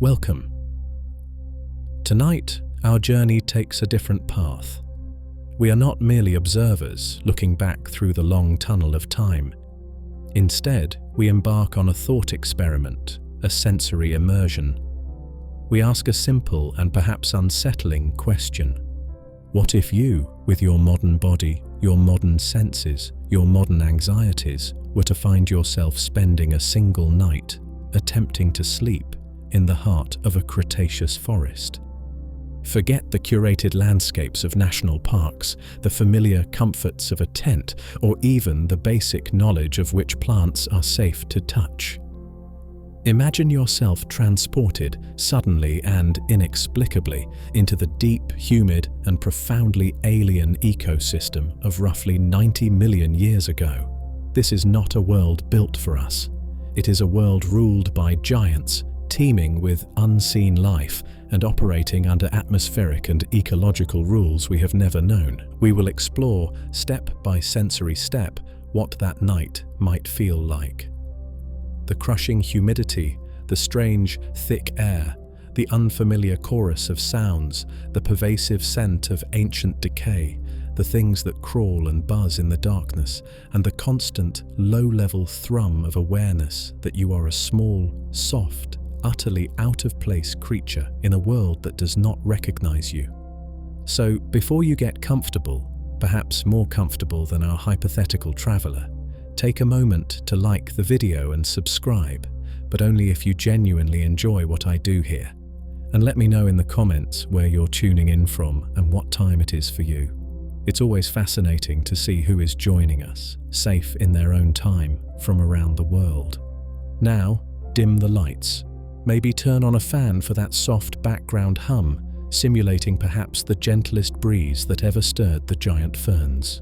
Welcome. Tonight, our journey takes a different path. We are not merely observers looking back through the long tunnel of time. Instead, we embark on a thought experiment, a sensory immersion. We ask a simple and perhaps unsettling question. What if you, with your modern body, your modern senses, your modern anxieties, were to find yourself spending a single night attempting to sleep in the heart of a Cretaceous forest? Forget the curated landscapes of national parks, the familiar comforts of a tent, or even the basic knowledge of which plants are safe to touch. Imagine yourself transported suddenly and inexplicably into the deep, humid, and profoundly alien ecosystem of roughly 90 million years ago. This is not a world built for us. It is a world ruled by giants, teeming with unseen life and operating under atmospheric and ecological rules we have never known. We will explore, step by sensory step, what that night might feel like. The crushing humidity, the strange, thick air, the unfamiliar chorus of sounds, the pervasive scent of ancient decay, the things that crawl and buzz in the darkness, and the constant, low-level thrum of awareness that you are a small, soft, utterly out-of-place creature in a world that does not recognize you. So, before you get comfortable, perhaps more comfortable than our hypothetical traveler, take a moment to like the video and subscribe, but only if you genuinely enjoy what I do here. And let me know in the comments where you're tuning in from and what time it is for you. It's always fascinating to see who is joining us, safe in their own time, from around the world. Now, dim the lights. Maybe turn on a fan for that soft background hum, simulating perhaps the gentlest breeze that ever stirred the giant ferns.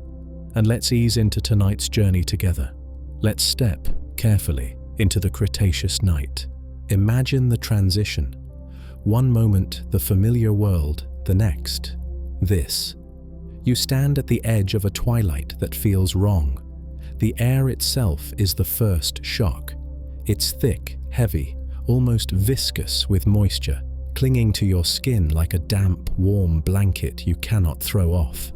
And let's ease into tonight's journey together. Let's step, carefully, into the Cretaceous night. Imagine the transition. One moment, the familiar world, the next, this. You stand at the edge of a twilight that feels wrong. The air itself is the first shock. It's thick, heavy, almost viscous with moisture, clinging to your skin like a damp, warm blanket you cannot throw off.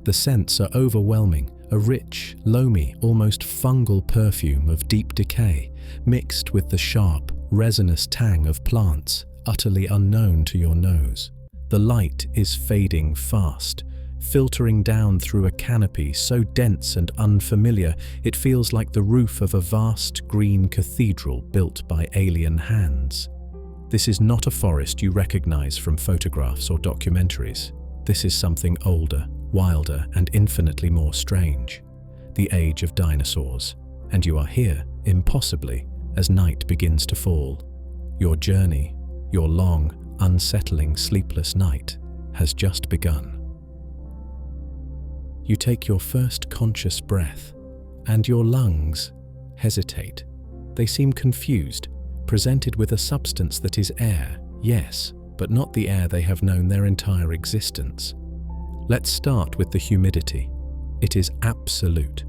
The scents are overwhelming, a rich, loamy, almost fungal perfume of deep decay, mixed with the sharp, resinous tang of plants, utterly unknown to your nose. The light is fading fast, filtering down through a canopy so dense and unfamiliar it feels like the roof of a vast green cathedral built by alien hands. This is not a forest you recognize from photographs or documentaries. This is something older, wilder, and infinitely more strange. The age of dinosaurs. And you are here, impossibly, as night begins to fall. Your journey, your long, unsettling, sleepless night, has just begun. You take your first conscious breath, and your lungs hesitate. They seem confused, presented with a substance that is air, yes, but not the air they have known their entire existence. Let's start with the humidity. It is absolute.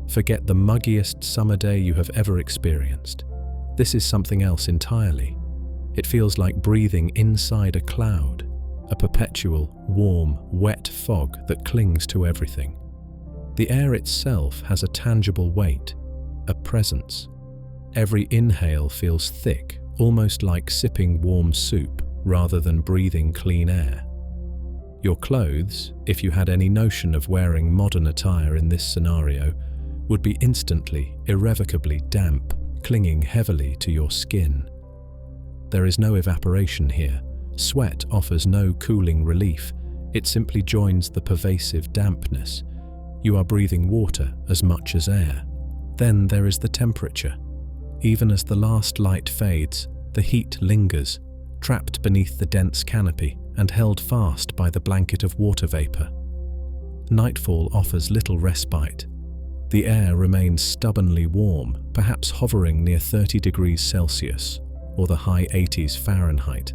Forget the muggiest summer day you have ever experienced. This is something else entirely. It feels like breathing inside a cloud, a perpetual, warm, wet fog that clings to everything. The air itself has a tangible weight, a presence. Every inhale feels thick, almost like sipping warm soup rather than breathing clean air. Your clothes, if you had any notion of wearing modern attire in this scenario, would be instantly, irrevocably damp, clinging heavily to your skin. There is no evaporation here. Sweat offers no cooling relief. It simply joins the pervasive dampness. You are breathing water as much as air. Then there is the temperature. Even as the last light fades, the heat lingers, trapped beneath the dense canopy and held fast by the blanket of water vapor. Nightfall offers little respite. The air remains stubbornly warm, perhaps hovering near 30 degrees Celsius or the high 80s Fahrenheit.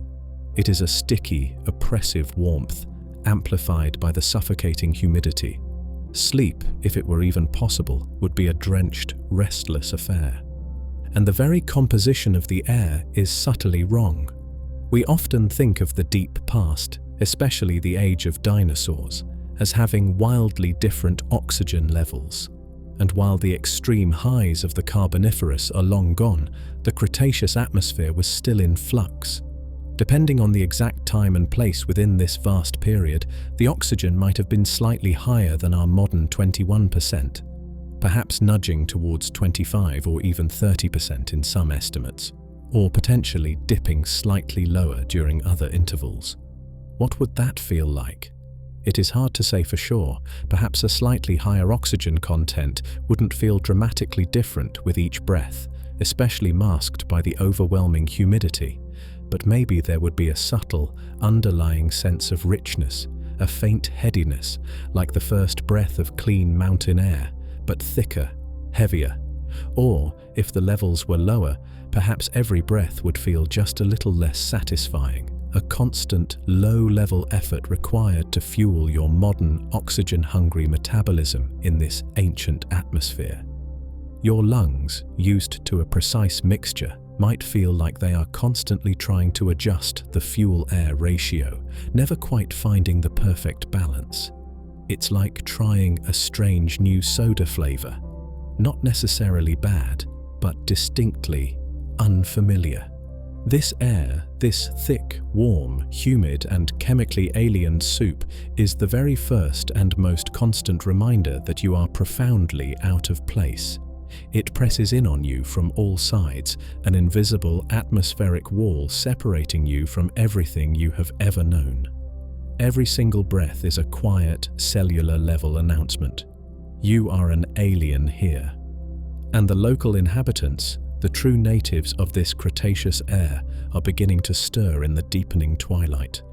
It is a sticky, oppressive warmth, amplified by the suffocating humidity. Sleep, if it were even possible, would be a drenched, restless affair. And the very composition of the air is subtly wrong. We often think of the deep past, especially the age of dinosaurs, as having wildly different oxygen levels. And while the extreme highs of the Carboniferous are long gone, the Cretaceous atmosphere was still in flux. Depending on the exact time and place within this vast period, the oxygen might have been slightly higher than our modern 21%, perhaps nudging towards 25 or even 30% in some estimates, or potentially dipping slightly lower during other intervals. What would that feel like? It is hard to say for sure. Perhaps a slightly higher oxygen content wouldn't feel dramatically different with each breath, especially masked by the overwhelming humidity. But maybe there would be a subtle, underlying sense of richness, a faint headiness, like the first breath of clean mountain air, but thicker, heavier. Or, if the levels were lower, perhaps every breath would feel just a little less satisfying. A constant, low-level effort required to fuel your modern, oxygen-hungry metabolism in this ancient atmosphere. Your lungs, used to a precise mixture, might feel like they are constantly trying to adjust the fuel-air ratio, never quite finding the perfect balance. It's like trying a strange new soda flavor. Not necessarily bad, but distinctly unfamiliar. This air, this thick, warm, humid and chemically alien soup is the very first and most constant reminder that you are profoundly out of place. It presses in on you from all sides, an invisible atmospheric wall separating you from everything you have ever known. Every single breath is a quiet, cellular-level announcement. You are an alien here. And the local inhabitants, the true natives of this Cretaceous air, are beginning to stir in the deepening twilight.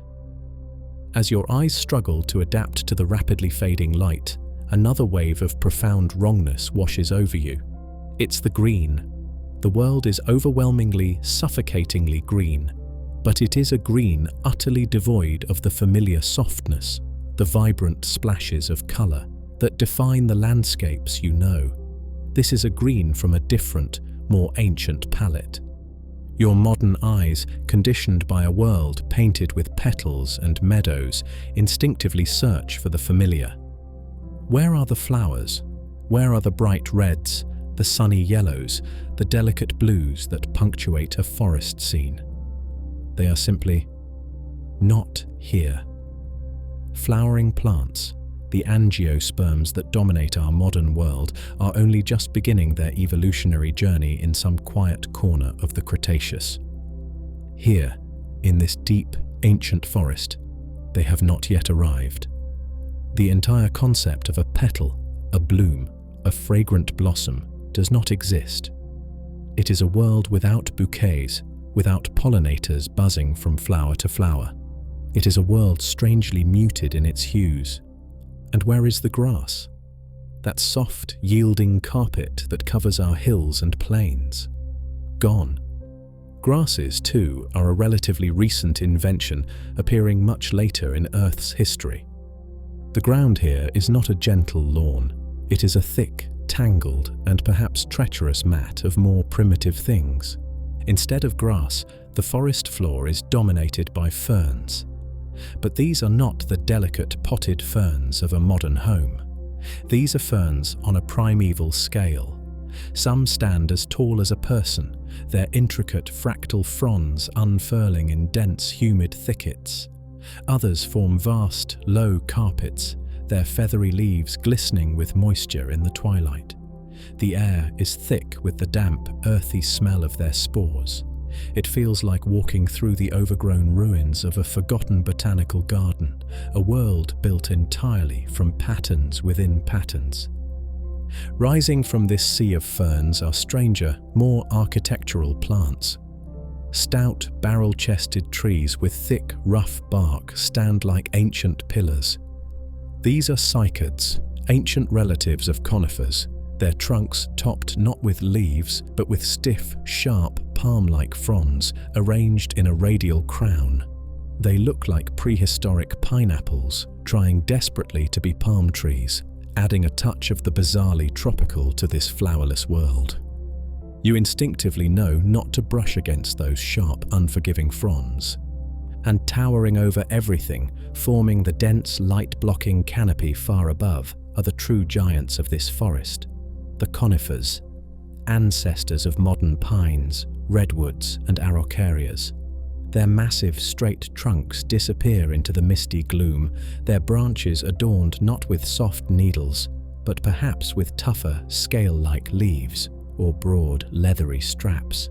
As your eyes struggle to adapt to the rapidly fading light, another wave of profound wrongness washes over you. It's the green. The world is overwhelmingly, suffocatingly green, but it is a green utterly devoid of the familiar softness, the vibrant splashes of color that define the landscapes you know. This is a green from a different, more ancient palette. Your modern eyes, conditioned by a world painted with petals and meadows, instinctively search for the familiar. Where are the flowers? Where are the bright reds, the sunny yellows, the delicate blues that punctuate a forest scene? They are simply not here. Flowering plants, the angiosperms that dominate our modern world, are only just beginning their evolutionary journey in some quiet corner of the Cretaceous. Here, in this deep, ancient forest, they have not yet arrived. The entire concept of a petal, a bloom, a fragrant blossom does not exist. It is a world without bouquets, without pollinators buzzing from flower to flower. It is a world strangely muted in its hues. And where is the grass? That soft, yielding carpet that covers our hills and plains? Gone. Grasses, too, are a relatively recent invention, appearing much later in Earth's history. The ground here is not a gentle lawn. It is a thick, tangled, and perhaps treacherous mat of more primitive things. Instead of grass, the forest floor is dominated by ferns. But these are not the delicate potted ferns of a modern home. These are ferns on a primeval scale. Some stand as tall as a person, their intricate fractal fronds unfurling in dense, humid thickets. Others form vast, low carpets, their feathery leaves glistening with moisture in the twilight. The air is thick with the damp, earthy smell of their spores. It feels like walking through the overgrown ruins of a forgotten botanical garden, a world built entirely from patterns within patterns. Rising from this sea of ferns are stranger, more architectural plants. Stout, barrel-chested trees with thick, rough bark stand like ancient pillars. These are cycads, ancient relatives of conifers, their trunks topped not with leaves, but with stiff, sharp, palm-like fronds arranged in a radial crown. They look like prehistoric pineapples, trying desperately to be palm trees, adding a touch of the bizarrely tropical to this flowerless world. You instinctively know not to brush against those sharp, unforgiving fronds. And towering over everything, forming the dense light-blocking canopy far above, are the true giants of this forest, the conifers, ancestors of modern pines, redwoods and araucarias. Their massive, straight trunks disappear into the misty gloom, their branches adorned not with soft needles, but perhaps with tougher, scale-like leaves or broad, leathery straps.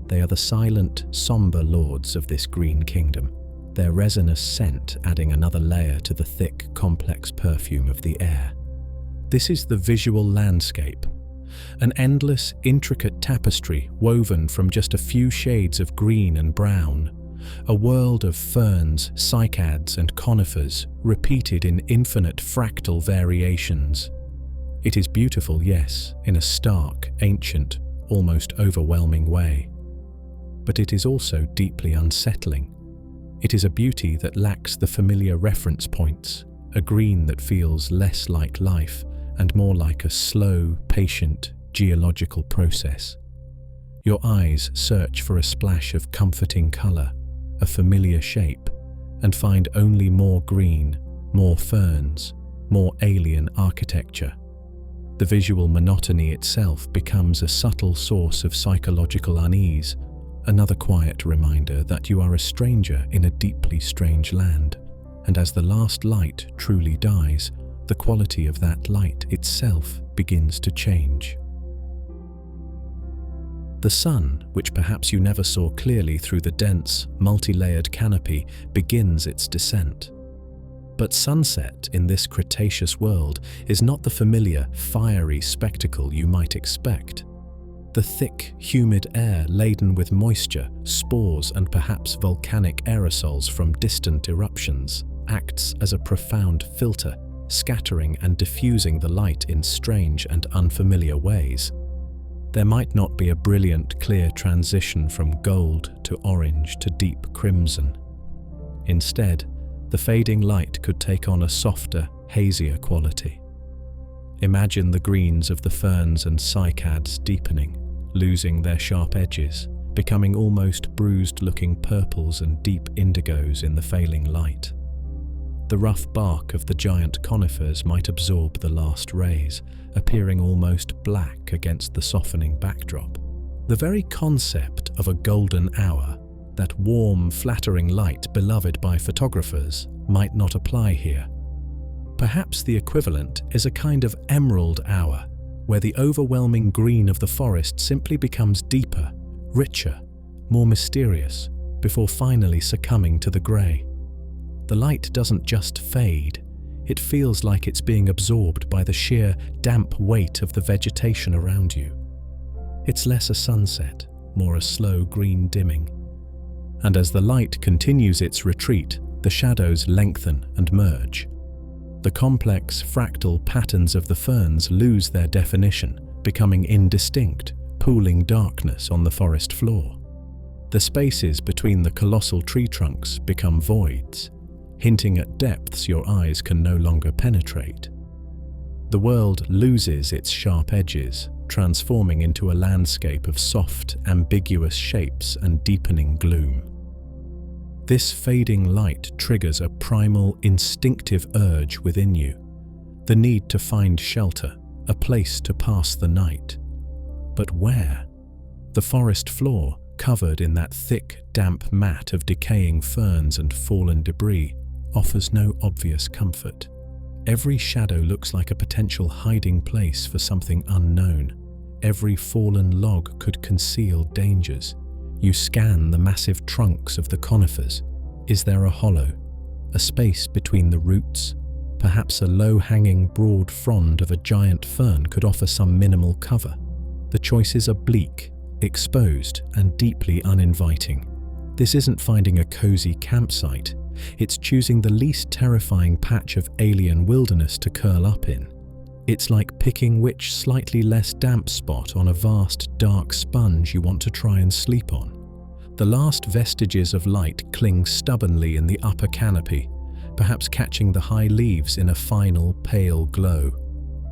They are the silent, somber lords of this green kingdom, their resinous scent adding another layer to the thick, complex perfume of the air. This is the visual landscape, an endless, intricate tapestry woven from just a few shades of green and brown, a world of ferns, cycads and conifers repeated in infinite fractal variations. It is beautiful, yes, in a stark, ancient, almost overwhelming way. But it is also deeply unsettling. It is a beauty that lacks the familiar reference points, a green that feels less like life and more like a slow, patient, geological process. Your eyes search for a splash of comforting color, a familiar shape, and find only more green, more ferns, more alien architecture. The visual monotony itself becomes a subtle source of psychological unease, another quiet reminder that you are a stranger in a deeply strange land, and as the last light truly dies, the quality of that light itself begins to change. The sun, which perhaps you never saw clearly through the dense, multi-layered canopy, begins its descent. But sunset in this Cretaceous world is not the familiar, fiery spectacle you might expect. The thick, humid air laden with moisture, spores and perhaps volcanic aerosols from distant eruptions acts as a profound filter, scattering and diffusing the light in strange and unfamiliar ways. There might not be a brilliant, clear transition from gold to orange to deep crimson. Instead, the fading light could take on a softer, hazier quality. Imagine the greens of the ferns and cycads deepening, losing their sharp edges, becoming almost bruised-looking purples and deep indigos in the failing light. The rough bark of the giant conifers might absorb the last rays, appearing almost black against the softening backdrop. The very concept of a golden hour, that warm, flattering light beloved by photographers, might not apply here. Perhaps the equivalent is a kind of emerald hour, where the overwhelming green of the forest simply becomes deeper, richer, more mysterious, before finally succumbing to the grey. The light doesn't just fade, it feels like it's being absorbed by the sheer, damp weight of the vegetation around you. It's less a sunset, more a slow green dimming. And as the light continues its retreat, the shadows lengthen and merge. The complex, fractal patterns of the ferns lose their definition, becoming indistinct, pooling darkness on the forest floor. The spaces between the colossal tree trunks become voids, hinting at depths your eyes can no longer penetrate. The world loses its sharp edges, transforming into a landscape of soft, ambiguous shapes and deepening gloom. This fading light triggers a primal, instinctive urge within you, the need to find shelter, a place to pass the night. But where? The forest floor, covered in that thick, damp mat of decaying ferns and fallen debris, offers no obvious comfort. Every shadow looks like a potential hiding place for something unknown. Every fallen log could conceal dangers. You scan the massive trunks of the conifers. Is there a hollow, a space between the roots? Perhaps a low-hanging broad frond of a giant fern could offer some minimal cover. The choices are bleak, exposed, and deeply uninviting. This isn't finding a cozy campsite. It's choosing the least terrifying patch of alien wilderness to curl up in. It's like picking which slightly less damp spot on a vast, dark sponge you want to try and sleep on. The last vestiges of light cling stubbornly in the upper canopy, perhaps catching the high leaves in a final, pale glow.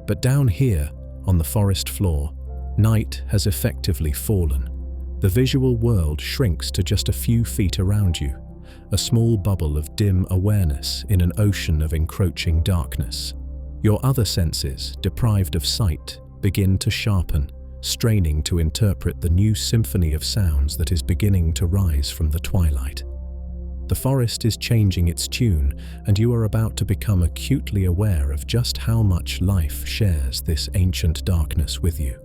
But down here, on the forest floor, night has effectively fallen. The visual world shrinks to just a few feet around you, a small bubble of dim awareness in an ocean of encroaching darkness. Your other senses, deprived of sight, begin to sharpen, straining to interpret the new symphony of sounds that is beginning to rise from the twilight. The forest is changing its tune, and you are about to become acutely aware of just how much life shares this ancient darkness with you.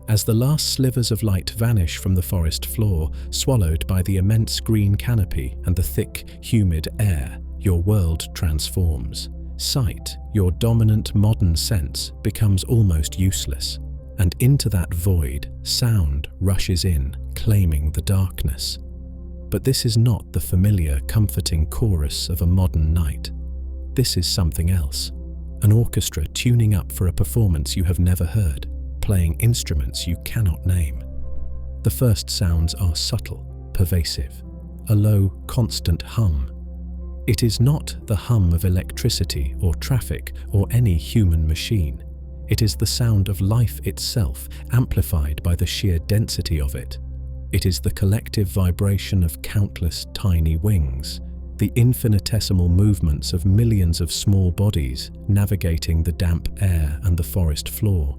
As the last slivers of light vanish from the forest floor, swallowed by the immense green canopy and the thick, humid air, your world transforms. Sight, your dominant modern sense, becomes almost useless, and into that void, sound rushes in, claiming the darkness. But this is not the familiar, comforting chorus of a modern night. This is something else, an orchestra tuning up for a performance you have never heard, playing instruments you cannot name. The first sounds are subtle, pervasive, a low, constant hum. It is not the hum of electricity or traffic or any human machine. It is the sound of life itself, amplified by the sheer density of it. It is the collective vibration of countless tiny wings, the infinitesimal movements of millions of small bodies navigating the damp air and the forest floor.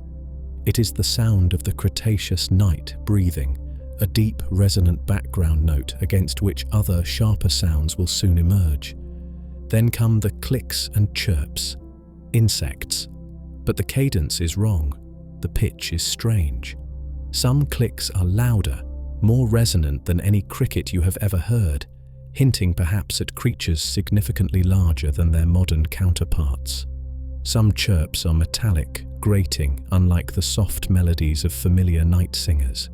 It is the sound of the Cretaceous night breathing, a deep, resonant background note against which other, sharper sounds will soon emerge. Then come the clicks and chirps, insects. But the cadence is wrong. The pitch is strange. Some clicks are louder, more resonant than any cricket you have ever heard, hinting perhaps at creatures significantly larger than their modern counterparts. Some chirps are metallic, grating, unlike the soft melodies of familiar night singers.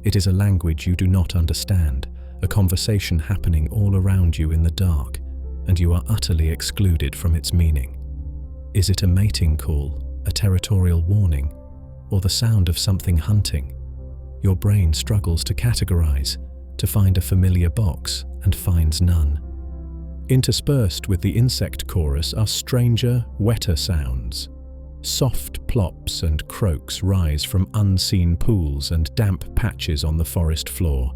It is a language you do not understand, a conversation happening all around you in the dark, and you are utterly excluded from its meaning. Is it a mating call, a territorial warning, or the sound of something hunting? Your brain struggles to categorize, to find a familiar box, and finds none. Interspersed with the insect chorus are stranger, wetter sounds. Soft plops and croaks rise from unseen pools and damp patches on the forest floor.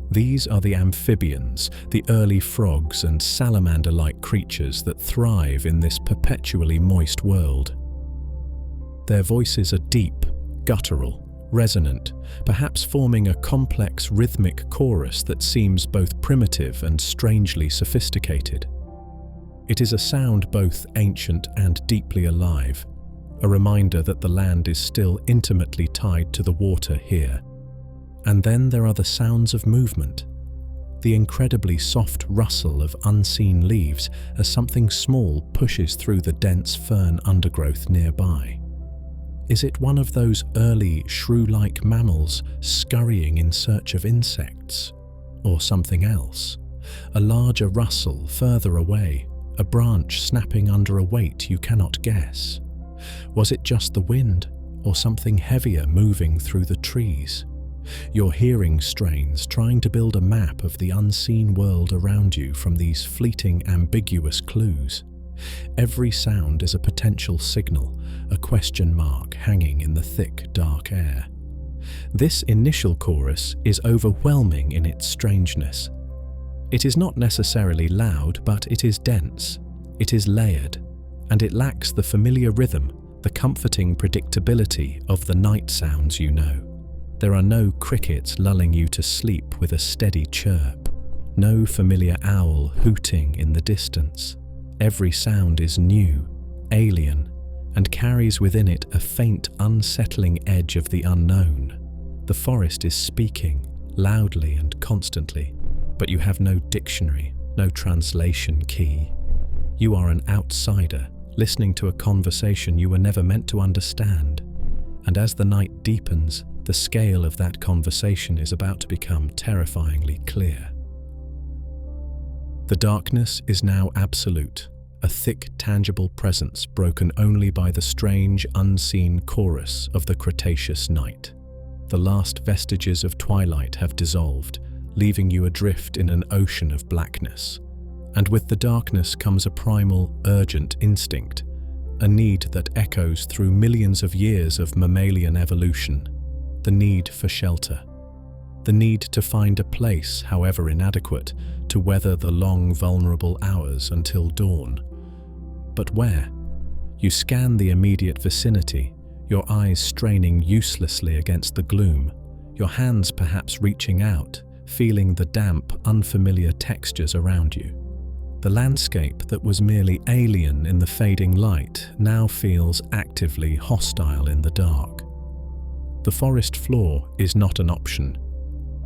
These are the amphibians, the early frogs and salamander-like creatures that thrive in this perpetually moist world. Their voices are deep, guttural, resonant, perhaps forming a complex rhythmic chorus that seems both primitive and strangely sophisticated. It is a sound both ancient and deeply alive, a reminder that the land is still intimately tied to the water here. And then there are the sounds of movement, the incredibly soft rustle of unseen leaves as something small pushes through the dense fern undergrowth nearby. Is it one of those early, shrew-like mammals scurrying in search of insects? Or something else? A larger rustle further away, a branch snapping under a weight you cannot guess? Was it just the wind, or something heavier moving through the trees? Your hearing strains, trying to build a map of the unseen world around you from these fleeting, ambiguous clues. Every sound is a potential signal, a question mark hanging in the thick, dark air. This initial chorus is overwhelming in its strangeness. It is not necessarily loud, but it is dense, it is layered, and it lacks the familiar rhythm, the comforting predictability of the night sounds you know. There are no crickets lulling you to sleep with a steady chirp, no familiar owl hooting in the distance. Every sound is new, alien, and carries within it a faint, unsettling edge of the unknown. The forest is speaking, loudly and constantly, but you have no dictionary, no translation key. You are an outsider, listening to a conversation you were never meant to understand. And as the night deepens, the scale of that conversation is about to become terrifyingly clear. The darkness is now absolute, a thick, tangible presence broken only by the strange, unseen chorus of the Cretaceous night. The last vestiges of twilight have dissolved, leaving you adrift in an ocean of blackness. And with the darkness comes a primal, urgent instinct, a need that echoes through millions of years of mammalian evolution, the need for shelter. The need to find a place, however inadequate, to to weather the long, vulnerable hours until dawn. But where? You scan the immediate vicinity, your eyes straining uselessly against the gloom, your hands perhaps reaching out, feeling the damp, unfamiliar textures around you. The landscape that was merely alien in the fading light now feels actively hostile in the dark. The forest floor is not an option.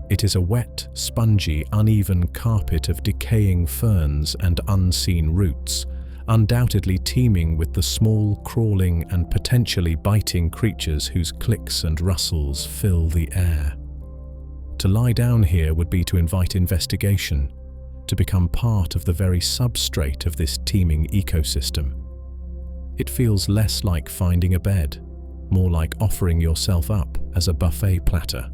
It is a wet, spongy, uneven carpet of decaying ferns and unseen roots, undoubtedly teeming with the small, crawling and potentially biting creatures whose clicks and rustles fill the air. To lie down here would be to invite investigation, to become part of the very substrate of this teeming ecosystem. It feels less like finding a bed, more like offering yourself up as a buffet platter.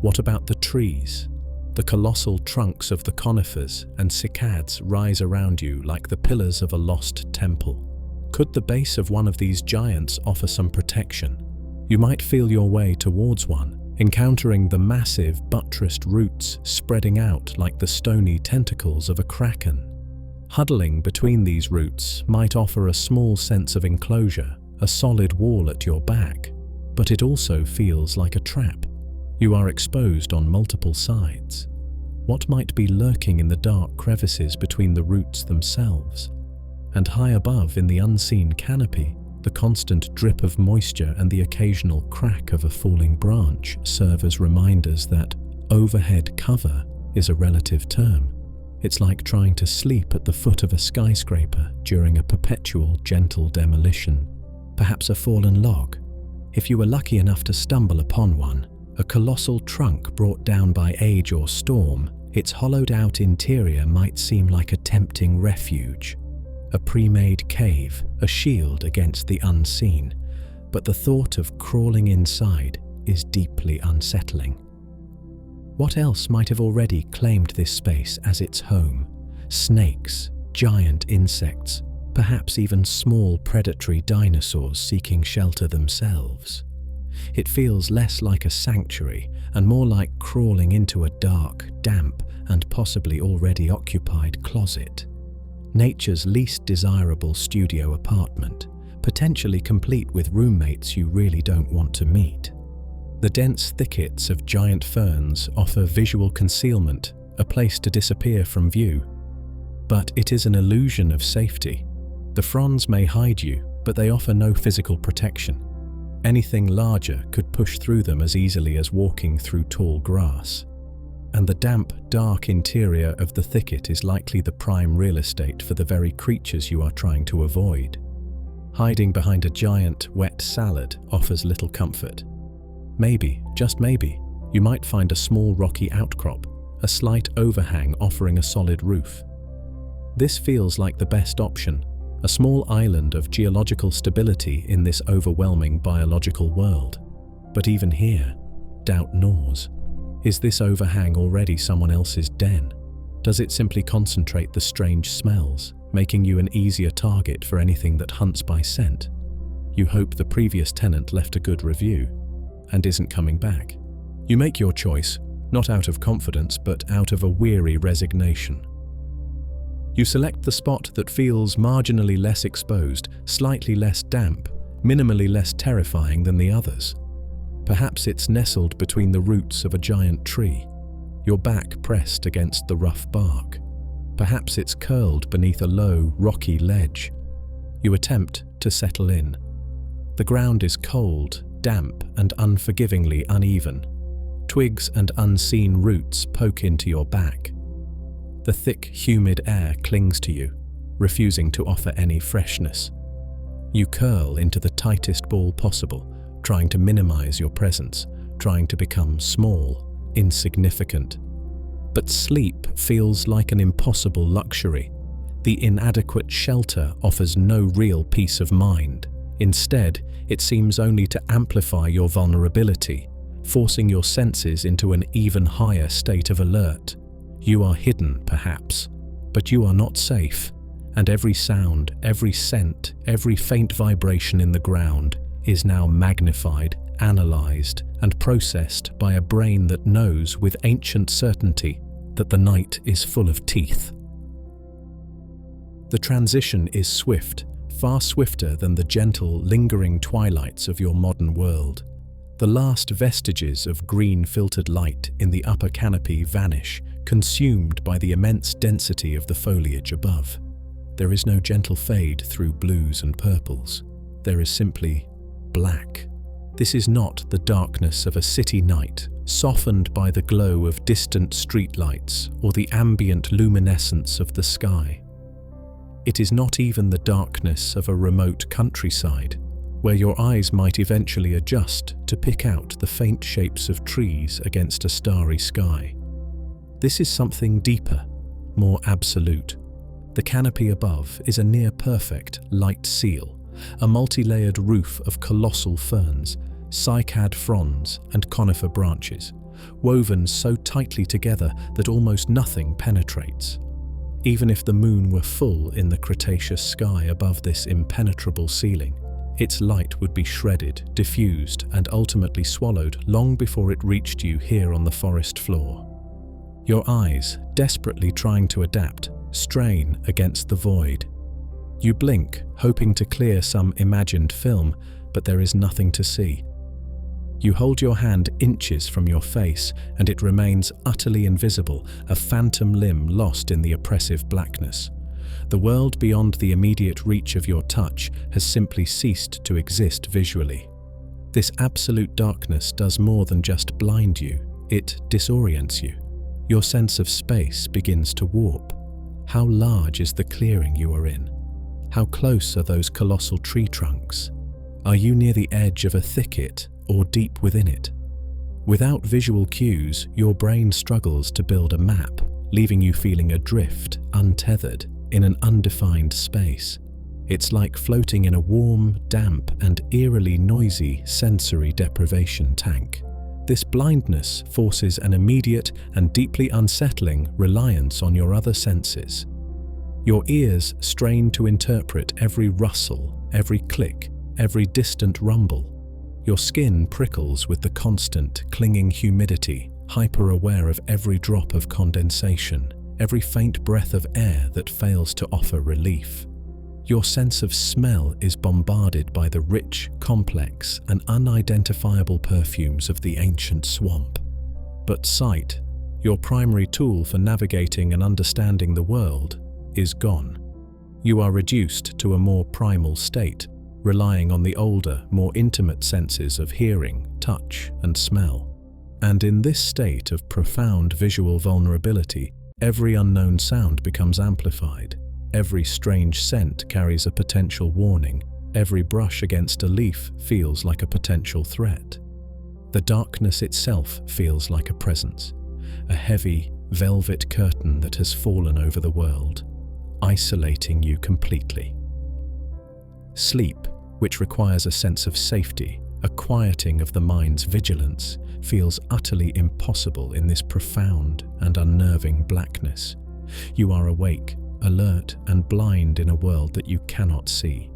What about the trees? The colossal trunks of the conifers and cycads rise around you like the pillars of a lost temple. Could the base of one of these giants offer some protection? You might feel your way towards one, encountering the massive, buttressed roots spreading out like the stony tentacles of a kraken. Huddling between these roots might offer a small sense of enclosure, a solid wall at your back, but it also feels like a trap. You are exposed on multiple sides. What might be lurking in the dark crevices between the roots themselves? And high above in the unseen canopy, the constant drip of moisture and the occasional crack of a falling branch serve as reminders that overhead cover is a relative term. It's like trying to sleep at the foot of a skyscraper during a perpetual gentle demolition. Perhaps a fallen log. If you were lucky enough to stumble upon one, a colossal trunk brought down by age or storm, its hollowed-out interior might seem like a tempting refuge. A pre-made cave, a shield against the unseen, but the thought of crawling inside is deeply unsettling. What else might have already claimed this space as its home? Snakes, giant insects, perhaps even small predatory dinosaurs seeking shelter themselves. It feels less like a sanctuary and more like crawling into a dark, damp, and possibly already occupied closet. Nature's least desirable studio apartment, potentially complete with roommates you really don't want to meet. The dense thickets of giant ferns offer visual concealment, a place to disappear from view. But it is an illusion of safety. The fronds may hide you, but they offer no physical protection. Anything larger could push through them as easily as walking through tall grass. And the damp, dark interior of the thicket is likely the prime real estate for the very creatures you are trying to avoid. Hiding behind a giant, wet salad offers little comfort. Maybe, just maybe, you might find a small rocky outcrop, a slight overhang offering a solid roof. This feels like the best option, a small island of geological stability in this overwhelming biological world. But even here, doubt gnaws. Is this overhang already someone else's den? Does it simply concentrate the strange smells, making you an easier target for anything that hunts by scent? You hope the previous tenant left a good review and isn't coming back. You make your choice, not out of confidence, but out of a weary resignation. You select the spot that feels marginally less exposed, slightly less damp, minimally less terrifying than the others. Perhaps it's nestled between the roots of a giant tree, your back pressed against the rough bark. Perhaps it's curled beneath a low, rocky ledge. You attempt to settle in. The ground is cold, damp, and unforgivingly uneven. Twigs and unseen roots poke into your back. The thick, humid air clings to you, refusing to offer any freshness. You curl into the tightest ball possible, trying to minimize your presence, trying to become small, insignificant. But sleep feels like an impossible luxury. The inadequate shelter offers no real peace of mind. Instead, it seems only to amplify your vulnerability, forcing your senses into an even higher state of alert. You are hidden, perhaps, but you are not safe, and every sound, every scent, every faint vibration in the ground is now magnified, analyzed, and processed by a brain that knows with ancient certainty that the night is full of teeth. The transition is swift, far swifter than the gentle, lingering twilights of your modern world. The last vestiges of green-filtered light in the upper canopy vanish, consumed by the immense density of the foliage above. There is no gentle fade through blues and purples. There is simply black. This is not the darkness of a city night, softened by the glow of distant streetlights or the ambient luminescence of the sky. It is not even the darkness of a remote countryside, where your eyes might eventually adjust to pick out the faint shapes of trees against a starry sky. This is something deeper, more absolute. The canopy above is a near-perfect light seal, a multi-layered roof of colossal ferns, cycad fronds and conifer branches, woven so tightly together that almost nothing penetrates. Even if the moon were full in the Cretaceous sky above this impenetrable ceiling, its light would be shredded, diffused, and ultimately swallowed long before it reached you here on the forest floor. Your eyes, desperately trying to adapt, strain against the void. You blink, hoping to clear some imagined film, but there is nothing to see. You hold your hand inches from your face, and it remains utterly invisible, a phantom limb lost in the oppressive blackness. The world beyond the immediate reach of your touch has simply ceased to exist visually. This absolute darkness does more than just blind you, it disorients you. Your sense of space begins to warp. How large is the clearing you are in? How close are those colossal tree trunks? Are you near the edge of a thicket or deep within it? Without visual cues, your brain struggles to build a map, leaving you feeling adrift, untethered, in an undefined space. It's like floating in a warm, damp, and eerily noisy sensory deprivation tank. This blindness forces an immediate and deeply unsettling reliance on your other senses. Your ears strain to interpret every rustle, every click, every distant rumble. Your skin prickles with the constant, clinging humidity, hyper-aware of every drop of condensation, every faint breath of air that fails to offer relief. Your sense of smell is bombarded by the rich, complex, and unidentifiable perfumes of the ancient swamp. But sight, your primary tool for navigating and understanding the world, is gone. You are reduced to a more primal state, relying on the older, more intimate senses of hearing, touch, and smell. And in this state of profound visual vulnerability, every unknown sound becomes amplified. Every strange scent carries a potential warning. Every brush against a leaf feels like a potential threat. The darkness itself feels like a presence, a heavy, velvet curtain that has fallen over the world, isolating you completely. Sleep, which requires a sense of safety, a quieting of the mind's vigilance, feels utterly impossible in this profound and unnerving blackness. You are awake, alert and blind in a world that you cannot see,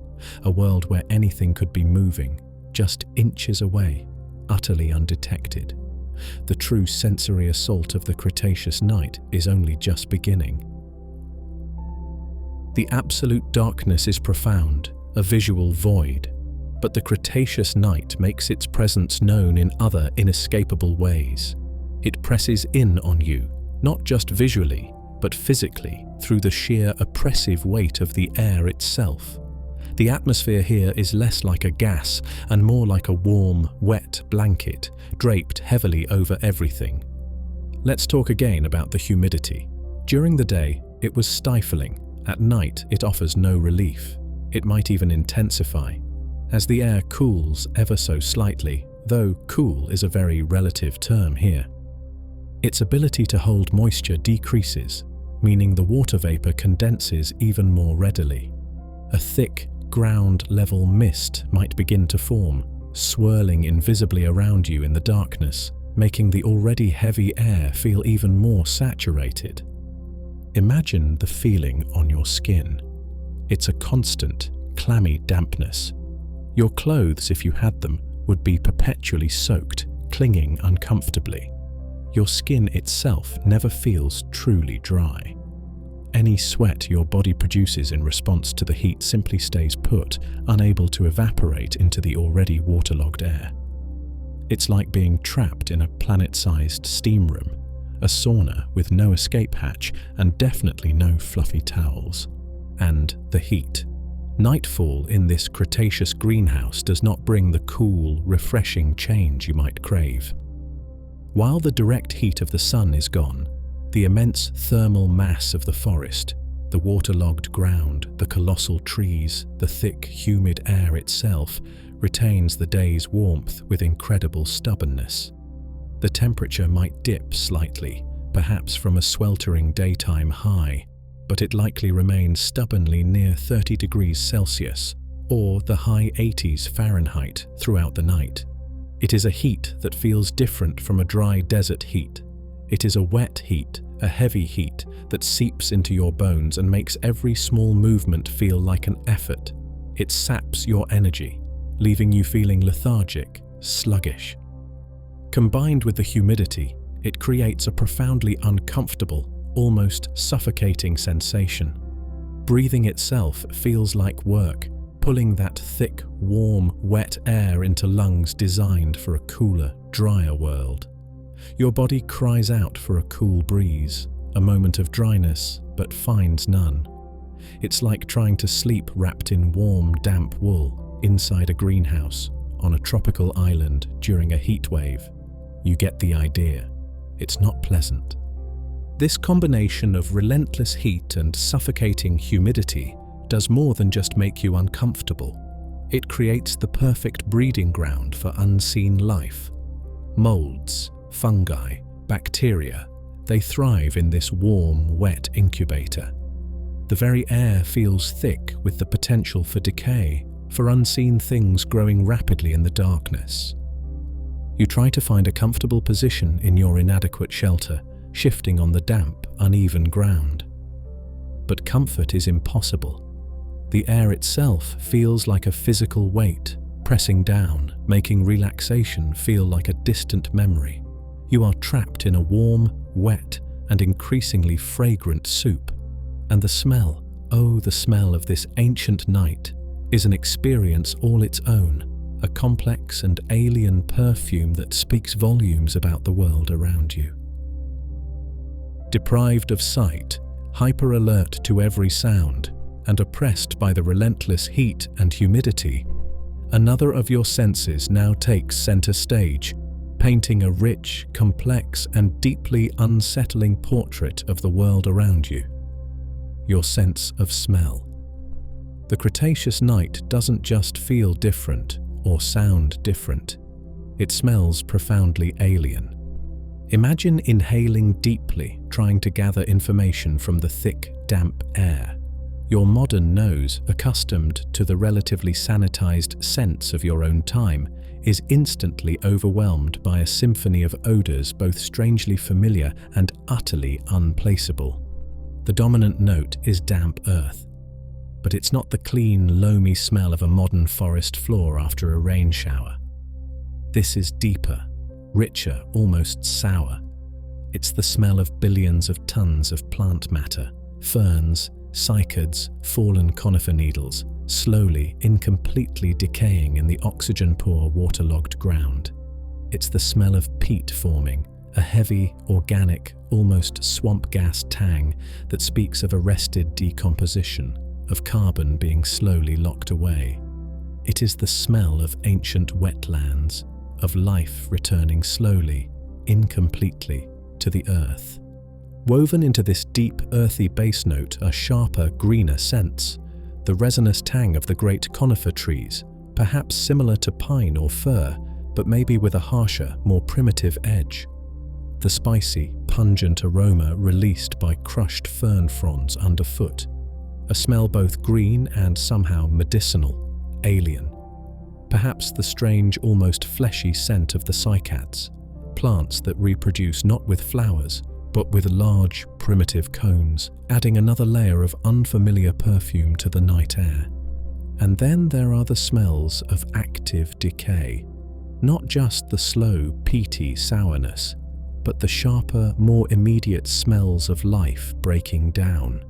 a world where anything could be moving, just inches away, utterly undetected. The true sensory assault of the Cretaceous night is only just beginning. The absolute darkness is profound, a visual void, but the Cretaceous night makes its presence known in other inescapable ways. It presses in on you, not just visually, but physically, through the sheer oppressive weight of the air itself. The atmosphere here is less like a gas and more like a warm, wet blanket, draped heavily over everything. Let's talk again about the humidity. During the day, it was stifling. At night, it offers no relief. It might even intensify. As the air cools ever so slightly, though cool is a very relative term here, its ability to hold moisture decreases, meaning the water vapor condenses even more readily. A thick, ground-level mist might begin to form, swirling invisibly around you in the darkness, making the already heavy air feel even more saturated. Imagine the feeling on your skin. It's a constant, clammy dampness. Your clothes, if you had them, would be perpetually soaked, clinging uncomfortably. Your skin itself never feels truly dry. Any sweat your body produces in response to the heat simply stays put, unable to evaporate into the already waterlogged air. It's like being trapped in a planet-sized steam room, a sauna with no escape hatch and definitely no fluffy towels. And the heat. Nightfall in this Cretaceous greenhouse does not bring the cool, refreshing change you might crave. While the direct heat of the sun is gone, the immense thermal mass of the forest, the waterlogged ground, the colossal trees, the thick, humid air itself retains the day's warmth with incredible stubbornness. The temperature might dip slightly, perhaps from a sweltering daytime high, but it likely remains stubbornly near 30 degrees Celsius or the high 80s Fahrenheit throughout the night. It is a heat that feels different from a dry desert heat. It is a wet heat, a heavy heat that seeps into your bones and makes every small movement feel like an effort. It saps your energy, leaving you feeling lethargic, sluggish. Combined with the humidity, it creates a profoundly uncomfortable, almost suffocating sensation. Breathing itself feels like work, pulling that thick, warm, wet air into lungs designed for a cooler, drier world. Your body cries out for a cool breeze, a moment of dryness, but finds none. It's like trying to sleep wrapped in warm, damp wool inside a greenhouse on a tropical island during a heat wave. You get the idea. It's not pleasant. This combination of relentless heat and suffocating humidity does more than just make you uncomfortable. It creates the perfect breeding ground for unseen life. Molds, fungi, bacteria, they thrive in this warm, wet incubator. The very air feels thick with the potential for decay, for unseen things growing rapidly in the darkness. You try to find a comfortable position in your inadequate shelter, shifting on the damp, uneven ground. But comfort is impossible. The air itself feels like a physical weight, pressing down, making relaxation feel like a distant memory. You are trapped in a warm, wet, and increasingly fragrant soup. And the smell, oh, the smell of this ancient night, is an experience all its own, a complex and alien perfume that speaks volumes about the world around you. Deprived of sight, hyper-alert to every sound, and oppressed by the relentless heat and humidity, another of your senses now takes center stage, painting a rich, complex, and deeply unsettling portrait of the world around you. Your sense of smell. The Cretaceous night doesn't just feel different or sound different. It smells profoundly alien. Imagine inhaling deeply, trying to gather information from the thick, damp air. Your modern nose, accustomed to the relatively sanitized scents of your own time, is instantly overwhelmed by a symphony of odors both strangely familiar and utterly unplaceable. The dominant note is damp earth, but it's not the clean, loamy smell of a modern forest floor after a rain shower. This is deeper, richer, almost sour. It's the smell of billions of tons of plant matter, ferns, cycads, fallen conifer needles, slowly, incompletely decaying in the oxygen-poor, waterlogged ground. It's the smell of peat forming, a heavy, organic, almost swamp gas tang that speaks of arrested decomposition, of carbon being slowly locked away. It is the smell of ancient wetlands, of life returning slowly, incompletely, to the earth. Woven into this deep, earthy bass note are sharper, greener scents, the resinous tang of the great conifer trees, perhaps similar to pine or fir, but maybe with a harsher, more primitive edge. The spicy, pungent aroma released by crushed fern fronds underfoot, a smell both green and somehow medicinal, alien. Perhaps the strange, almost fleshy scent of the cycads, plants that reproduce not with flowers, but with large, primitive cones, adding another layer of unfamiliar perfume to the night air. And then there are the smells of active decay, not just the slow, peaty sourness, but the sharper, more immediate smells of life breaking down,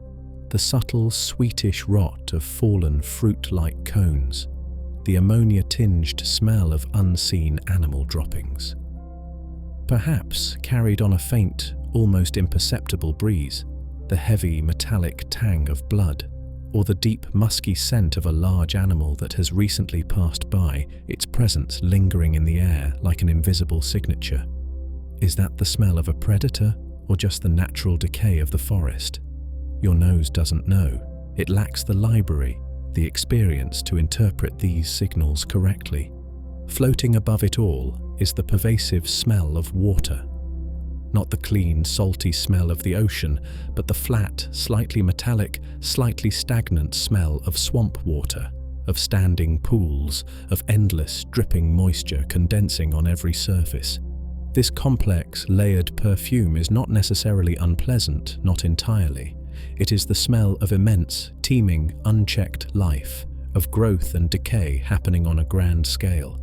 the subtle, sweetish rot of fallen fruit-like cones, the ammonia-tinged smell of unseen animal droppings. Perhaps, carried on a faint, almost imperceptible breeze, the heavy, metallic tang of blood, or the deep, musky scent of a large animal that has recently passed by, its presence lingering in the air like an invisible signature. Is that the smell of a predator, or just the natural decay of the forest? Your nose doesn't know. It lacks the library, the experience to interpret these signals correctly. Floating above it all is the pervasive smell of water. Not the clean, salty smell of the ocean, but the flat, slightly metallic, slightly stagnant smell of swamp water, of standing pools, of endless, dripping moisture condensing on every surface. This complex, layered perfume is not necessarily unpleasant, not entirely. It is the smell of immense, teeming, unchecked life, of growth and decay happening on a grand scale.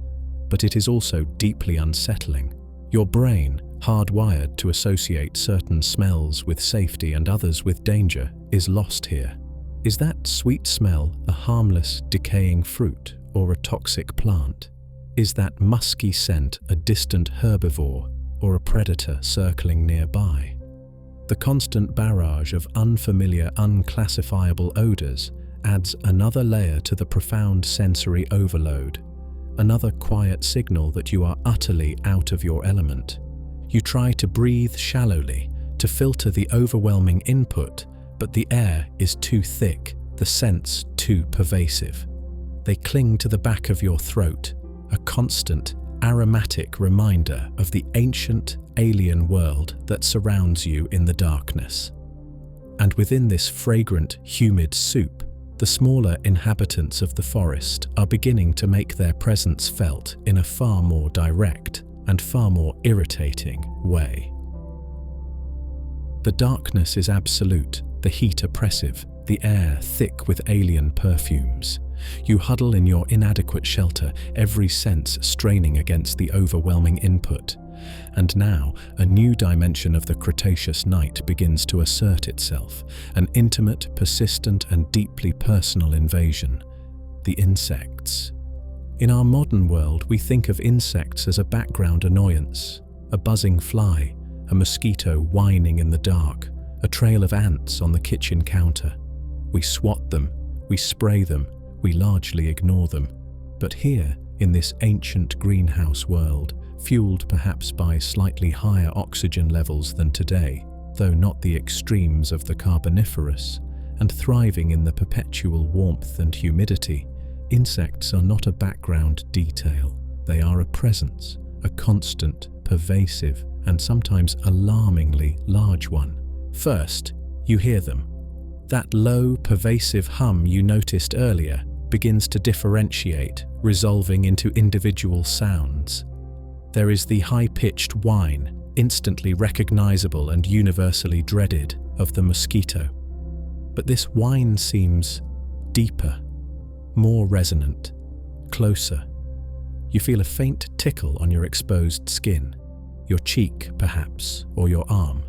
But it is also deeply unsettling. Your brain, hardwired to associate certain smells with safety and others with danger, is lost here. Is that sweet smell a harmless, decaying fruit or a toxic plant? Is that musky scent a distant herbivore or a predator circling nearby? The constant barrage of unfamiliar, unclassifiable odors adds another layer to the profound sensory overload, another quiet signal that you are utterly out of your element. You try to breathe shallowly, to filter the overwhelming input, but the air is too thick, the scents too pervasive. They cling to the back of your throat, a constant, aromatic reminder of the ancient, alien world that surrounds you in the darkness. And within this fragrant, humid soup, the smaller inhabitants of the forest are beginning to make their presence felt in a far more direct and far more irritating way. The darkness is absolute, the heat oppressive, the air thick with alien perfumes. You huddle in your inadequate shelter, every sense straining against the overwhelming input. And now, a new dimension of the Cretaceous night begins to assert itself, an intimate, persistent, and deeply personal invasion. The insects. In our modern world, we think of insects as a background annoyance, a buzzing fly, a mosquito whining in the dark, a trail of ants on the kitchen counter. We swat them, we spray them, we largely ignore them. But here, in this ancient greenhouse world, fueled perhaps by slightly higher oxygen levels than today, though not the extremes of the Carboniferous, and thriving in the perpetual warmth and humidity, insects are not a background detail. They are a presence, a constant, pervasive, and sometimes alarmingly large one. First, you hear them. That low, pervasive hum you noticed earlier begins to differentiate, resolving into individual sounds. There is the high-pitched whine, instantly recognizable and universally dreaded, of the mosquito. But this whine seems deeper, more resonant, closer. You feel a faint tickle on your exposed skin, your cheek perhaps, or your arm.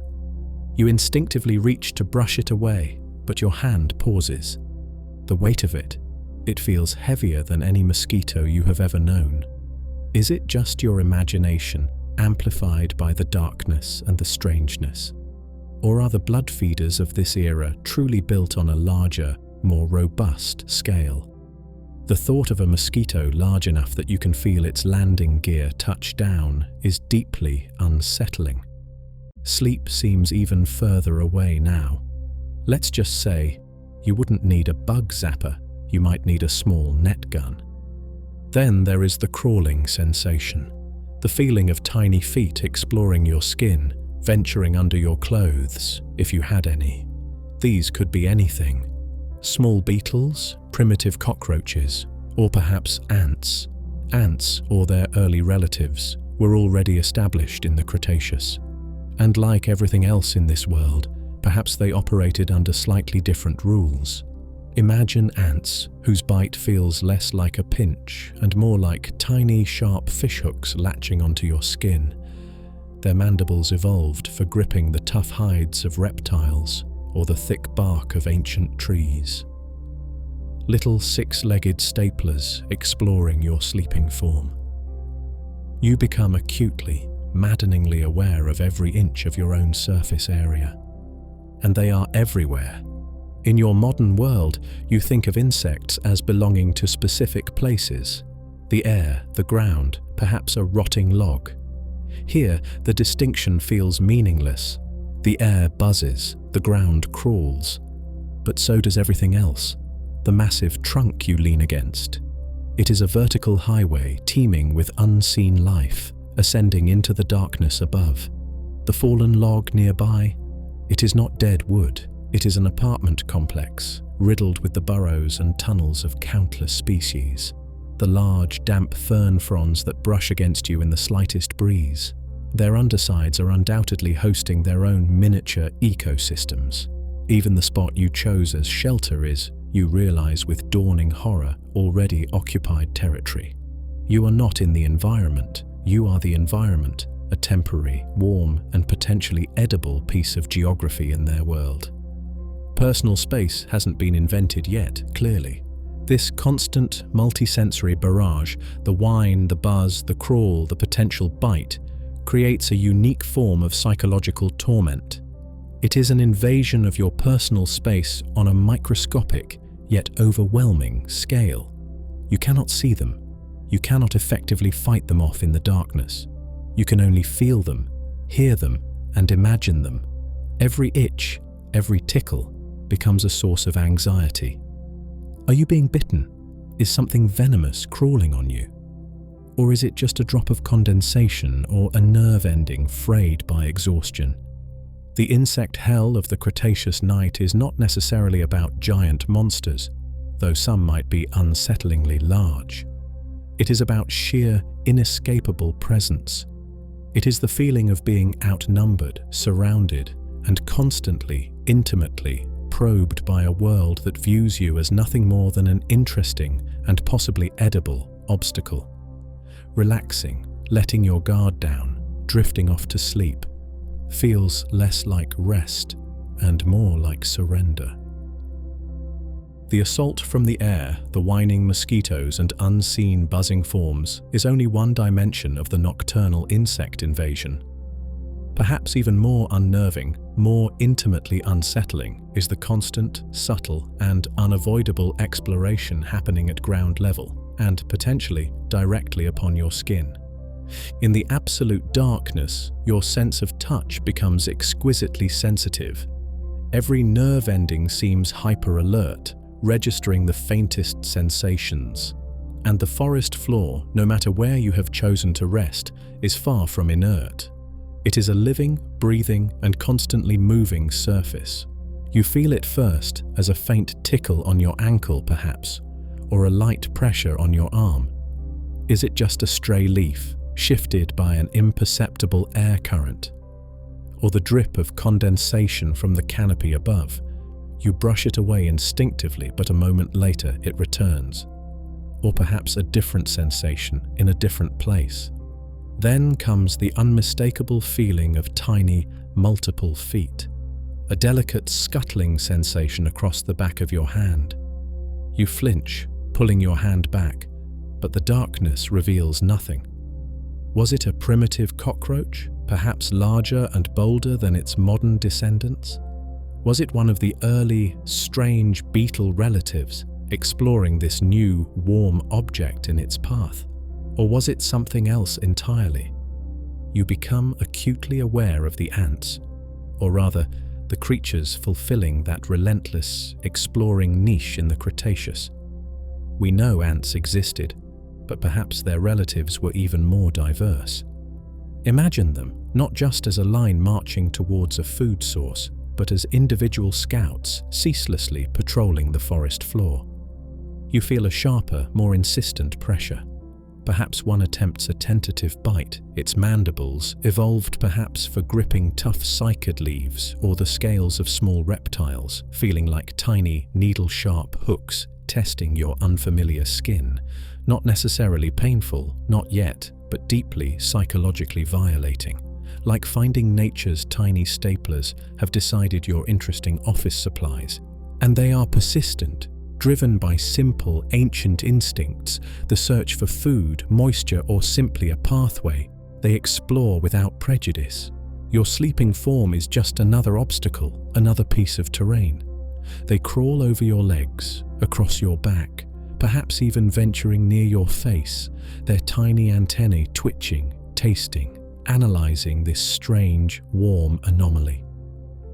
You instinctively reach to brush it away, but your hand pauses. The weight of it feels heavier than any mosquito you have ever known. Is it just your imagination, amplified by the darkness and the strangeness? Or are the blood feeders of this era truly built on a larger, more robust scale? The thought of a mosquito large enough that you can feel its landing gear touch down is deeply unsettling. Sleep seems even further away now. Let's just say, you wouldn't need a bug zapper, you might need a small net gun. Then there is the crawling sensation, the feeling of tiny feet exploring your skin, venturing under your clothes, if you had any. These could be anything. Small beetles, primitive cockroaches, or perhaps ants. Ants, or their early relatives, were already established in the Cretaceous. And like everything else in this world, perhaps they operated under slightly different rules. Imagine ants whose bite feels less like a pinch and more like tiny, sharp fishhooks latching onto your skin. Their mandibles evolved for gripping the tough hides of reptiles or the thick bark of ancient trees. Little six-legged staplers exploring your sleeping form. You become acutely, maddeningly aware of every inch of your own surface area. And they are everywhere. In your modern world, you think of insects as belonging to specific places: the air, the ground, perhaps a rotting log. Here, the distinction feels meaningless. The air buzzes, the ground crawls. But so does everything else. The massive trunk you lean against. It is a vertical highway teeming with unseen life, ascending into the darkness above. The fallen log nearby, it is not dead wood. It is an apartment complex, riddled with the burrows and tunnels of countless species. The large, damp fern fronds that brush against you in the slightest breeze. Their undersides are undoubtedly hosting their own miniature ecosystems. Even the spot you chose as shelter is, you realize with dawning horror, already occupied territory. You are not in the environment, you are the environment, a temporary, warm, and potentially edible piece of geography in their world. Personal space hasn't been invented yet, clearly. This constant, multisensory barrage, the whine, the buzz, the crawl, the potential bite, creates a unique form of psychological torment. It is an invasion of your personal space on a microscopic, yet overwhelming scale. You cannot see them. You cannot effectively fight them off in the darkness. You can only feel them, hear them, and imagine them. Every itch, every tickle, becomes a source of anxiety. Are you being bitten? Is something venomous crawling on you? Or is it just a drop of condensation or a nerve ending frayed by exhaustion? The insect hell of the Cretaceous night is not necessarily about giant monsters, though some might be unsettlingly large. It is about sheer, inescapable presence. It is the feeling of being outnumbered, surrounded, and constantly, intimately probed by a world that views you as nothing more than an interesting and possibly edible obstacle. Relaxing, letting your guard down, drifting off to sleep, feels less like rest and more like surrender. The assault from the air, the whining mosquitoes and unseen buzzing forms is only one dimension of the nocturnal insect invasion. Perhaps even more unnerving, more intimately unsettling is the constant, subtle, and unavoidable exploration happening at ground level and potentially directly upon your skin. In the absolute darkness, your sense of touch becomes exquisitely sensitive. Every nerve ending seems hyper-alert, registering the faintest sensations. And the forest floor, no matter where you have chosen to rest, is far from inert. It is a living, breathing, and constantly moving surface. You feel it first as a faint tickle on your ankle, perhaps, or a light pressure on your arm. Is it just a stray leaf, shifted by an imperceptible air current? Or the drip of condensation from the canopy above? You brush it away instinctively, but a moment later it returns. Or perhaps a different sensation in a different place. Then comes the unmistakable feeling of tiny, multiple feet. A delicate scuttling sensation across the back of your hand. You flinch, pulling your hand back, but the darkness reveals nothing. Was it a primitive cockroach, perhaps larger and bolder than its modern descendants? Was it one of the early, strange beetle relatives exploring this new, warm object in its path? Or was it something else entirely? You become acutely aware of the ants, or rather, the creatures fulfilling that relentless, exploring niche in the Cretaceous. We know ants existed, but perhaps their relatives were even more diverse. Imagine them not just as a line marching towards a food source, but as individual scouts ceaselessly patrolling the forest floor. You feel a sharper, more insistent pressure. Perhaps one attempts a tentative bite, its mandibles, evolved perhaps for gripping tough cycad leaves or the scales of small reptiles, feeling like tiny, needle-sharp hooks testing your unfamiliar skin. Not necessarily painful, not yet, but deeply psychologically violating. like finding nature's tiny staplers, have decided you're interesting office supplies. And they are persistent, driven by simple, ancient instincts, the search for food, moisture, or simply a pathway. They explore without prejudice. Your sleeping form is just another obstacle, another piece of terrain. They crawl over your legs, across your back, perhaps even venturing near your face, their tiny antennae twitching, tasting, analyzing this strange, warm anomaly.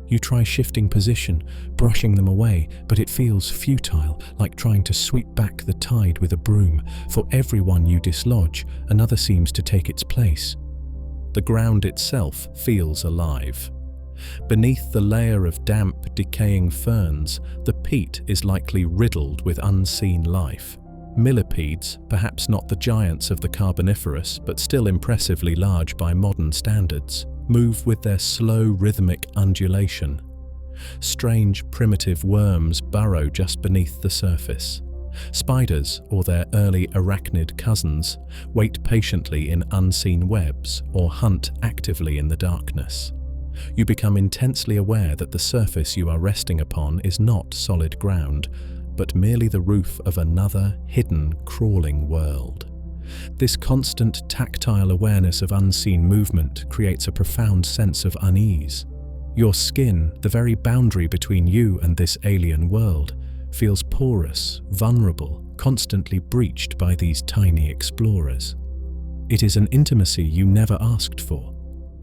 You try shifting position, brushing them away, but it feels futile, like trying to sweep back the tide with a broom. For every one you dislodge, another seems to take its place. The ground itself feels alive. Beneath the layer of damp, decaying ferns, the peat is likely riddled with unseen life. Millipedes, perhaps not the giants of the Carboniferous, but still impressively large by modern standards, move with their slow, rhythmic undulation. Strange, primitive worms burrow just beneath the surface. Spiders, or their early arachnid cousins, wait patiently in unseen webs or hunt actively in the darkness. You become intensely aware that the surface you are resting upon is not solid ground, but merely the roof of another, hidden, crawling world. This constant tactile awareness of unseen movement creates a profound sense of unease. Your skin, the very boundary between you and this alien world, feels porous, vulnerable, constantly breached by these tiny explorers. It is an intimacy you never asked for,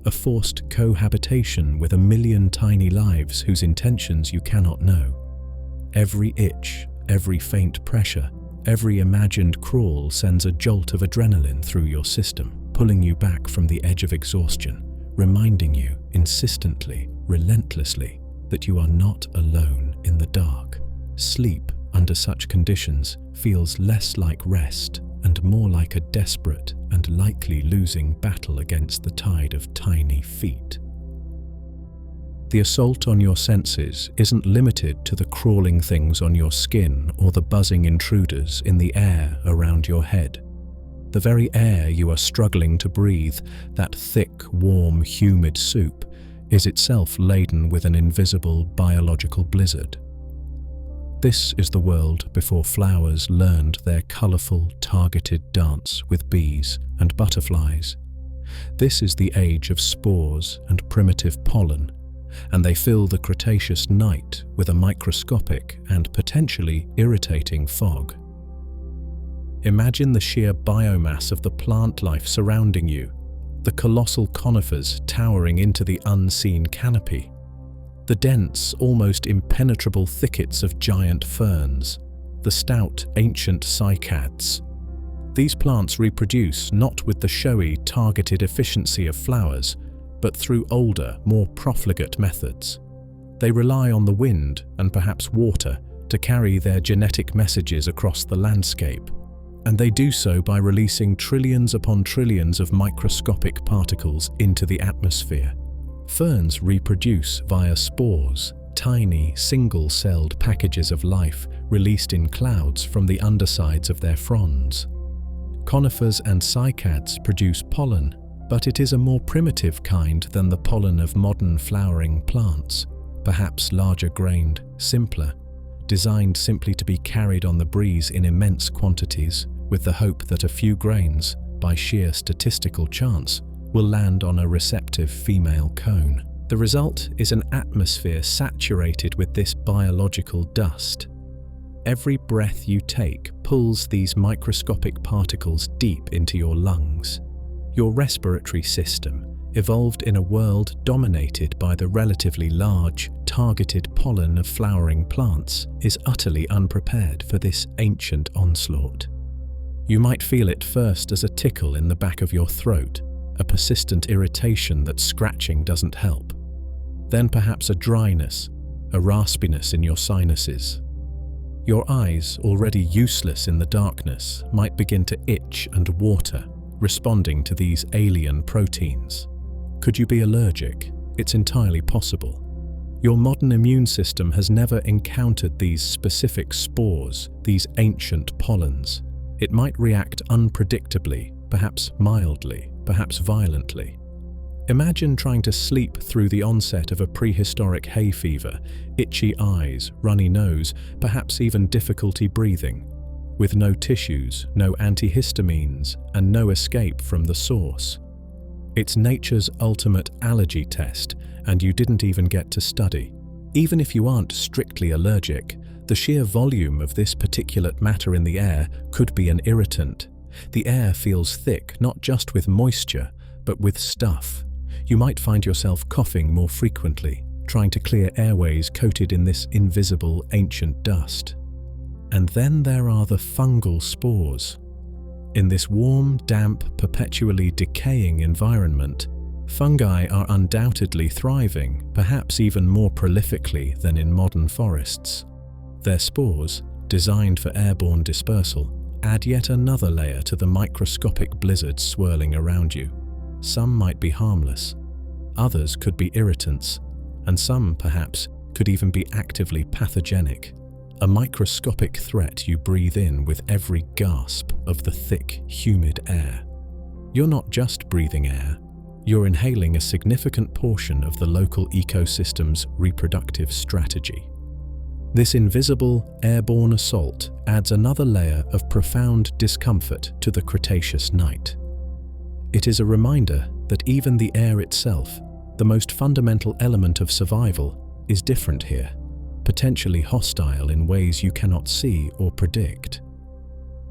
a forced cohabitation with a million tiny lives whose intentions you cannot know. Every itch, every faint pressure, every imagined crawl sends a jolt of adrenaline through your system, pulling you back from the edge of exhaustion, reminding you insistently, relentlessly, that you are not alone in the dark. Sleep under such conditions feels less like rest and more like a desperate and likely losing battle against the tide of tiny feet. The assault on your senses isn't limited to the crawling things on your skin or the buzzing intruders in the air around your head. The very air you are struggling to breathe, that thick, warm, humid soup, is itself laden with an invisible biological blizzard. This is the world before flowers learned their colourful, targeted dance with bees and butterflies. This is the age of spores and primitive pollen, and they fill the Cretaceous night with a microscopic and potentially irritating fog. Imagine the sheer biomass of the plant life surrounding you, the colossal conifers towering into the unseen canopy, the dense, almost impenetrable thickets of giant ferns, the stout, ancient cycads. These plants reproduce not with the showy, targeted efficiency of flowers, but through older, more profligate methods. They rely on the wind and perhaps water to carry their genetic messages across the landscape, and they do so by releasing trillions upon trillions of microscopic particles into the atmosphere. Ferns reproduce via spores, tiny, single-celled packages of life released in clouds from the undersides of their fronds. Conifers and cycads produce pollen, but it is a more primitive kind than the pollen of modern flowering plants, perhaps larger-grained, simpler, designed simply to be carried on the breeze in immense quantities, with the hope that a few grains, by sheer statistical chance, will land on a receptive female cone. The result is an atmosphere saturated with this biological dust. Every breath you take pulls these microscopic particles deep into your lungs. Your respiratory system, evolved in a world dominated by the relatively large, targeted pollen of flowering plants, is utterly unprepared for this ancient onslaught. You might feel it first as a tickle in the back of your throat, a persistent irritation that scratching doesn't help. Then perhaps a dryness, a raspiness in your sinuses. Your eyes, already useless in the darkness, might begin to itch and water, responding to these alien proteins. Could you be allergic? It's entirely possible. Your modern immune system has never encountered these specific spores, these ancient pollens. It might react unpredictably, perhaps mildly, perhaps violently. Imagine trying to sleep through the onset of a prehistoric hay fever, itchy eyes, runny nose, perhaps even difficulty breathing, with no tissues, no antihistamines, and no escape from the source. It's nature's ultimate allergy test, and you didn't even get to study. Even if you aren't strictly allergic, the sheer volume of this particulate matter in the air could be an irritant. The air feels thick, not just with moisture, but with stuff. You might find yourself coughing more frequently, trying to clear airways coated in this invisible ancient dust. And then there are the fungal spores. In this warm, damp, perpetually decaying environment, fungi are undoubtedly thriving, perhaps even more prolifically than in modern forests. Their spores, designed for airborne dispersal, add yet another layer to the microscopic blizzard swirling around you. Some might be harmless, others could be irritants, and some, perhaps, could even be actively pathogenic. A microscopic threat you breathe in with every gasp of the thick, humid air. You're not just breathing air, you're inhaling a significant portion of the local ecosystem's reproductive strategy. This invisible, airborne assault adds another layer of profound discomfort to the Cretaceous night. It is a reminder that even the air itself, the most fundamental element of survival, is different here, potentially hostile in ways you cannot see or predict.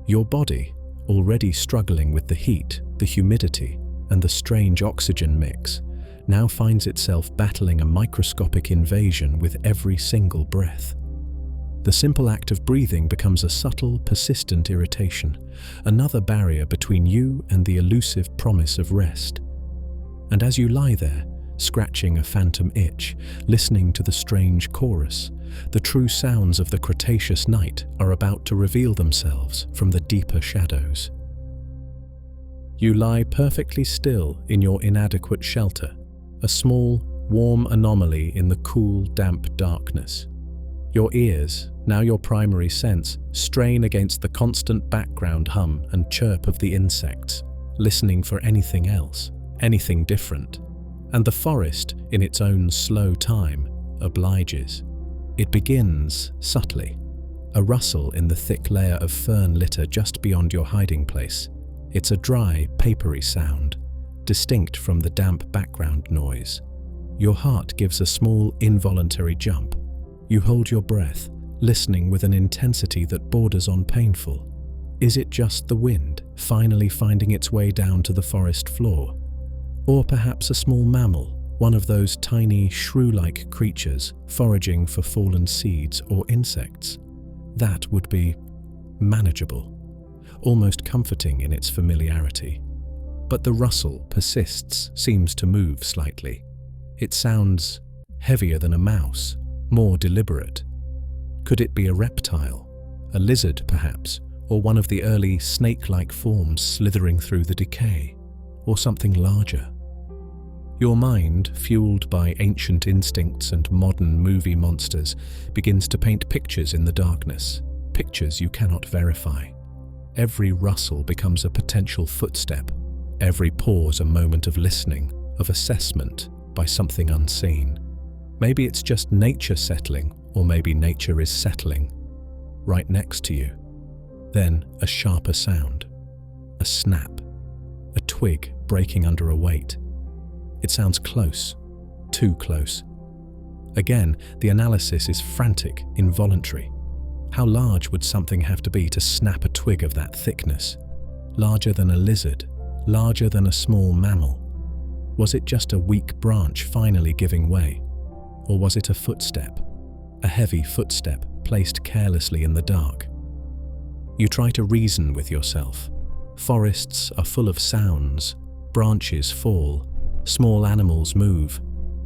Your body, already struggling with the heat, the humidity, and the strange oxygen mix, now finds itself battling a microscopic invasion with every single breath. The simple act of breathing becomes a subtle, persistent irritation, another barrier between you and the elusive promise of rest. And as you lie there, scratching a phantom itch, listening to the strange chorus, the true sounds of the Cretaceous night are about to reveal themselves from the deeper shadows. You lie perfectly still in your inadequate shelter, a small, warm anomaly in the cool, damp darkness. Your ears, now your primary sense, strain against the constant background hum and chirp of the insects, listening for anything else, anything different. And the forest, in its own slow time, obliges. It begins subtly, a rustle in the thick layer of fern litter just beyond your hiding place. It's a dry, papery sound, distinct from the damp background noise. Your heart gives a small, involuntary jump. You hold your breath, listening with an intensity that borders on painful. Is it just the wind, finally finding its way down to the forest floor? Or perhaps a small mammal, one of those tiny, shrew-like creatures foraging for fallen seeds or insects? That would be manageable, almost comforting in its familiarity. But the rustle persists, seems to move slightly. It sounds heavier than a mouse, more deliberate. Could it be a reptile, a lizard perhaps, or one of the early snake-like forms slithering through the decay, or something larger? Your mind, fueled by ancient instincts and modern movie monsters, begins to paint pictures in the darkness, pictures you cannot verify. Every rustle becomes a potential footstep, every pause a moment of listening, of assessment by something unseen. Maybe it's just nature settling, or maybe nature is settling right next to you. Then a sharper sound, a snap, a twig breaking under a weight. It sounds close, too close. Again, the analysis is frantic, involuntary. How large would something have to be to snap a twig of that thickness? Larger than a lizard, larger than a small mammal. Was it just a weak branch finally giving way? Or was it a footstep? A heavy footstep placed carelessly in the dark. You try to reason with yourself. Forests are full of sounds, branches fall, small animals move,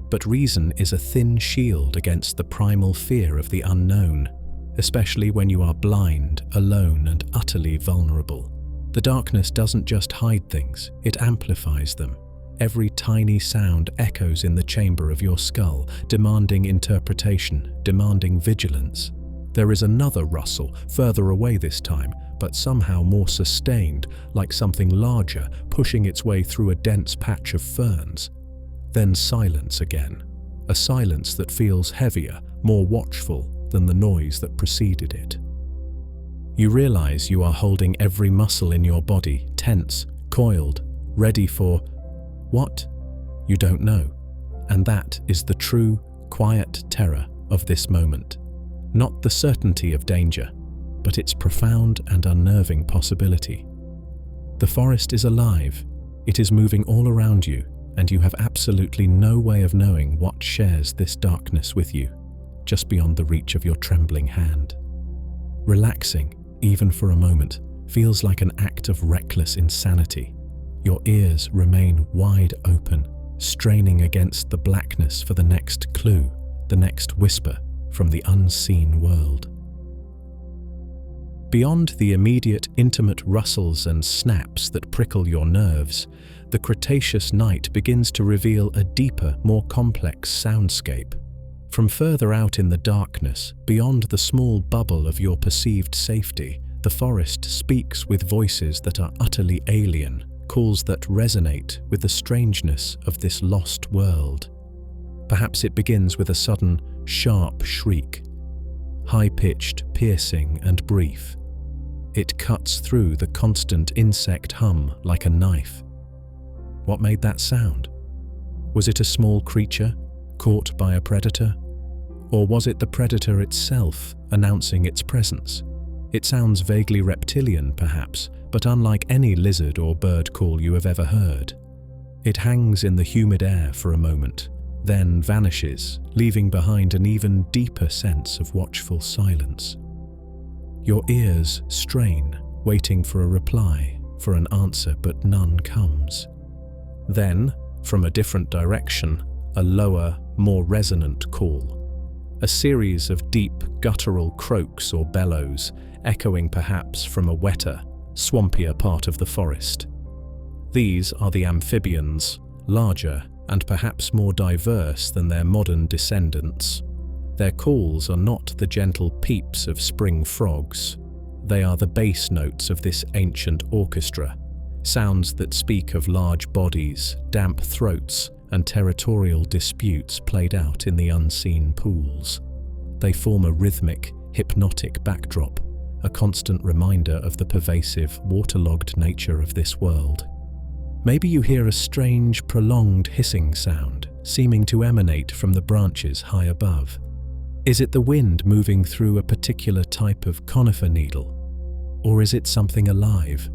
but reason is a thin shield against the primal fear of the unknown, especially when you are blind, alone, and utterly vulnerable. The darkness doesn't just hide things, it amplifies them. Every tiny sound echoes in the chamber of your skull, demanding interpretation, demanding vigilance. There is another rustle, further away this time, but somehow more sustained, like something larger pushing its way through a dense patch of ferns. Then silence again, a silence that feels heavier, more watchful than the noise that preceded it. You realize you are holding every muscle in your body, tense, coiled, ready for what? You don't know. And that is the true, quiet terror of this moment. Not the certainty of danger, but its profound and unnerving possibility. The forest is alive. It is moving all around you, and you have absolutely no way of knowing what shares this darkness with you, just beyond the reach of your trembling hand. Relaxing, even for a moment, feels like an act of reckless insanity. Your ears remain wide open, straining against the blackness for the next clue, the next whisper from the unseen world. Beyond the immediate, intimate rustles and snaps that prickle your nerves, the Cretaceous night begins to reveal a deeper, more complex soundscape. From further out in the darkness, beyond the small bubble of your perceived safety, the forest speaks with voices that are utterly alien, calls that resonate with the strangeness of this lost world. Perhaps it begins with a sudden, sharp shriek, high-pitched, piercing, and brief. It cuts through the constant insect hum like a knife. What made that sound? Was it a small creature, caught by a predator? Or was it the predator itself announcing its presence? It sounds vaguely reptilian, perhaps, but unlike any lizard or bird call you have ever heard. It hangs in the humid air for a moment, then vanishes, leaving behind an even deeper sense of watchful silence. Your ears strain, waiting for a reply, for an answer, but none comes. Then, from a different direction, a lower, more resonant call. A series of deep, guttural croaks or bellows, echoing perhaps from a wetter, swampier part of the forest. These are the amphibians, larger and perhaps more diverse than their modern descendants. Their calls are not the gentle peeps of spring frogs. They are the bass notes of this ancient orchestra, sounds that speak of large bodies, damp throats, and territorial disputes played out in the unseen pools. They form a rhythmic, hypnotic backdrop, a constant reminder of the pervasive, waterlogged nature of this world. Maybe you hear a strange, prolonged hissing sound, seeming to emanate from the branches high above. Is it the wind moving through a particular type of conifer needle? Or is it something alive?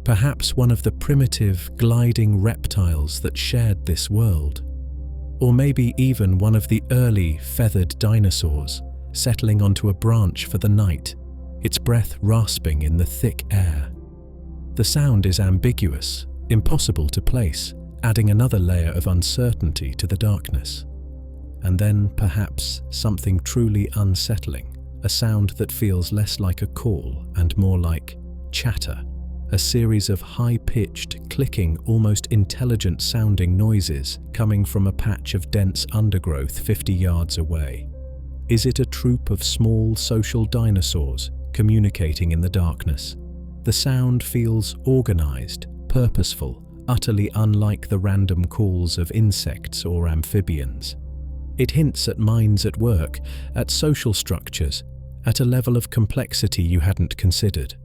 Perhaps one of the primitive, gliding reptiles that shared this world. Or maybe even one of the early, feathered dinosaurs, settling onto a branch for the night, its breath rasping in the thick air. The sound is ambiguous, impossible to place, adding another layer of uncertainty to the darkness. And then, perhaps, something truly unsettling, a sound that feels less like a call and more like chatter, a series of high-pitched, clicking, almost intelligent-sounding noises coming from a patch of dense undergrowth 50 yards away. Is it a troop of small social dinosaurs communicating in the darkness? The sound feels organized, purposeful, utterly unlike the random calls of insects or amphibians. It hints at minds at work, at social structures, at a level of complexity you hadn't considered.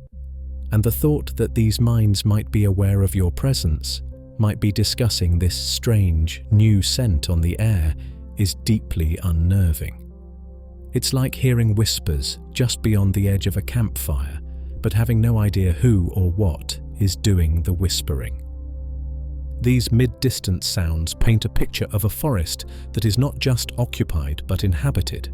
And the thought that these minds might be aware of your presence, might be discussing this strange, new scent on the air, is deeply unnerving. It's like hearing whispers just beyond the edge of a campfire, but having no idea who or what is doing the whispering. These mid-distance sounds paint a picture of a forest that is not just occupied but inhabited.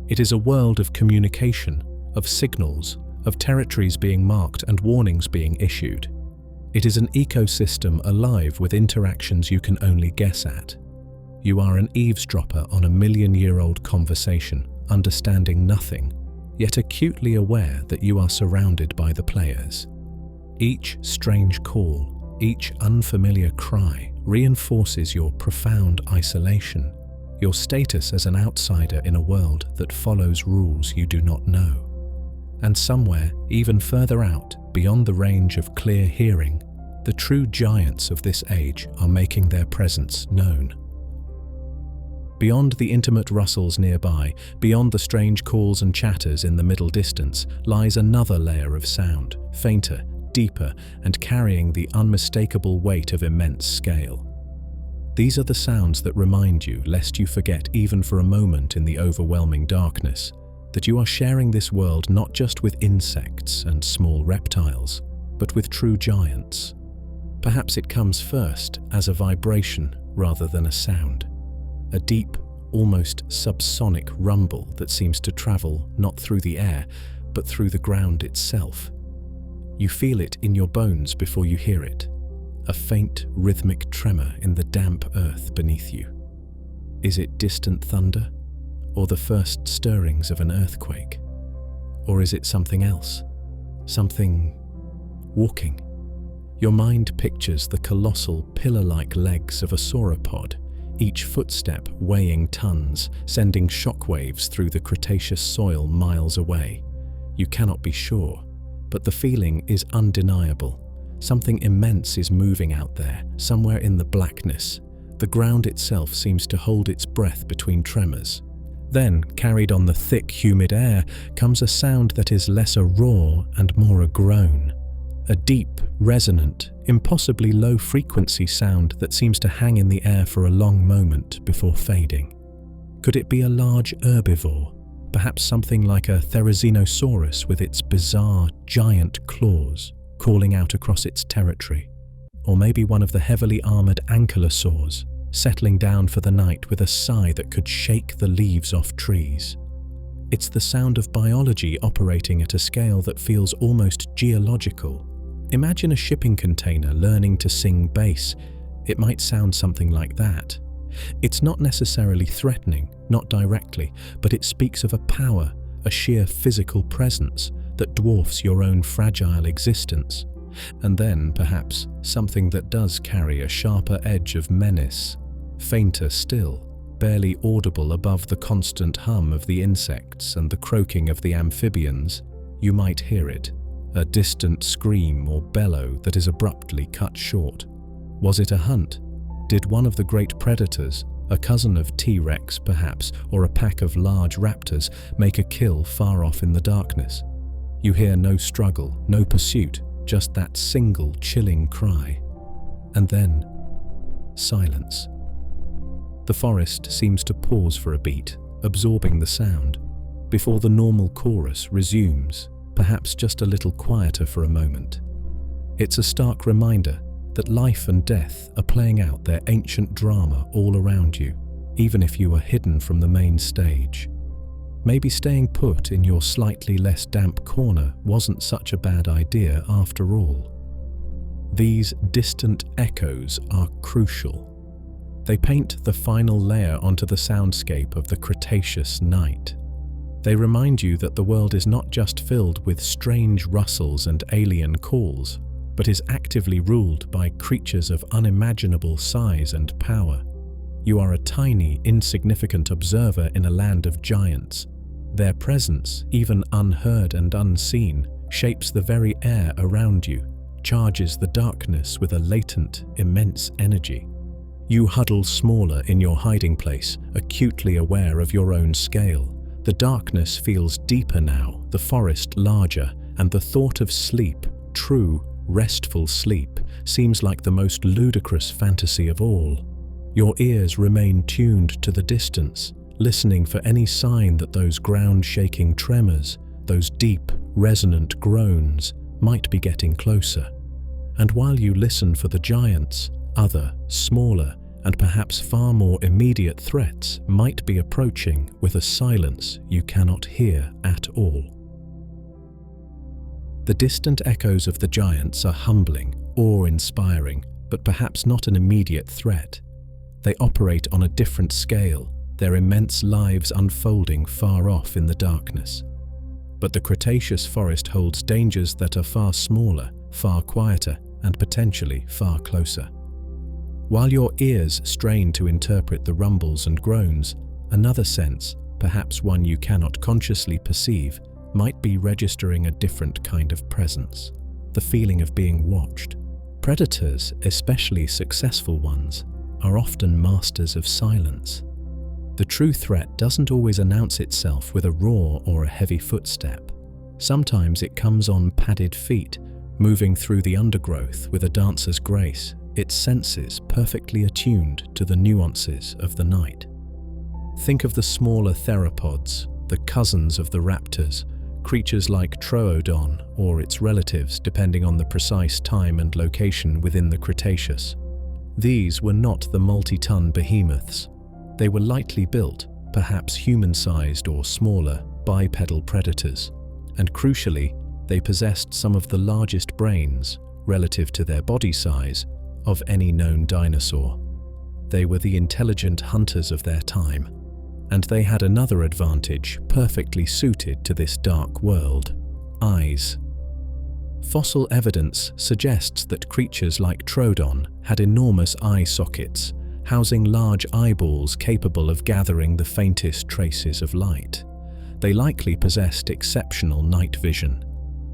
It is a world of communication, of signals, of territories being marked and warnings being issued. It is an ecosystem alive with interactions you can only guess at. You are an eavesdropper on a million-year-old conversation, understanding nothing, yet acutely aware that you are surrounded by the players. Each strange call, each unfamiliar cry reinforces your profound isolation, your status as an outsider in a world that follows rules you do not know. And somewhere, even further out, beyond the range of clear hearing, the true giants of this age are making their presence known. Beyond the intimate rustles nearby, beyond the strange calls and chatters in the middle distance, lies another layer of sound, fainter, deeper, and carrying the unmistakable weight of immense scale. These are the sounds that remind you, lest you forget even for a moment in the overwhelming darkness, that you are sharing this world not just with insects and small reptiles, but with true giants. Perhaps it comes first as a vibration rather than a sound. A deep, almost subsonic rumble that seems to travel not through the air, but through the ground itself. You feel it in your bones before you hear it, a faint, rhythmic tremor in the damp earth beneath you. Is it distant thunder, or the first stirrings of an earthquake? Or is it something else? Something walking? Your mind pictures the colossal, pillar-like legs of a sauropod, each footstep weighing tons, sending shockwaves through the Cretaceous soil miles away. You cannot be sure, but the feeling is undeniable. Something immense is moving out there, somewhere in the blackness. The ground itself seems to hold its breath between tremors. Then, carried on the thick, humid air, comes a sound that is less a roar and more a groan. A deep, resonant, impossibly low-frequency sound that seems to hang in the air for a long moment before fading. Could it be a large herbivore, perhaps something like a therizinosaurus with its bizarre, giant claws, calling out across its territory? Or maybe one of the heavily armored ankylosaurs, settling down for the night with a sigh that could shake the leaves off trees. It's the sound of biology operating at a scale that feels almost geological. Imagine a shipping container learning to sing bass. It might sound something like that. It's not necessarily threatening, not directly, but it speaks of a power, a sheer physical presence that dwarfs your own fragile existence. And then, perhaps, something that does carry a sharper edge of menace, fainter still, barely audible above the constant hum of the insects and the croaking of the amphibians. You might hear it, a distant scream or bellow that is abruptly cut short. Was it a hunt? Did one of the great predators, a cousin of T-Rex perhaps, or a pack of large raptors, make a kill far off in the darkness? You hear no struggle, no pursuit, just that single chilling cry. And then, silence. The forest seems to pause for a beat, absorbing the sound, before the normal chorus resumes, perhaps just a little quieter for a moment. It's a stark reminder that life and death are playing out their ancient drama all around you, even if you are hidden from the main stage. Maybe staying put in your slightly less damp corner wasn't such a bad idea after all. These distant echoes are crucial. They paint the final layer onto the soundscape of the Cretaceous night. They remind you that the world is not just filled with strange rustles and alien calls, but is actively ruled by creatures of unimaginable size and power. You are a tiny, insignificant observer in a land of giants. Their presence, even unheard and unseen, shapes the very air around you, charges the darkness with a latent, immense energy. You huddle smaller in your hiding place, acutely aware of your own scale. The darkness feels deeper now, the forest larger, and the thought of sleep, true, restful sleep, seems like the most ludicrous fantasy of all. Your ears remain tuned to the distance, listening for any sign that those ground-shaking tremors, those deep, resonant groans, might be getting closer. And while you listen for the giants, other, smaller, and perhaps far more immediate threats might be approaching with a silence you cannot hear at all. The distant echoes of the giants are humbling, awe-inspiring, but perhaps not an immediate threat. They operate on a different scale, their immense lives unfolding far off in the darkness. But the Cretaceous forest holds dangers that are far smaller, far quieter, and potentially far closer. While your ears strain to interpret the rumbles and groans, another sense, perhaps one you cannot consciously perceive, might be registering a different kind of presence, the feeling of being watched. Predators, especially successful ones, are often masters of silence. The true threat doesn't always announce itself with a roar or a heavy footstep. Sometimes it comes on padded feet, moving through the undergrowth with a dancer's grace, its senses perfectly attuned to the nuances of the night. Think of the smaller theropods, the cousins of the raptors, creatures like Troodon or its relatives depending on the precise time and location within the Cretaceous. These were not the multi-ton behemoths. They were lightly built, perhaps human-sized or smaller, bipedal predators, and crucially, they possessed some of the largest brains, relative to their body size, of any known dinosaur. They were the intelligent hunters of their time, and they had another advantage perfectly suited to this dark world: eyes. Fossil evidence suggests that creatures like Troodon had enormous eye sockets, housing large eyeballs capable of gathering the faintest traces of light. They likely possessed exceptional night vision.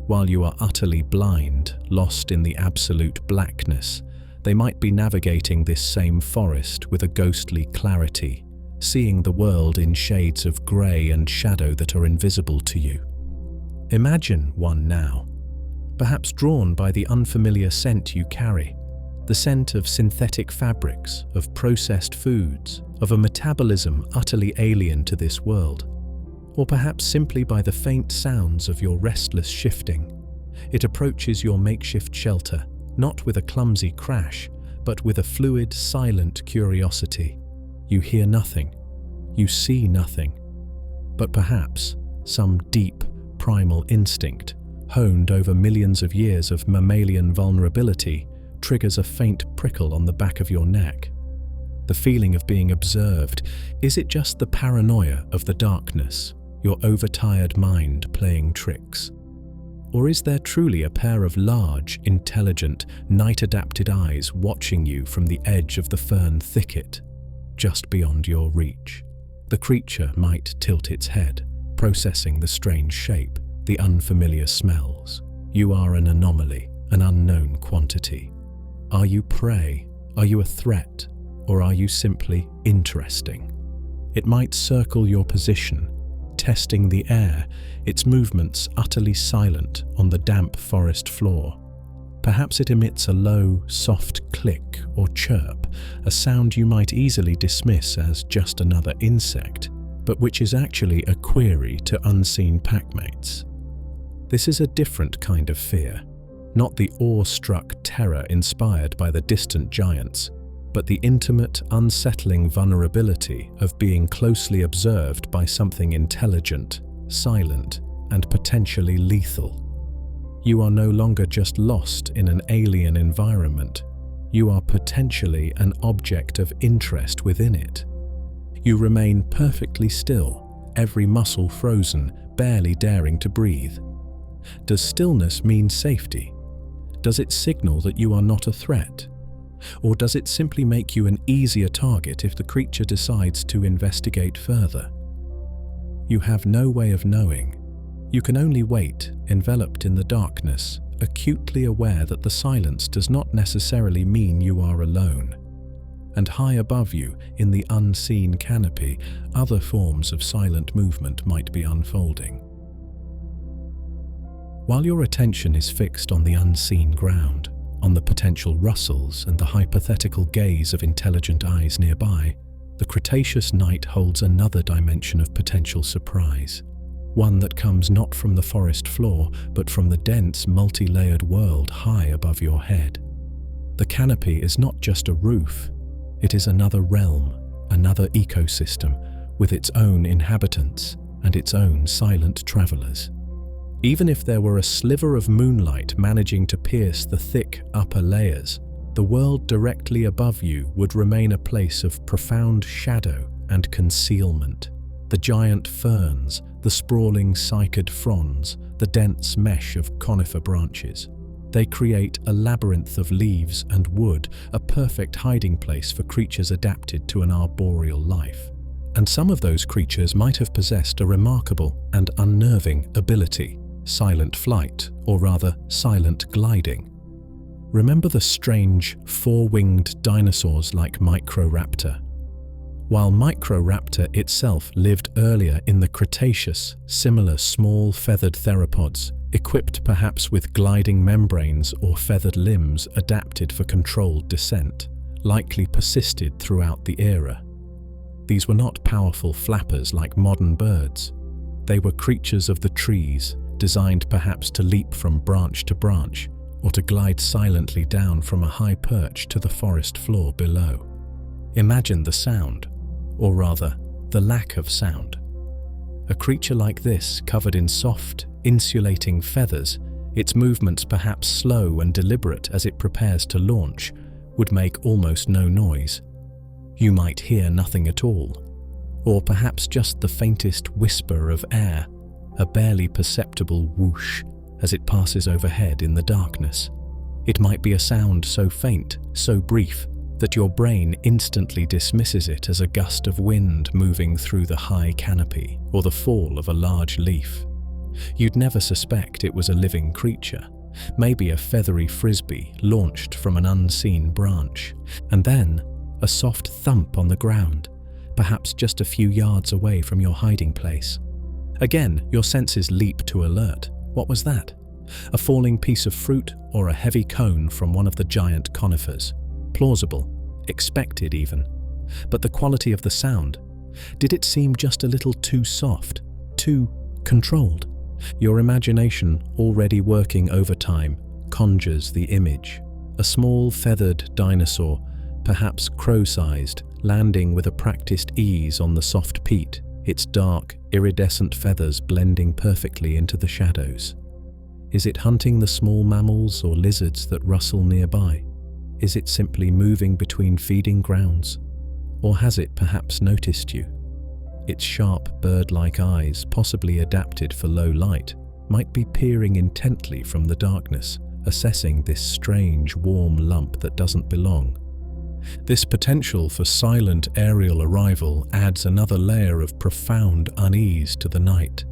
While you are utterly blind, lost in the absolute blackness, they might be navigating this same forest with a ghostly clarity, seeing the world in shades of grey and shadow that are invisible to you. Imagine one now, perhaps drawn by the unfamiliar scent you carry, the scent of synthetic fabrics, of processed foods, of a metabolism utterly alien to this world, or perhaps simply by the faint sounds of your restless shifting. It approaches your makeshift shelter, not with a clumsy crash, but with a fluid, silent curiosity. You hear nothing, you see nothing, but perhaps some deep, primal instinct, honed over millions of years of mammalian vulnerability, triggers a faint prickle on the back of your neck. The feeling of being observed, is it just the paranoia of the darkness, your overtired mind playing tricks? Or is there truly a pair of large, intelligent, night-adapted eyes watching you from the edge of the fern thicket, just beyond your reach? The creature might tilt its head, processing the strange shape, the unfamiliar smells. You are an anomaly, an unknown quantity. Are you prey? Are you a threat? Or are you simply interesting? It might circle your position, testing the air, its movements utterly silent on the damp forest floor. Perhaps it emits a low, soft click or chirp, a sound you might easily dismiss as just another insect, but which is actually a query to unseen packmates. This is a different kind of fear, not the awe-struck terror inspired by the distant giants, but the intimate, unsettling vulnerability of being closely observed by something intelligent, silent, and potentially lethal. You are no longer just lost in an alien environment. You are potentially an object of interest within it. You remain perfectly still, every muscle frozen, barely daring to breathe. Does stillness mean safety? Does it signal that you are not a threat? Or does it simply make you an easier target if the creature decides to investigate further? You have no way of knowing. You can only wait, enveloped in the darkness, acutely aware that the silence does not necessarily mean you are alone. And high above you, in the unseen canopy, other forms of silent movement might be unfolding. While your attention is fixed on the unseen ground, on the potential rustles and the hypothetical gaze of intelligent eyes nearby, the Cretaceous night holds another dimension of potential surprise, one that comes not from the forest floor, but from the dense, multi-layered world high above your head. The canopy is not just a roof, it is another realm, another ecosystem, with its own inhabitants and its own silent travelers. Even if there were a sliver of moonlight managing to pierce the thick upper layers, the world directly above you would remain a place of profound shadow and concealment. The giant ferns, the sprawling cycad fronds, the dense mesh of conifer branches. They create a labyrinth of leaves and wood, a perfect hiding place for creatures adapted to an arboreal life. And some of those creatures might have possessed a remarkable and unnerving ability: silent flight, or rather, silent gliding. Remember the strange, four-winged dinosaurs like Microraptor? While Microraptor itself lived earlier in the Cretaceous, similar small feathered theropods, equipped perhaps with gliding membranes or feathered limbs adapted for controlled descent, likely persisted throughout the era. These were not powerful flappers like modern birds. They were creatures of the trees, designed perhaps to leap from branch to branch, or to glide silently down from a high perch to the forest floor below. Imagine the sound, or rather, the lack of sound. A creature like this, covered in soft, insulating feathers, its movements perhaps slow and deliberate as it prepares to launch, would make almost no noise. You might hear nothing at all, or perhaps just the faintest whisper of air, a barely perceptible whoosh as it passes overhead in the darkness. It might be a sound so faint, so brief, that your brain instantly dismisses it as a gust of wind moving through the high canopy or the fall of a large leaf. You'd never suspect it was a living creature, maybe a feathery frisbee launched from an unseen branch, and then a soft thump on the ground, perhaps just a few yards away from your hiding place. Again, your senses leap to alert. What was that? A falling piece of fruit or a heavy cone from one of the giant conifers? Plausible, expected even. But the quality of the sound, did it seem just a little too soft, too controlled? Your imagination, already working overtime, conjures the image. A small feathered dinosaur, perhaps crow-sized, landing with a practiced ease on the soft peat, its dark, iridescent feathers blending perfectly into the shadows. Is it hunting the small mammals or lizards that rustle nearby? Is it simply moving between feeding grounds? Or has it perhaps noticed you? Its sharp, bird-like eyes, possibly adapted for low light, might be peering intently from the darkness, assessing this strange, warm lump that doesn't belong. This potential for silent aerial arrival adds another layer of profound unease to the night.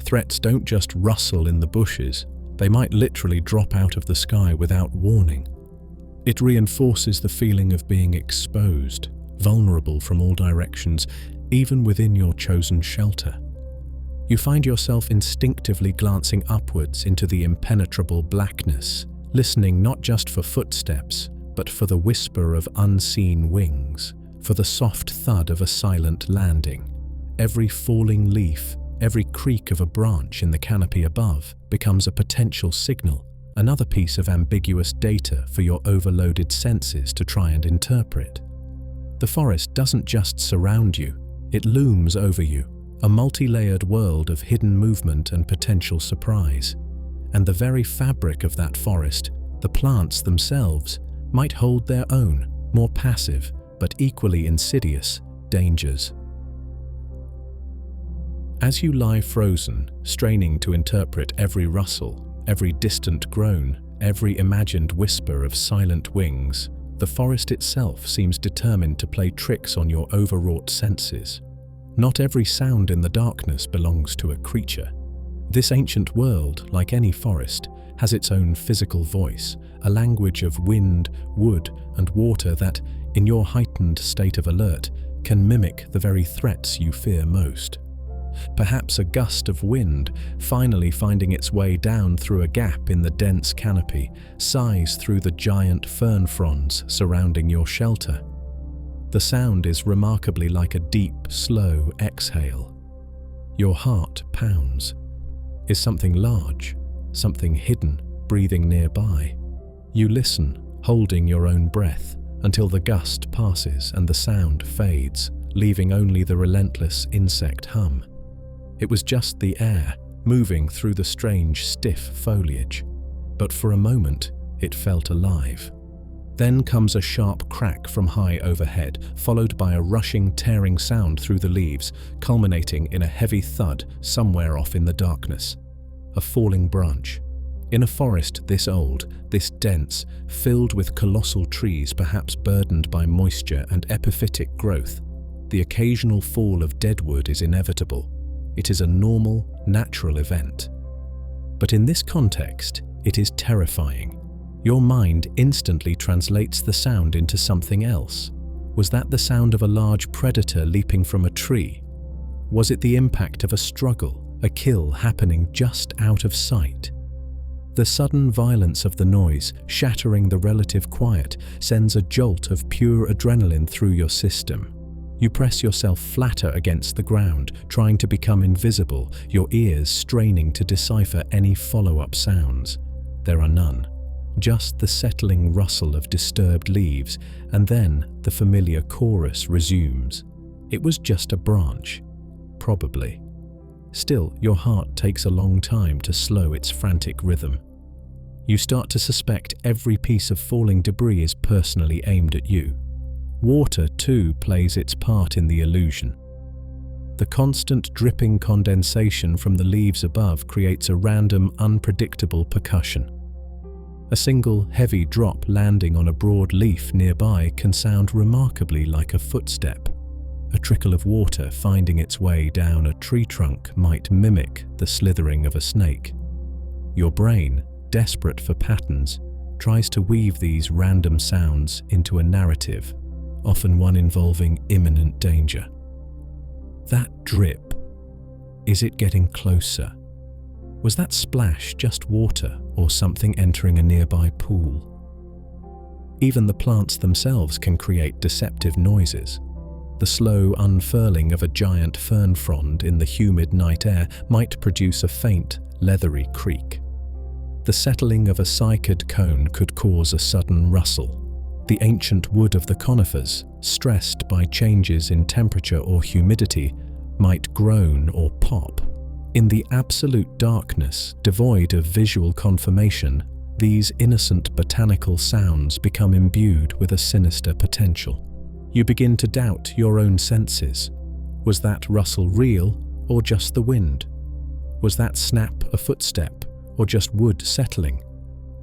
Threats don't just rustle in the bushes, they might literally drop out of the sky without warning. It reinforces the feeling of being exposed, vulnerable from all directions, even within your chosen shelter. You find yourself instinctively glancing upwards into the impenetrable blackness, listening not just for footsteps, but for the whisper of unseen wings, for the soft thud of a silent landing. Every falling leaf, every creak of a branch in the canopy above becomes a potential signal, another piece of ambiguous data for your overloaded senses to try and interpret. The forest doesn't just surround you, it looms over you, a multi-layered world of hidden movement and potential surprise. And the very fabric of that forest, the plants themselves, might hold their own, more passive, but equally insidious, dangers. As you lie frozen, straining to interpret every rustle, every distant groan, every imagined whisper of silent wings, the forest itself seems determined to play tricks on your overwrought senses. Not every sound in the darkness belongs to a creature. This ancient world, like any forest, has its own physical voice, a language of wind, wood, and water that, in your heightened state of alert, can mimic the very threats you fear most. Perhaps a gust of wind, finally finding its way down through a gap in the dense canopy, sighs through the giant fern fronds surrounding your shelter. The sound is remarkably like a deep, slow exhale. Your heart pounds. Is something large, something hidden, breathing nearby? You listen, holding your own breath, until the gust passes and the sound fades, leaving only the relentless insect hum. It was just the air, moving through the strange, stiff foliage. But for a moment, it felt alive. Then comes a sharp crack from high overhead, followed by a rushing, tearing sound through the leaves, culminating in a heavy thud somewhere off in the darkness. A falling branch. In a forest this old, this dense, filled with colossal trees perhaps burdened by moisture and epiphytic growth, the occasional fall of deadwood is inevitable. It is a normal, natural event. But in this context, it is terrifying. Your mind instantly translates the sound into something else. Was that the sound of a large predator leaping from a tree? Was it the impact of a struggle, a kill happening just out of sight? The sudden violence of the noise, shattering the relative quiet, sends a jolt of pure adrenaline through your system. You press yourself flatter against the ground, trying to become invisible, your ears straining to decipher any follow-up sounds. There are none. Just the settling rustle of disturbed leaves, and then the familiar chorus resumes. It was just a branch. Probably. Still, your heart takes a long time to slow its frantic rhythm. You start to suspect every piece of falling debris is personally aimed at you. Water, too, plays its part in the illusion. The constant dripping condensation from the leaves above creates a random, unpredictable percussion. A single, heavy drop landing on a broad leaf nearby can sound remarkably like a footstep. A trickle of water finding its way down a tree trunk might mimic the slithering of a snake. Your brain, desperate for patterns, tries to weave these random sounds into a narrative, often one involving imminent danger. That drip. Is it getting closer? Was that splash just water or something entering a nearby pool? Even the plants themselves can create deceptive noises. The slow unfurling of a giant fern frond in the humid night air might produce a faint, leathery creak. The settling of a cycad cone could cause a sudden rustle. The ancient wood of the conifers, stressed by changes in temperature or humidity, might groan or pop. In the absolute darkness, devoid of visual confirmation, these innocent botanical sounds become imbued with a sinister potential. You begin to doubt your own senses. Was that rustle real or just the wind? Was that snap a footstep or just wood settling?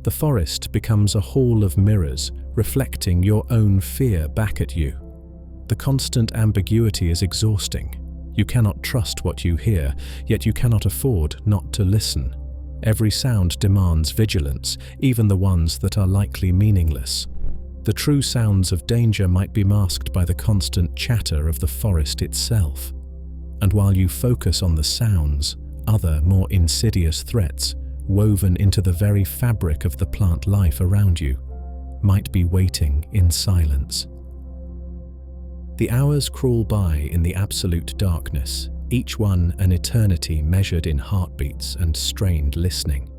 The forest becomes a hall of mirrors, reflecting your own fear back at you. The constant ambiguity is exhausting. You cannot trust what you hear, yet you cannot afford not to listen. Every sound demands vigilance, even the ones that are likely meaningless. The true sounds of danger might be masked by the constant chatter of the forest itself. And while you focus on the sounds, other, more insidious threats, woven into the very fabric of the plant life around you, might be waiting in silence. The hours crawl by in the absolute darkness, each one an eternity measured in heartbeats and strained listening.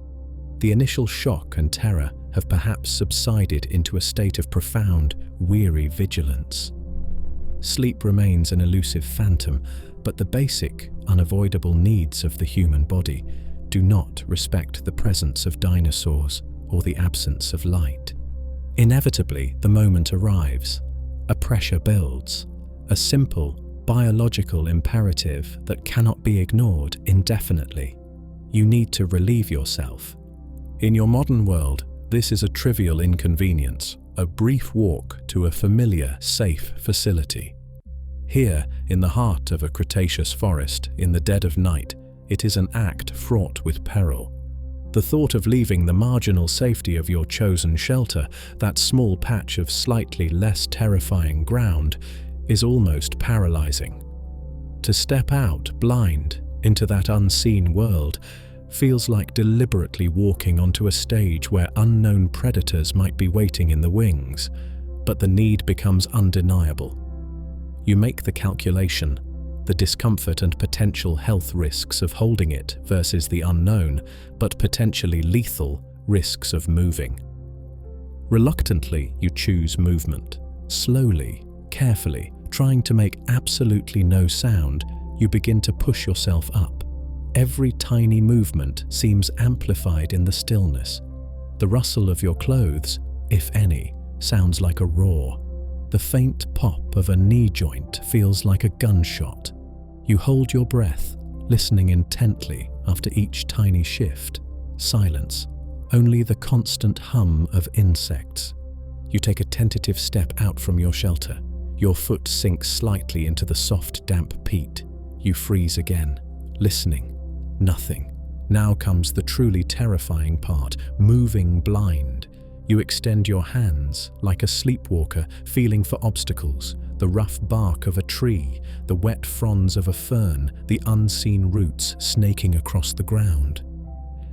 The initial shock and terror have perhaps subsided into a state of profound, weary vigilance. Sleep remains an elusive phantom, but the basic, unavoidable needs of the human body do not respect the presence of dinosaurs or the absence of light. Inevitably, the moment arrives. A pressure builds, a simple, biological imperative that cannot be ignored indefinitely. You need to relieve yourself. In your modern world, this is a trivial inconvenience, a brief walk to a familiar, safe facility. Here, in the heart of a Cretaceous forest, in the dead of night, it is an act fraught with peril. The thought of leaving the marginal safety of your chosen shelter, that small patch of slightly less terrifying ground, is almost paralyzing. To step out, blind, into that unseen world, feels like deliberately walking onto a stage where unknown predators might be waiting in the wings, but the need becomes undeniable. You make the calculation, the discomfort and potential health risks of holding it versus the unknown, but potentially lethal, risks of moving. Reluctantly, you choose movement. Slowly, carefully, trying to make absolutely no sound, you begin to push yourself up. Every tiny movement seems amplified in the stillness. The rustle of your clothes, if any, sounds like a roar. The faint pop of a knee joint feels like a gunshot. You hold your breath, listening intently after each tiny shift. Silence, only the constant hum of insects. You take a tentative step out from your shelter. Your foot sinks slightly into the soft, damp peat. You freeze again, listening. Nothing. Now comes the truly terrifying part, moving blind. You extend your hands, like a sleepwalker feeling for obstacles, the rough bark of a tree, the wet fronds of a fern, the unseen roots snaking across the ground.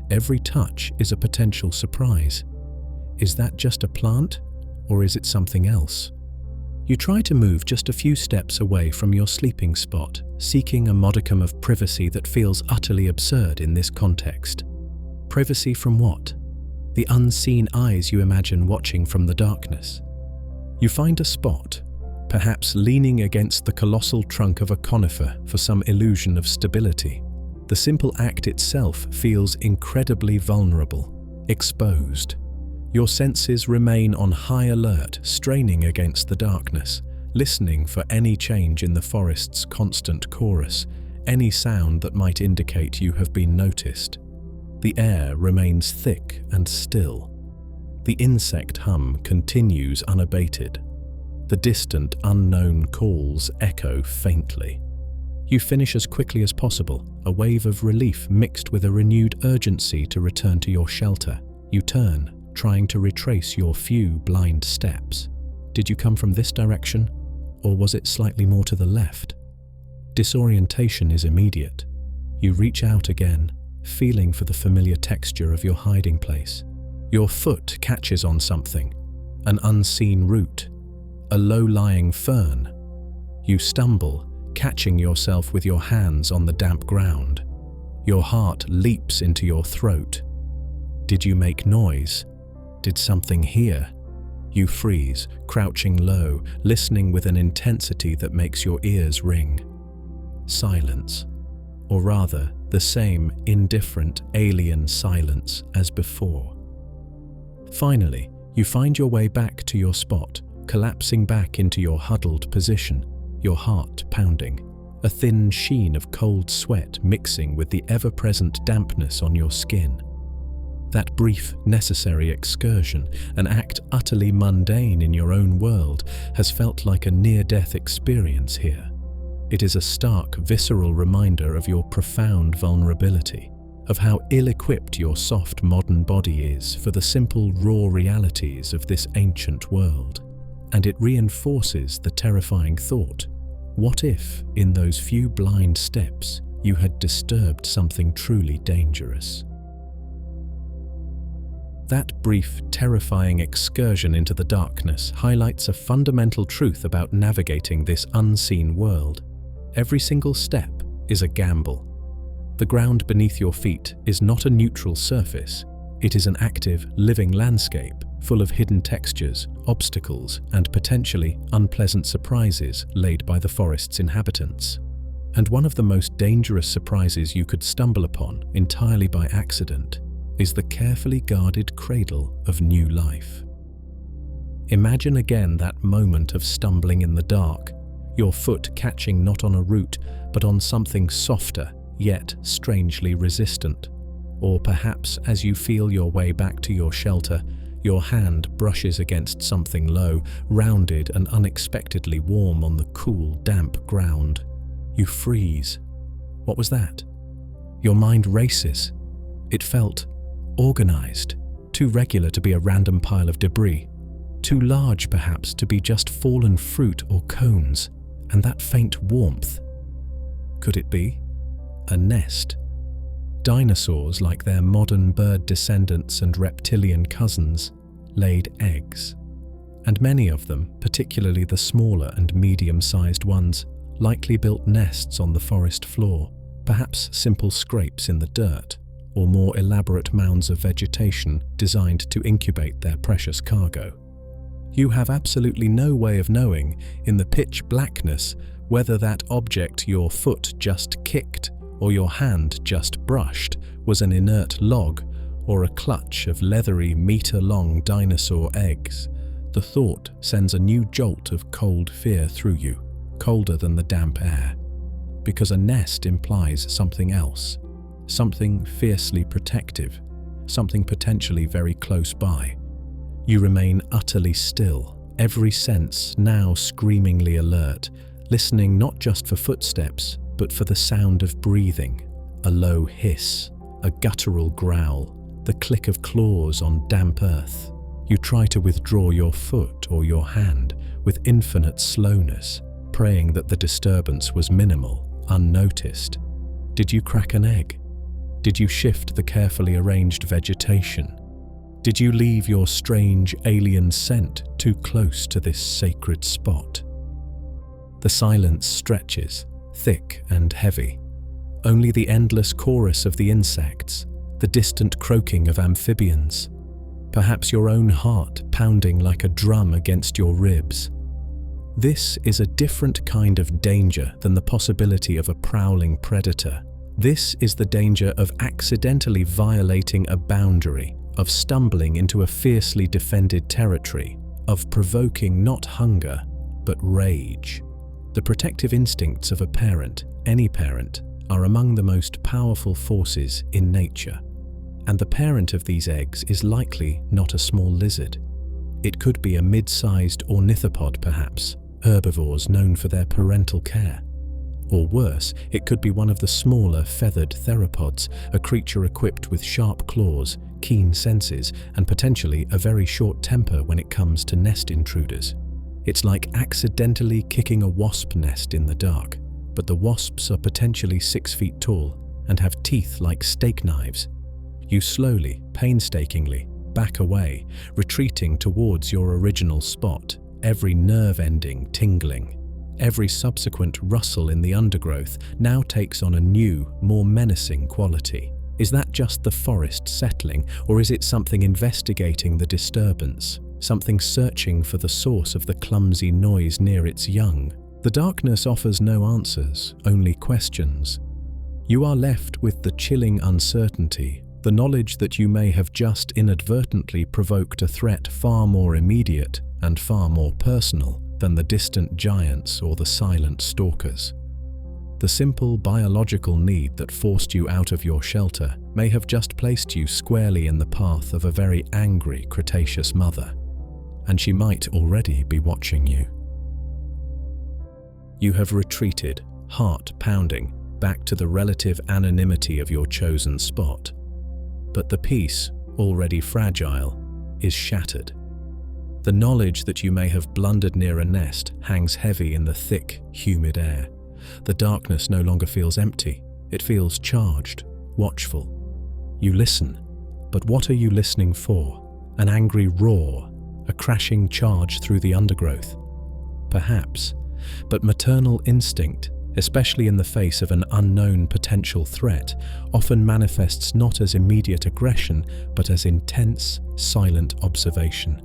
Every touch is a potential surprise. Is that just a plant, or is it something else? You try to move just a few steps away from your sleeping spot, seeking a modicum of privacy that feels utterly absurd in this context. Privacy from what? The unseen eyes you imagine watching from the darkness. You find a spot, perhaps leaning against the colossal trunk of a conifer for some illusion of stability. The simple act itself feels incredibly vulnerable, exposed. Your senses remain on high alert, straining against the darkness, listening for any change in the forest's constant chorus, any sound that might indicate you have been noticed. The air remains thick and still. The insect hum continues unabated. The distant, unknown calls echo faintly. You finish as quickly as possible, a wave of relief mixed with a renewed urgency to return to your shelter. You turn, trying to retrace your few blind steps. Did you come from this direction, or was it slightly more to the left? Disorientation is immediate. You reach out again, feeling for the familiar texture of your hiding place. Your foot catches on something, an unseen root, a low-lying fern. You stumble, catching yourself with your hands on the damp ground. Your heart leaps into your throat. Did you make noise? Did something hear? You freeze, crouching low, listening with an intensity that makes your ears ring. Silence, or rather, the same indifferent, alien silence as before. Finally, you find your way back to your spot, collapsing back into your huddled position, your heart pounding, a thin sheen of cold sweat mixing with the ever-present dampness on your skin. That brief, necessary excursion, an act utterly mundane in your own world, has felt like a near-death experience here. It is a stark, visceral reminder of your profound vulnerability, of how ill-equipped your soft modern body is for the simple, raw realities of this ancient world. And it reinforces the terrifying thought, what if, in those few blind steps, you had disturbed something truly dangerous? That brief, terrifying excursion into the darkness highlights a fundamental truth about navigating this unseen world. Every single step is a gamble. The ground beneath your feet is not a neutral surface. It is an active, living landscape full of hidden textures, obstacles, and potentially unpleasant surprises laid by the forest's inhabitants. And one of the most dangerous surprises you could stumble upon entirely by accident is the carefully guarded cradle of new life. Imagine again that moment of stumbling in the dark, your foot catching not on a root but on something softer yet strangely resistant. Or perhaps as you feel your way back to your shelter, your hand brushes against something low, rounded and unexpectedly warm on the cool, damp ground. You freeze. What was that? Your mind races. It felt organized, too regular to be a random pile of debris, too large perhaps to be just fallen fruit or cones, and that faint warmth. Could it be a nest? Dinosaurs, like their modern bird descendants and reptilian cousins, laid eggs. And many of them, particularly the smaller and medium-sized ones, likely built nests on the forest floor, perhaps simple scrapes in the dirt, or more elaborate mounds of vegetation designed to incubate their precious cargo. You have absolutely no way of knowing, in the pitch blackness, whether that object your foot just kicked or your hand just brushed was an inert log or a clutch of leathery, meter-long dinosaur eggs. The thought sends a new jolt of cold fear through you, colder than the damp air, because a nest implies something else, something fiercely protective, something potentially very close by. You remain utterly still, every sense now screamingly alert, listening not just for footsteps, but for the sound of breathing, a low hiss, a guttural growl, the click of claws on damp earth. You try to withdraw your foot or your hand, with infinite slowness, praying that the disturbance was minimal, unnoticed. Did you crack an egg? Did you shift the carefully arranged vegetation? Did you leave your strange alien scent too close to this sacred spot? The silence stretches, thick and heavy. Only the endless chorus of the insects, the distant croaking of amphibians, perhaps your own heart pounding like a drum against your ribs. This is a different kind of danger than the possibility of a prowling predator. This is the danger of accidentally violating a boundary, of stumbling into a fiercely defended territory, of provoking not hunger, but rage. The protective instincts of a parent, any parent, are among the most powerful forces in nature. And the parent of these eggs is likely not a small lizard. It could be a mid-sized ornithopod perhaps, herbivores known for their parental care. Or worse, it could be one of the smaller feathered theropods, a creature equipped with sharp claws, keen senses, and potentially a very short temper when it comes to nest intruders. It's like accidentally kicking a wasp nest in the dark, but the wasps are potentially 6 feet tall and have teeth like steak knives. You slowly, painstakingly, back away, retreating towards your original spot, every nerve ending tingling. Every subsequent rustle in the undergrowth now takes on a new, more menacing quality. Is that just the forest settling, or is it something investigating the disturbance? Something searching for the source of the clumsy noise near its young? The darkness offers no answers, only questions. You are left with the chilling uncertainty, the knowledge that you may have just inadvertently provoked a threat far more immediate and far more personal than the distant giants or the silent stalkers. The simple biological need that forced you out of your shelter may have just placed you squarely in the path of a very angry Cretaceous mother, and she might already be watching you. You have retreated, heart pounding, back to the relative anonymity of your chosen spot. But the peace, already fragile, is shattered. The knowledge that you may have blundered near a nest hangs heavy in the thick, humid air. The darkness no longer feels empty. It feels charged, watchful. You listen, but what are you listening for? An angry roar, a crashing charge through the undergrowth? Perhaps, but maternal instinct, especially in the face of an unknown potential threat, often manifests not as immediate aggression, but as intense, silent observation.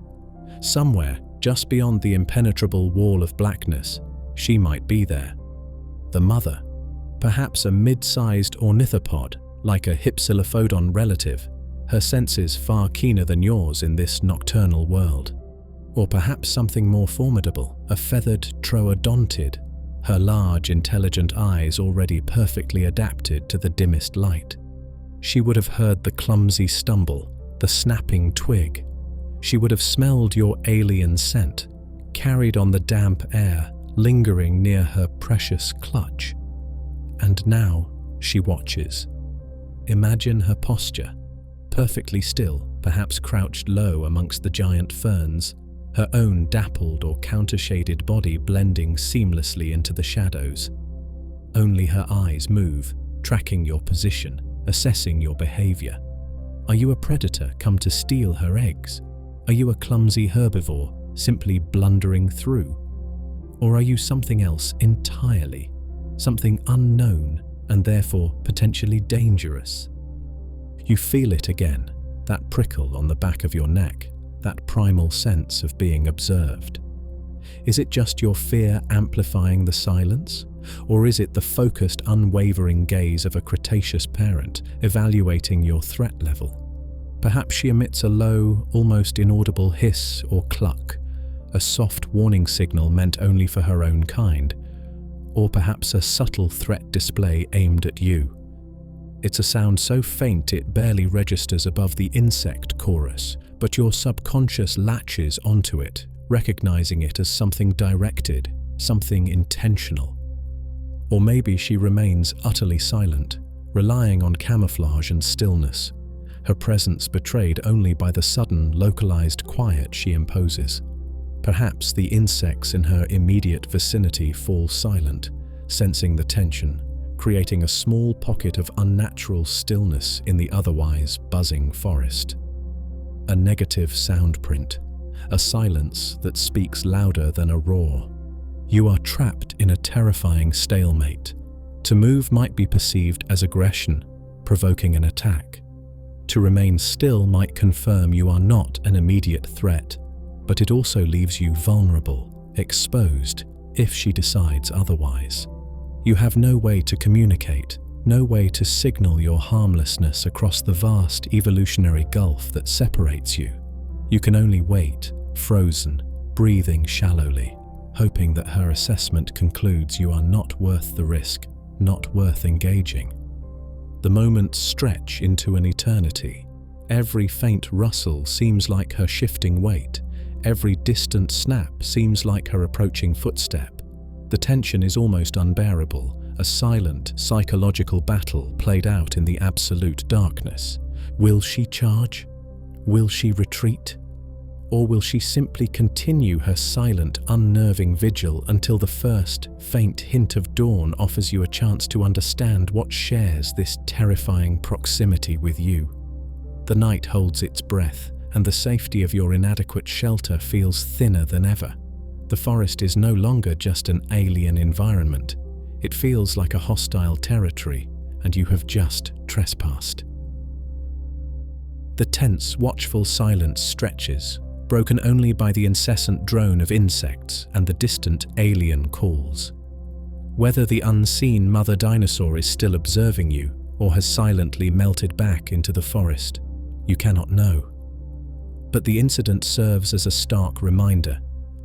Somewhere, just beyond the impenetrable wall of blackness, she might be there. The mother, perhaps a mid-sized ornithopod, like a hypsilophodon relative, her senses far keener than yours in this nocturnal world. Or perhaps something more formidable, a feathered troodontid, her large, intelligent eyes already perfectly adapted to the dimmest light. She would have heard the clumsy stumble, the snapping twig. She would have smelled your alien scent, carried on the damp air, lingering near her precious clutch. And now she watches. Imagine her posture, perfectly still, perhaps crouched low amongst the giant ferns, her own dappled or countershaded body blending seamlessly into the shadows. Only her eyes move, tracking your position, assessing your behavior. Are you a predator come to steal her eggs? Are you a clumsy herbivore simply blundering through? Or are you something else entirely, something unknown and therefore potentially dangerous? You feel it again, that prickle on the back of your neck, that primal sense of being observed. Is it just your fear amplifying the silence? Or is it the focused, unwavering gaze of a Cretaceous parent evaluating your threat level? Perhaps she emits a low, almost inaudible hiss or cluck, a soft warning signal meant only for her own kind, or perhaps a subtle threat display aimed at you. It's a sound so faint it barely registers above the insect chorus, but your subconscious latches onto it, recognizing it as something directed, something intentional. Or maybe she remains utterly silent, relying on camouflage and stillness, her presence betrayed only by the sudden, localized quiet she imposes. Perhaps the insects in her immediate vicinity fall silent, sensing the tension, creating a small pocket of unnatural stillness in the otherwise buzzing forest. A negative sound print, a silence that speaks louder than a roar. You are trapped in a terrifying stalemate. To move might be perceived as aggression, provoking an attack. To remain still might confirm you are not an immediate threat, but it also leaves you vulnerable, exposed, if she decides otherwise. You have no way to communicate, no way to signal your harmlessness across the vast evolutionary gulf that separates you. You can only wait, frozen, breathing shallowly, hoping that her assessment concludes you are not worth the risk, not worth engaging. The moments stretch into an eternity. Every faint rustle seems like her shifting weight. Every distant snap seems like her approaching footstep. The tension is almost unbearable, a silent, psychological battle played out in the absolute darkness. Will she charge? Will she retreat? Or will she simply continue her silent, unnerving vigil until the first, faint hint of dawn offers you a chance to understand what shares this terrifying proximity with you? The night holds its breath, and the safety of your inadequate shelter feels thinner than ever. The forest is no longer just an alien environment. It feels like a hostile territory, and you have just trespassed. The tense, watchful silence stretches, broken only by the incessant drone of insects and the distant alien calls. Whether the unseen mother dinosaur is still observing you or has silently melted back into the forest, you cannot know. But the incident serves as a stark reminder.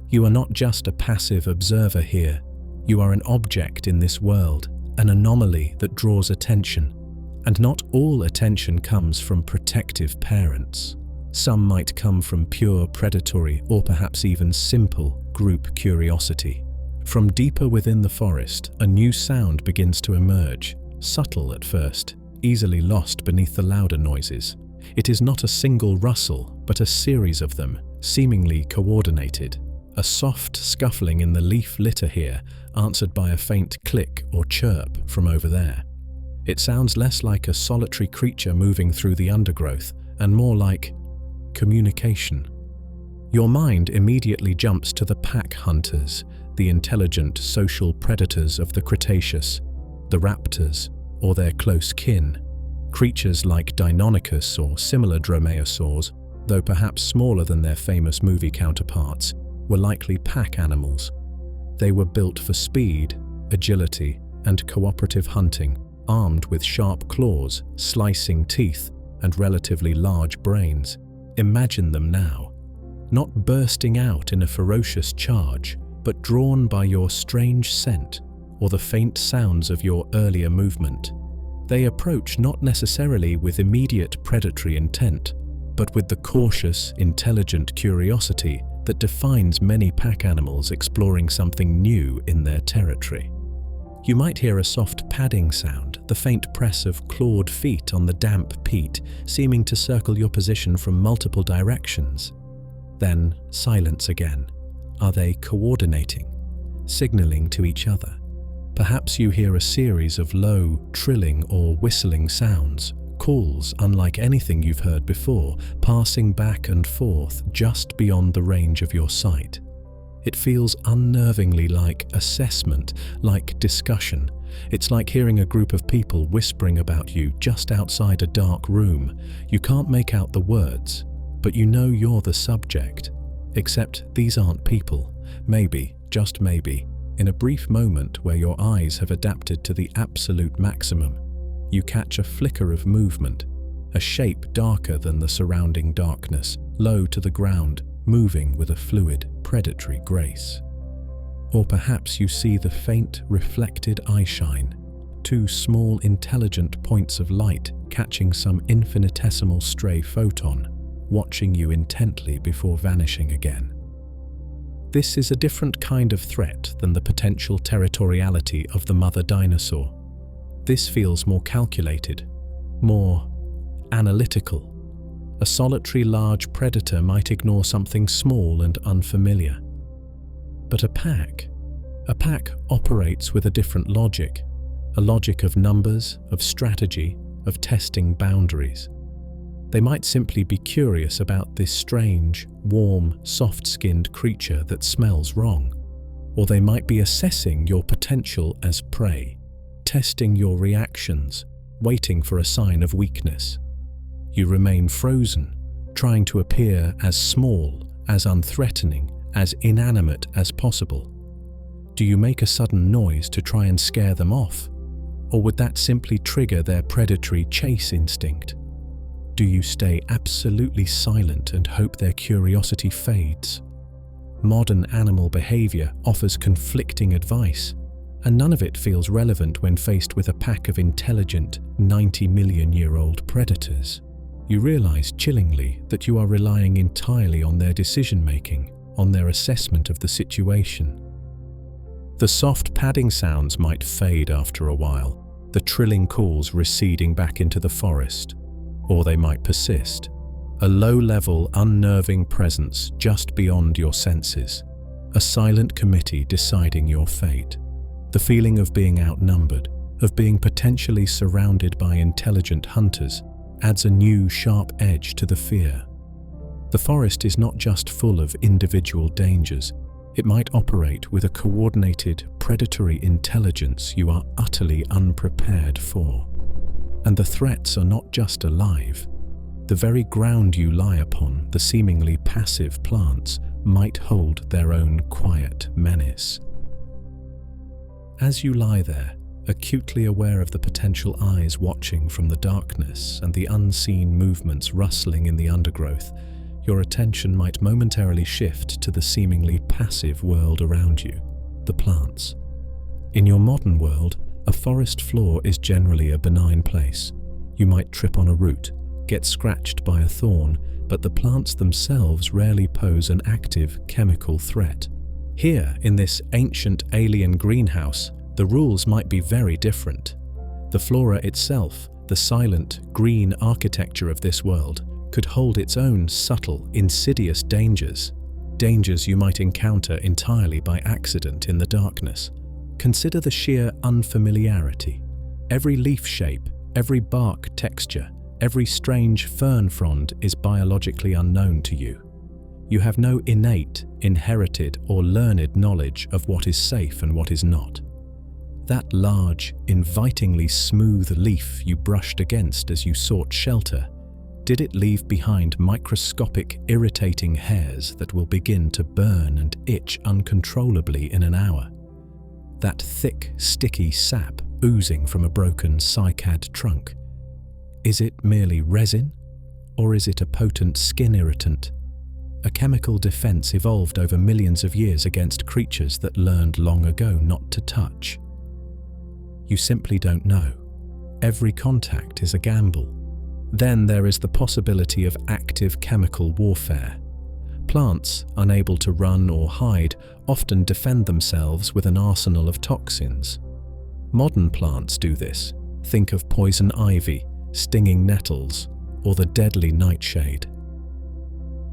You are not just a passive observer here. You are an object in this world, an anomaly that draws attention. And not all attention comes from protective parents. Some might come from pure predatory or perhaps even simple group curiosity. From deeper within the forest, a new sound begins to emerge, subtle at first, easily lost beneath the louder noises. It is not a single rustle, but a series of them, seemingly coordinated. A soft scuffling in the leaf litter here, answered by a faint click or chirp from over there. It sounds less like a solitary creature moving through the undergrowth and more like communication. Your mind immediately jumps to the pack hunters, the intelligent social predators of the Cretaceous, the raptors, or their close kin. Creatures like Deinonychus or similar dromaeosaurs, though perhaps smaller than their famous movie counterparts, were likely pack animals. They were built for speed, agility, and cooperative hunting, armed with sharp claws, slicing teeth, and relatively large brains. Imagine them now, not bursting out in a ferocious charge, but drawn by your strange scent or the faint sounds of your earlier movement. They approach not necessarily with immediate predatory intent, but with the cautious, intelligent curiosity that defines many pack animals exploring something new in their territory. You might hear a soft padding sound, the faint press of clawed feet on the damp peat, seeming to circle your position from multiple directions. Then silence again. Are they coordinating, signaling to each other? Perhaps you hear a series of low, trilling or whistling sounds, calls unlike anything you've heard before, passing back and forth just beyond the range of your sight. It feels unnervingly like assessment, like discussion. It's like hearing a group of people whispering about you just outside a dark room. You can't make out the words, but you know you're the subject. Except these aren't people. Maybe, just maybe, in a brief moment where your eyes have adapted to the absolute maximum, you catch a flicker of movement, a shape darker than the surrounding darkness, low to the ground, moving with a fluid, predatory grace. Or perhaps you see the faint, reflected eyeshine, two small, intelligent points of light catching some infinitesimal stray photon, watching you intently before vanishing again. This is a different kind of threat than the potential territoriality of the mother dinosaur. This feels more calculated, more analytical. A solitary large predator might ignore something small and unfamiliar, But a pack operates with a different logic, a logic of numbers, of strategy, of testing boundaries. They might simply be curious about this strange, warm, soft-skinned creature that smells wrong. Or they might be assessing your potential as prey, testing your reactions, waiting for a sign of weakness. You remain frozen, trying to appear as small, as unthreatening, as inanimate as possible. Do you make a sudden noise to try and scare them off? Or would that simply trigger their predatory chase instinct? Do you stay absolutely silent and hope their curiosity fades? Modern animal behavior offers conflicting advice, and none of it feels relevant when faced with a pack of intelligent, 90-million-year-old predators. You realize chillingly that you are relying entirely on their decision-making, on their assessment of the situation. The soft padding sounds might fade after a while, the trilling calls receding back into the forest, or they might persist, a low-level, unnerving presence just beyond your senses, a silent committee deciding your fate. The feeling of being outnumbered, of being potentially surrounded by intelligent hunters, adds a new, sharp edge to the fear. The forest is not just full of individual dangers, it might operate with a coordinated, predatory intelligence you are utterly unprepared for. And the threats are not just alive. The very ground you lie upon, the seemingly passive plants, might hold their own quiet menace. As you lie there, acutely aware of the potential eyes watching from the darkness and the unseen movements rustling in the undergrowth, your attention might momentarily shift to the seemingly passive world around you, the plants. In your modern world, a forest floor is generally a benign place. You might trip on a root, get scratched by a thorn, but the plants themselves rarely pose an active chemical threat. Here, in this ancient alien greenhouse, the rules might be very different. The flora itself, the silent, green architecture of this world, could hold its own subtle, insidious dangers you might encounter entirely by accident in the darkness. Consider the sheer unfamiliarity. Every leaf shape, every bark texture, every strange fern frond is biologically unknown to you. You have no innate, inherited, or learned knowledge of what is safe and what is not. That large, invitingly smooth leaf you brushed against as you sought shelter, did it leave behind microscopic, irritating hairs that will begin to burn and itch uncontrollably in an hour? That thick, sticky sap oozing from a broken cycad trunk? Is it merely resin? Or is it a potent skin irritant? A chemical defense evolved over millions of years against creatures that learned long ago not to touch. You simply don't know. Every contact is a gamble. Then there is the possibility of active chemical warfare. Plants, unable to run or hide, often defend themselves with an arsenal of toxins. Modern plants do this. Think of poison ivy, stinging nettles, or the deadly nightshade.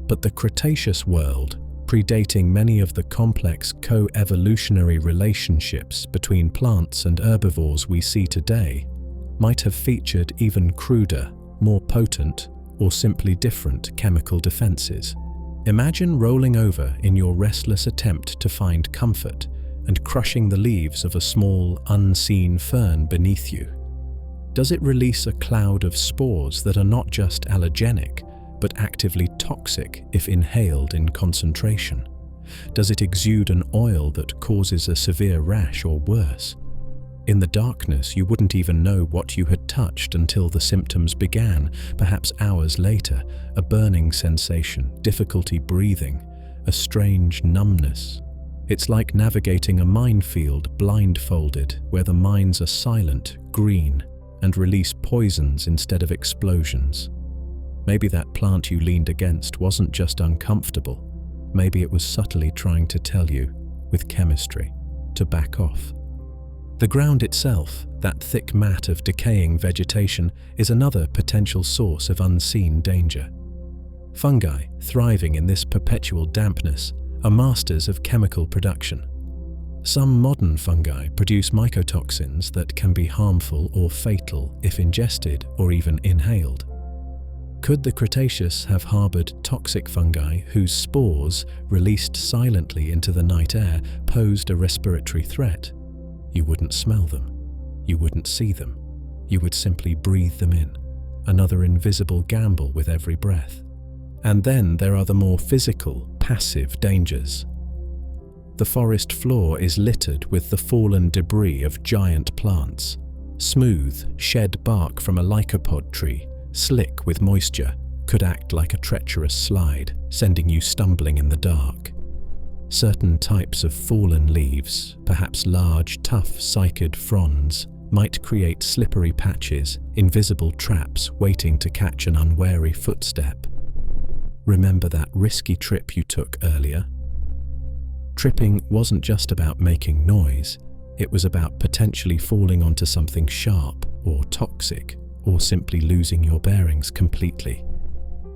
But the Cretaceous world, predating many of the complex co-evolutionary relationships between plants and herbivores we see today, might have featured even cruder, more potent, or simply different chemical defenses. Imagine rolling over in your restless attempt to find comfort and crushing the leaves of a small, unseen fern beneath you. Does it release a cloud of spores that are not just allergenic, but actively toxic if inhaled in concentration? Does it exude an oil that causes a severe rash or worse? In the darkness, you wouldn't even know what you had touched until the symptoms began, perhaps hours later, a burning sensation, difficulty breathing, a strange numbness. It's like navigating a minefield blindfolded, where the mines are silent, green, and release poisons instead of explosions. Maybe that plant you leaned against wasn't just uncomfortable. Maybe it was subtly trying to tell you, with chemistry, to back off. The ground itself, that thick mat of decaying vegetation, is another potential source of unseen danger. Fungi, thriving in this perpetual dampness, are masters of chemical production. Some modern fungi produce mycotoxins that can be harmful or fatal if ingested or even inhaled. Could the Cretaceous have harbored toxic fungi whose spores, released silently into the night air, posed a respiratory threat? You wouldn't smell them. You wouldn't see them. You would simply breathe them in. Another invisible gamble with every breath. And then there are the more physical, passive dangers. The forest floor is littered with the fallen debris of giant plants. Smooth, shed bark from a lycopod tree, slick with moisture, could act like a treacherous slide, sending you stumbling in the dark. Certain types of fallen leaves, perhaps large, tough, cycad fronds, might create slippery patches, invisible traps waiting to catch an unwary footstep. Remember that risky trip you took earlier? Tripping wasn't just about making noise, it was about potentially falling onto something sharp or toxic, or simply losing your bearings completely.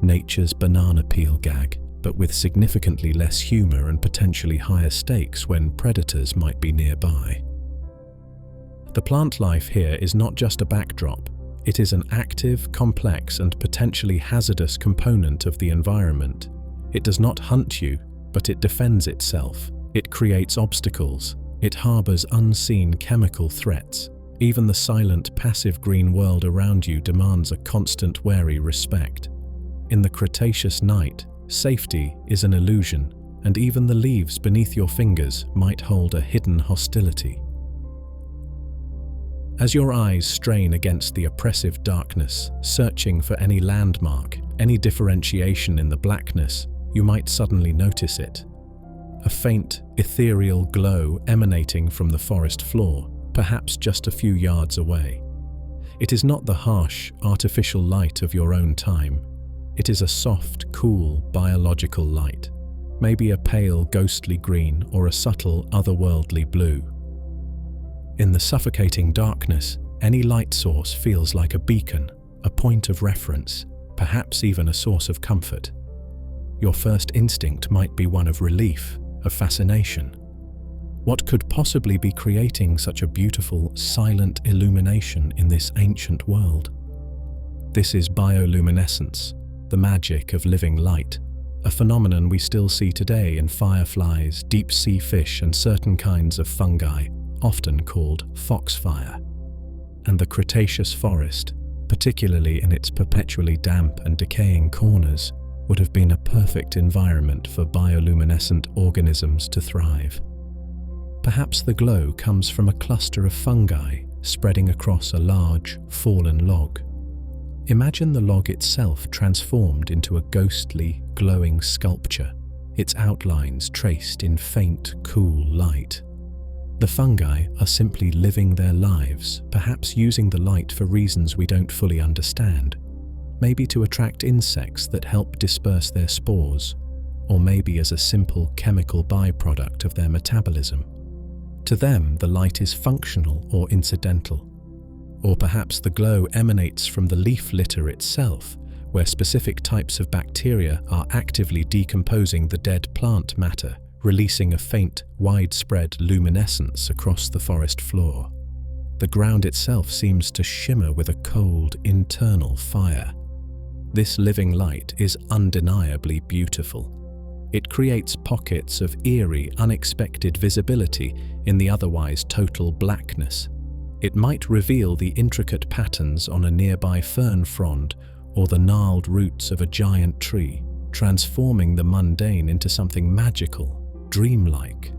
Nature's banana peel gag, but with significantly less humor and potentially higher stakes when predators might be nearby. The plant life here is not just a backdrop, it is an active, complex, and potentially hazardous component of the environment. It does not hunt you, but it defends itself. It creates obstacles. It harbors unseen chemical threats. Even the silent, passive green world around you demands a constant, wary respect. In the Cretaceous night, safety is an illusion, and even the leaves beneath your fingers might hold a hidden hostility. As your eyes strain against the oppressive darkness, searching for any landmark, any differentiation in the blackness, you might suddenly notice it. A faint, ethereal glow emanating from the forest floor, perhaps just a few yards away. It is not the harsh, artificial light of your own time. It is a soft, cool, biological light, maybe a pale, ghostly green or a subtle, otherworldly blue. In the suffocating darkness, any light source feels like a beacon, a point of reference, perhaps even a source of comfort. Your first instinct might be one of relief, of fascination. What could possibly be creating such a beautiful, silent illumination in this ancient world? This is bioluminescence, the magic of living light, a phenomenon we still see today in fireflies, deep-sea fish, and certain kinds of fungi, often called foxfire. And the Cretaceous forest, particularly in its perpetually damp and decaying corners, would have been a perfect environment for bioluminescent organisms to thrive. Perhaps the glow comes from a cluster of fungi spreading across a large, fallen log. Imagine the log itself transformed into a ghostly, glowing sculpture, its outlines traced in faint, cool light. The fungi are simply living their lives, perhaps using the light for reasons we don't fully understand. Maybe to attract insects that help disperse their spores, or maybe as a simple chemical byproduct of their metabolism. To them, the light is functional or incidental. Or perhaps the glow emanates from the leaf litter itself, where specific types of bacteria are actively decomposing the dead plant matter, releasing a faint, widespread luminescence across the forest floor. The ground itself seems to shimmer with a cold, internal fire. This living light is undeniably beautiful. It creates pockets of eerie, unexpected visibility in the otherwise total blackness. It might reveal the intricate patterns on a nearby fern frond or the gnarled roots of a giant tree, transforming the mundane into something magical, dreamlike.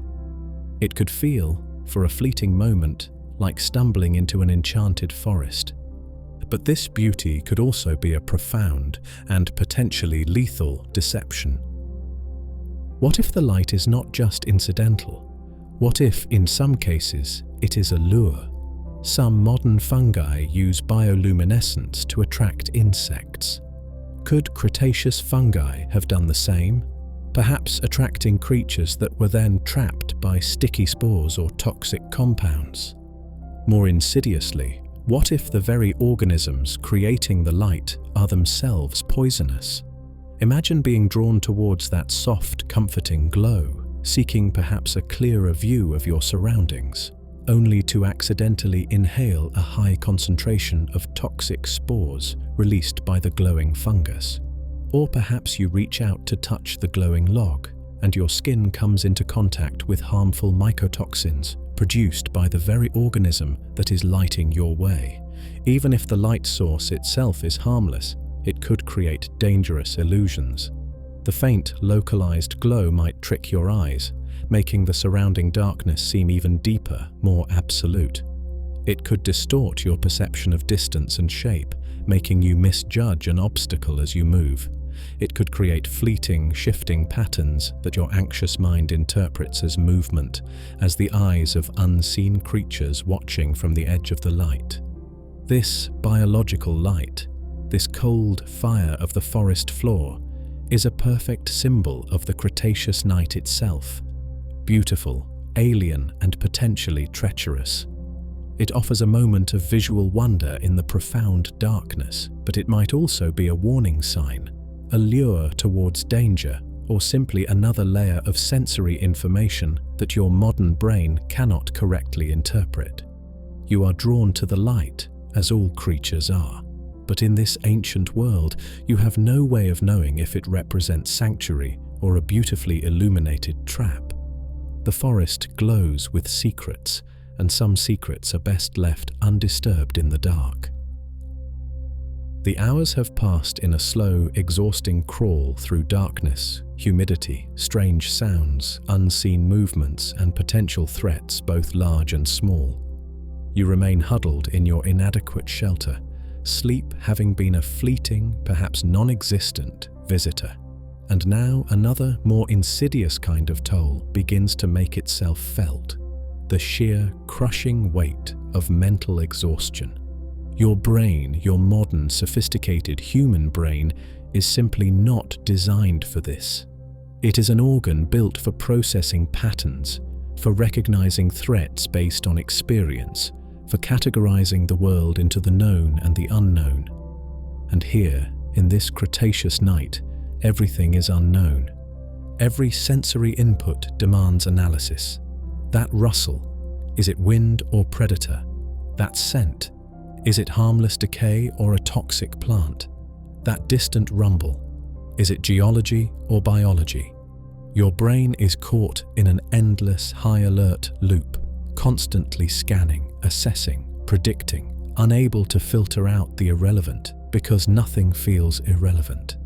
It could feel, for a fleeting moment, like stumbling into an enchanted forest. But this beauty could also be a profound and potentially lethal deception. What if the light is not just incidental? What if, in some cases, it is a lure? Some modern fungi use bioluminescence to attract insects. Could Cretaceous fungi have done the same? Perhaps attracting creatures that were then trapped by sticky spores or toxic compounds. More insidiously, what if the very organisms creating the light are themselves poisonous? Imagine being drawn towards that soft, comforting glow, seeking perhaps a clearer view of your surroundings, only to accidentally inhale a high concentration of toxic spores released by the glowing fungus. Or perhaps you reach out to touch the glowing log, and your skin comes into contact with harmful mycotoxins produced by the very organism that is lighting your way. Even if the light source itself is harmless, it could create dangerous illusions. The faint, localized glow might trick your eyes, making the surrounding darkness seem even deeper, more absolute. It could distort your perception of distance and shape, making you misjudge an obstacle as you move. It could create fleeting, shifting patterns that your anxious mind interprets as movement, as the eyes of unseen creatures watching from the edge of the light. This biological light, this cold fire of the forest floor, is a perfect symbol of the Cretaceous night itself. Beautiful, alien, and potentially treacherous. It offers a moment of visual wonder in the profound darkness, but it might also be a warning sign, a lure towards danger, or simply another layer of sensory information that your modern brain cannot correctly interpret. You are drawn to the light, as all creatures are, but in this ancient world, you have no way of knowing if it represents sanctuary or a beautifully illuminated trap. The forest glows with secrets, and some secrets are best left undisturbed in the dark. The hours have passed in a slow, exhausting crawl through darkness, humidity, strange sounds, unseen movements, and potential threats both large and small. You remain huddled in your inadequate shelter, sleep having been a fleeting, perhaps non-existent, visitor. And now another, more insidious kind of toll begins to make itself felt: the sheer, crushing weight of mental exhaustion. Your brain, your modern, sophisticated human brain, is simply not designed for this. It is an organ built for processing patterns, for recognizing threats based on experience, for categorizing the world into the known and the unknown. And here, in this Cretaceous night, everything is unknown. Every sensory input demands analysis. That rustle, is it wind or predator? That scent, is it harmless decay or a toxic plant? That distant rumble, is it geology or biology? Your brain is caught in an endless high-alert loop, constantly scanning, assessing, predicting, unable to filter out the irrelevant because nothing feels irrelevant.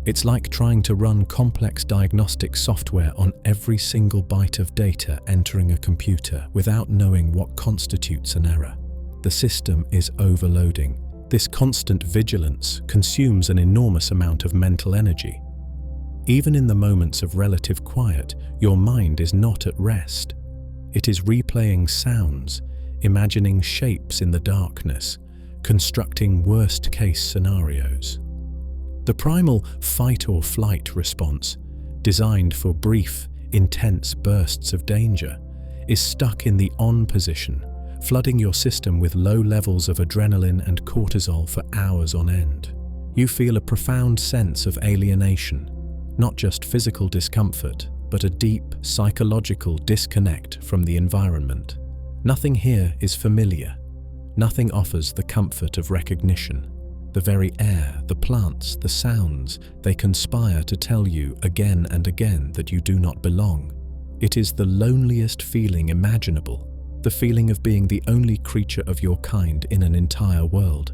It's like trying to run complex diagnostic software on every single byte of data entering a computer without knowing what constitutes an error. The system is overloading. This constant vigilance consumes an enormous amount of mental energy. Even in the moments of relative quiet, your mind is not at rest. It is replaying sounds, imagining shapes in the darkness, constructing worst-case scenarios. The primal fight or flight response, designed for brief, intense bursts of danger, is stuck in the on position, flooding your system with low levels of adrenaline and cortisol for hours on end. You feel a profound sense of alienation, not just physical discomfort, but a deep psychological disconnect from the environment. Nothing here is familiar. Nothing offers the comfort of recognition. The very air, the plants, the sounds, they conspire to tell you again and again that you do not belong. It is the loneliest feeling imaginable, the feeling of being the only creature of your kind in an entire world.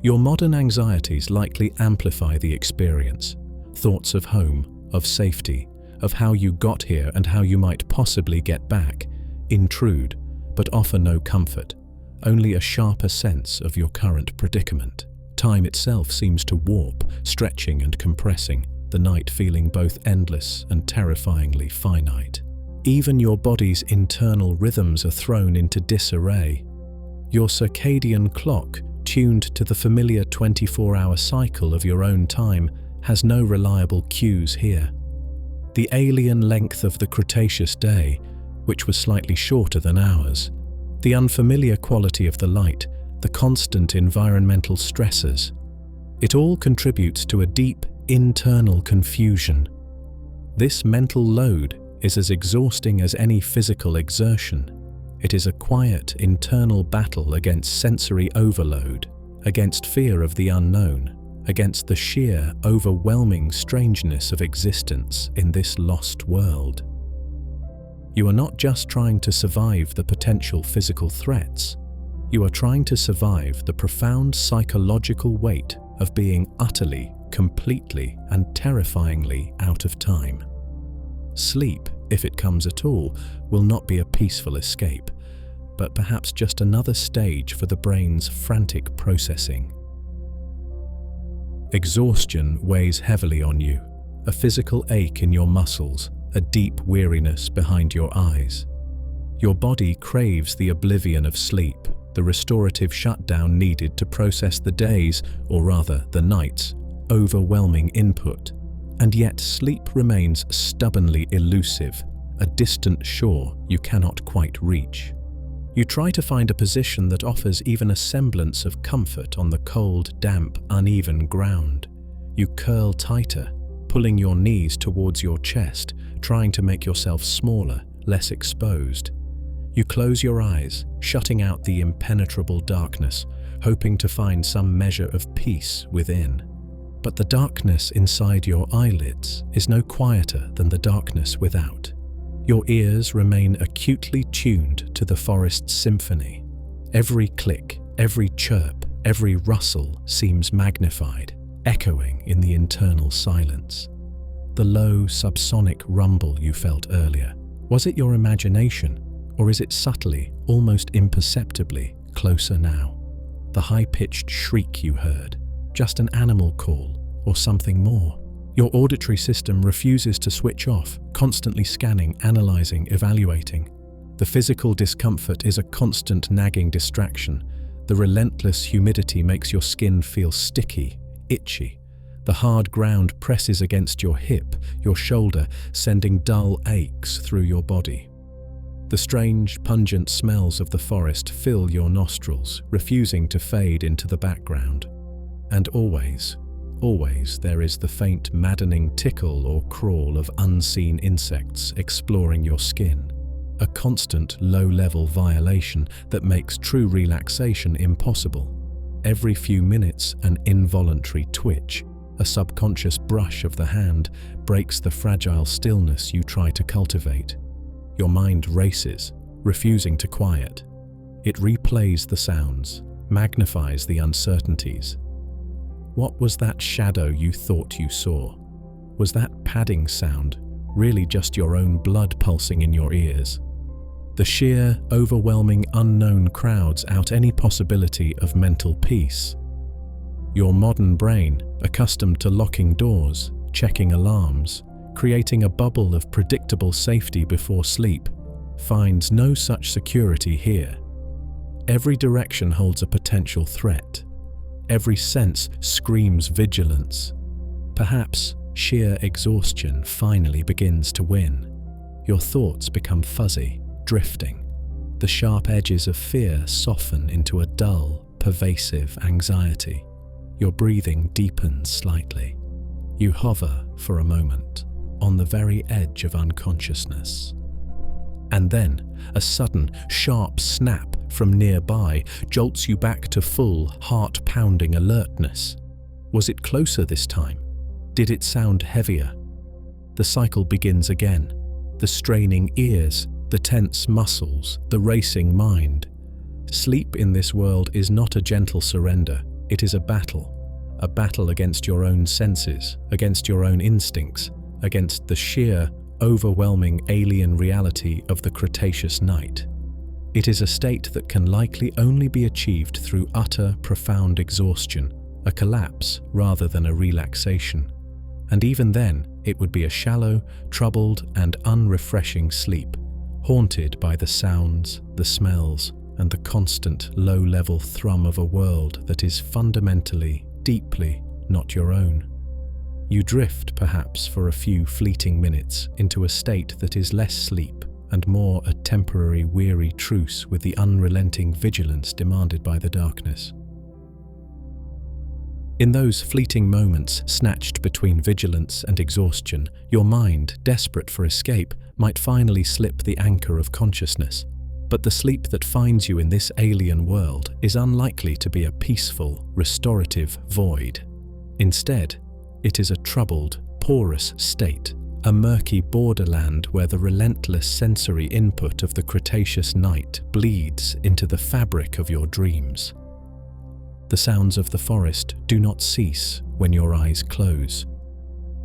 Your modern anxieties likely amplify the experience. Thoughts of home, of safety, of how you got here and how you might possibly get back, intrude, but offer no comfort, only a sharper sense of your current predicament. Time itself seems to warp, stretching and compressing, the night feeling both endless and terrifyingly finite. Even your body's internal rhythms are thrown into disarray. Your circadian clock, tuned to the familiar 24-hour cycle of your own time, has no reliable cues here. The alien length of the Cretaceous day, which was slightly shorter than ours, the unfamiliar quality of the light, the constant environmental stressors, it all contributes to a deep, internal confusion. This mental load is as exhausting as any physical exertion. It is a quiet internal battle against sensory overload, against fear of the unknown, against the sheer, overwhelming strangeness of existence in this lost world. You are not just trying to survive the potential physical threats. You are trying to survive the profound psychological weight of being utterly, completely, and terrifyingly out of time. Sleep, if it comes at all, will not be a peaceful escape, but perhaps just another stage for the brain's frantic processing. Exhaustion weighs heavily on you, a physical ache in your muscles, a deep weariness behind your eyes. Your body craves the oblivion of sleep, the restorative shutdown needed to process the day's, or rather the night's, overwhelming input. And yet sleep remains stubbornly elusive, a distant shore you cannot quite reach. You try to find a position that offers even a semblance of comfort on the cold, damp, uneven ground. You curl tighter, pulling your knees towards your chest, trying to make yourself smaller, less exposed. You close your eyes, shutting out the impenetrable darkness, hoping to find some measure of peace within. But the darkness inside your eyelids is no quieter than the darkness without. Your ears remain acutely tuned to the forest's symphony. Every click, every chirp, every rustle seems magnified, echoing in the internal silence. The low, subsonic rumble you felt earlier, was it your imagination, or is it subtly, almost imperceptibly, closer now? The high-pitched shriek you heard, just an animal call, or something more? Your auditory system refuses to switch off, constantly scanning, analyzing, evaluating. The physical discomfort is a constant nagging distraction. The relentless humidity makes your skin feel sticky, itchy. The hard ground presses against your hip, your shoulder, sending dull aches through your body. The strange, pungent smells of the forest fill your nostrils, refusing to fade into the background. And always there is the faint, maddening tickle or crawl of unseen insects exploring your skin. A constant, low-level violation that makes true relaxation impossible. Every few minutes, an involuntary twitch, a subconscious brush of the hand, breaks the fragile stillness you try to cultivate. Your mind races, refusing to quiet. It replays the sounds, magnifies the uncertainties. What was that shadow you thought you saw? Was that padding sound really just your own blood pulsing in your ears? The sheer, overwhelming unknown crowds out any possibility of mental peace. Your modern brain, accustomed to locking doors, checking alarms, creating a bubble of predictable safety before sleep, finds no such security here. Every direction holds a potential threat. Every sense screams vigilance. Perhaps sheer exhaustion finally begins to win. Your thoughts become fuzzy, drifting. The sharp edges of fear soften into a dull, pervasive anxiety. Your breathing deepens slightly. You hover for a moment, on the very edge of unconsciousness. And then, a sudden, sharp snap from nearby jolts you back to full, heart-pounding alertness. Was it closer this time? Did it sound heavier? The cycle begins again. The straining ears, the tense muscles, the racing mind. Sleep in this world is not a gentle surrender. It is a battle against your own senses, against your own instincts, against the sheer, overwhelming alien reality of the Cretaceous night. It is a state that can likely only be achieved through utter, profound exhaustion, a collapse rather than a relaxation. And even then, it would be a shallow, troubled, and unrefreshing sleep, haunted by the sounds, the smells, and the constant, low-level thrum of a world that is fundamentally, deeply not your own. You drift, perhaps for a few fleeting minutes, into a state that is less sleep and more a temporary weary truce with the unrelenting vigilance demanded by the darkness. In those fleeting moments snatched between vigilance and exhaustion, your mind, desperate for escape, might finally slip the anchor of consciousness. But the sleep that finds you in this alien world is unlikely to be a peaceful, restorative void. Instead, it is a troubled, porous state, a murky borderland where the relentless sensory input of the Cretaceous night bleeds into the fabric of your dreams. The sounds of the forest do not cease when your eyes close.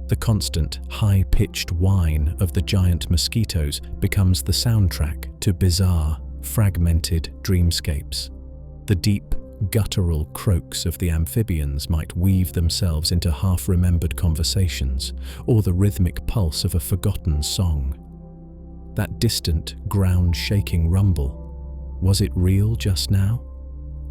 The constant, high-pitched whine of the giant mosquitoes becomes the soundtrack to bizarre, fragmented dreamscapes. The deep, guttural croaks of the amphibians might weave themselves into half-remembered conversations, or the rhythmic pulse of a forgotten song. That distant, ground-shaking rumble, was it real just now?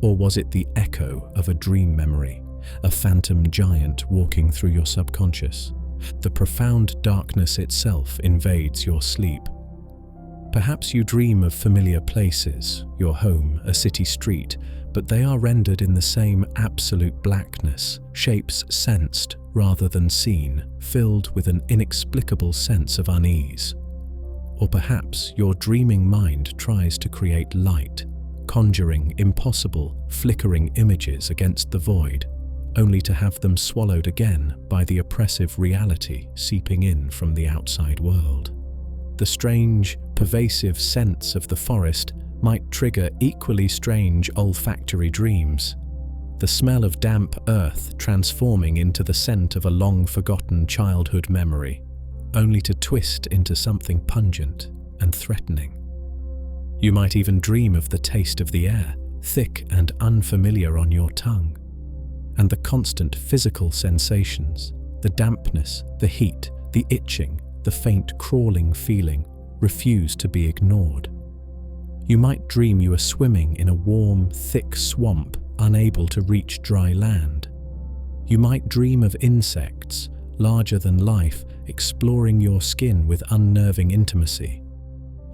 Or was it the echo of a dream memory, a phantom giant walking through your subconscious? The profound darkness itself invades your sleep. Perhaps you dream of familiar places, your home, a city street, but they are rendered in the same absolute blackness, shapes sensed rather than seen, filled with an inexplicable sense of unease. Or perhaps your dreaming mind tries to create light, conjuring impossible, flickering images against the void, only to have them swallowed again by the oppressive reality seeping in from the outside world. The strange, pervasive scents of the forest might trigger equally strange olfactory dreams. The smell of damp earth transforming into the scent of a long-forgotten childhood memory, only to twist into something pungent and threatening. You might even dream of the taste of the air, thick and unfamiliar on your tongue, and the constant physical sensations, the dampness, the heat, the itching, the faint crawling feeling, refuse to be ignored. You might dream you are swimming in a warm, thick swamp, unable to reach dry land. You might dream of insects, larger than life, exploring your skin with unnerving intimacy.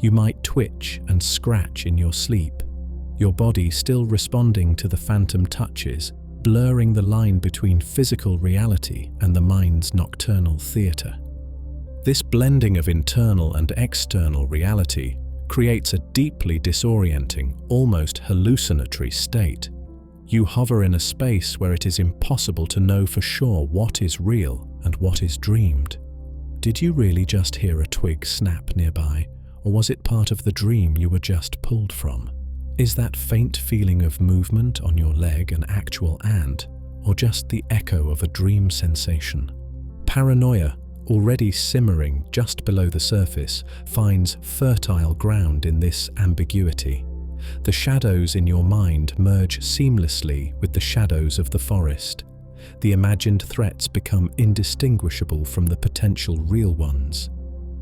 You might twitch and scratch in your sleep, your body still responding to the phantom touches, blurring the line between physical reality and the mind's nocturnal theatre. This blending of internal and external reality creates a deeply disorienting, almost hallucinatory state. You hover in a space where it is impossible to know for sure what is real and what is dreamed. Did you really just hear a twig snap nearby, or was it part of the dream you were just pulled from? Is that faint feeling of movement on your leg an actual ant, or just the echo of a dream sensation? Paranoia, already simmering just below the surface, finds fertile ground in this ambiguity. The shadows in your mind merge seamlessly with the shadows of the forest. The imagined threats become indistinguishable from the potential real ones.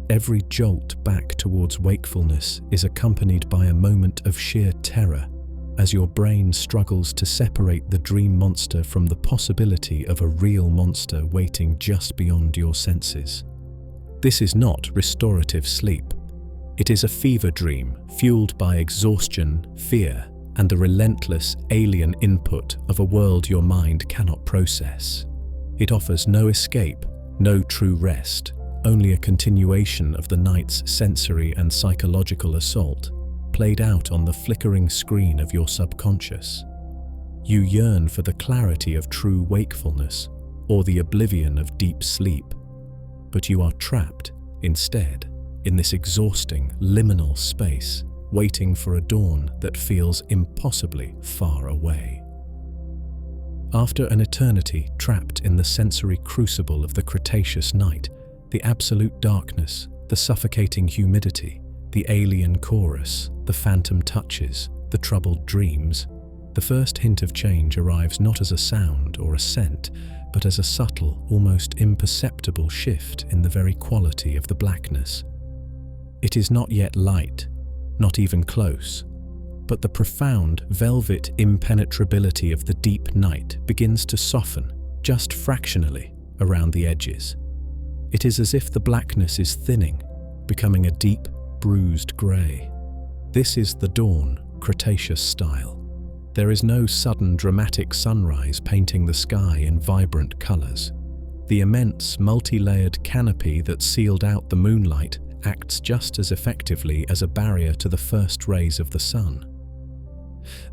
Every jolt back towards wakefulness is accompanied by a moment of sheer terror, as your brain struggles to separate the dream monster from the possibility of a real monster waiting just beyond your senses. This is not restorative sleep. It is a fever dream fueled by exhaustion, fear, and the relentless alien input of a world your mind cannot process. It offers no escape, no true rest, only a continuation of the night's sensory and psychological assault, played out on the flickering screen of your subconscious. You yearn for the clarity of true wakefulness, or the oblivion of deep sleep, but you are trapped, instead, in this exhausting, liminal space, waiting for a dawn that feels impossibly far away. After an eternity trapped in the sensory crucible of the Cretaceous night, the absolute darkness, the suffocating humidity, the alien chorus, the phantom touches, the troubled dreams, the first hint of change arrives not as a sound or a scent, but as a subtle, almost imperceptible shift in the very quality of the blackness. It is not yet light, not even close, but the profound, velvet impenetrability of the deep night begins to soften, just fractionally, around the edges. It is as if the blackness is thinning, becoming a deep, bruised grey. This is the dawn, Cretaceous style. There is no sudden dramatic sunrise painting the sky in vibrant colors. The immense multi-layered canopy that sealed out the moonlight acts just as effectively as a barrier to the first rays of the sun.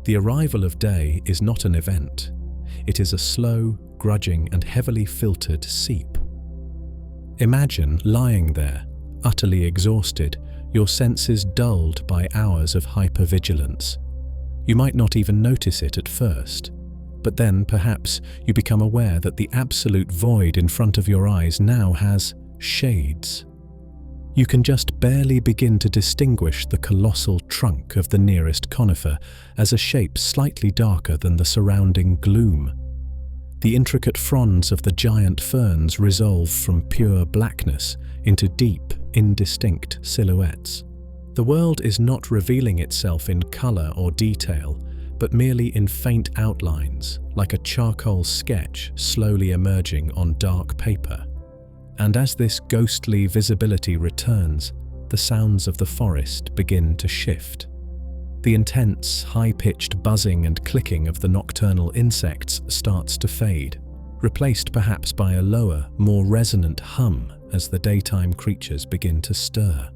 The arrival of day is not an event. It is a slow, grudging, and heavily filtered seep. Imagine lying there, utterly exhausted, your senses dulled by hours of hypervigilance. You might not even notice it at first, but then perhaps you become aware that the absolute void in front of your eyes now has shades. You can just barely begin to distinguish the colossal trunk of the nearest conifer as a shape slightly darker than the surrounding gloom. The intricate fronds of the giant ferns resolve from pure blackness into deep, indistinct silhouettes. The world is not revealing itself in color or detail, but merely in faint outlines, like a charcoal sketch slowly emerging on dark paper. And as this ghostly visibility returns, the sounds of the forest begin to shift. The intense, high-pitched buzzing and clicking of the nocturnal insects starts to fade, replaced perhaps by a lower, more resonant hum as the daytime creatures begin to stir.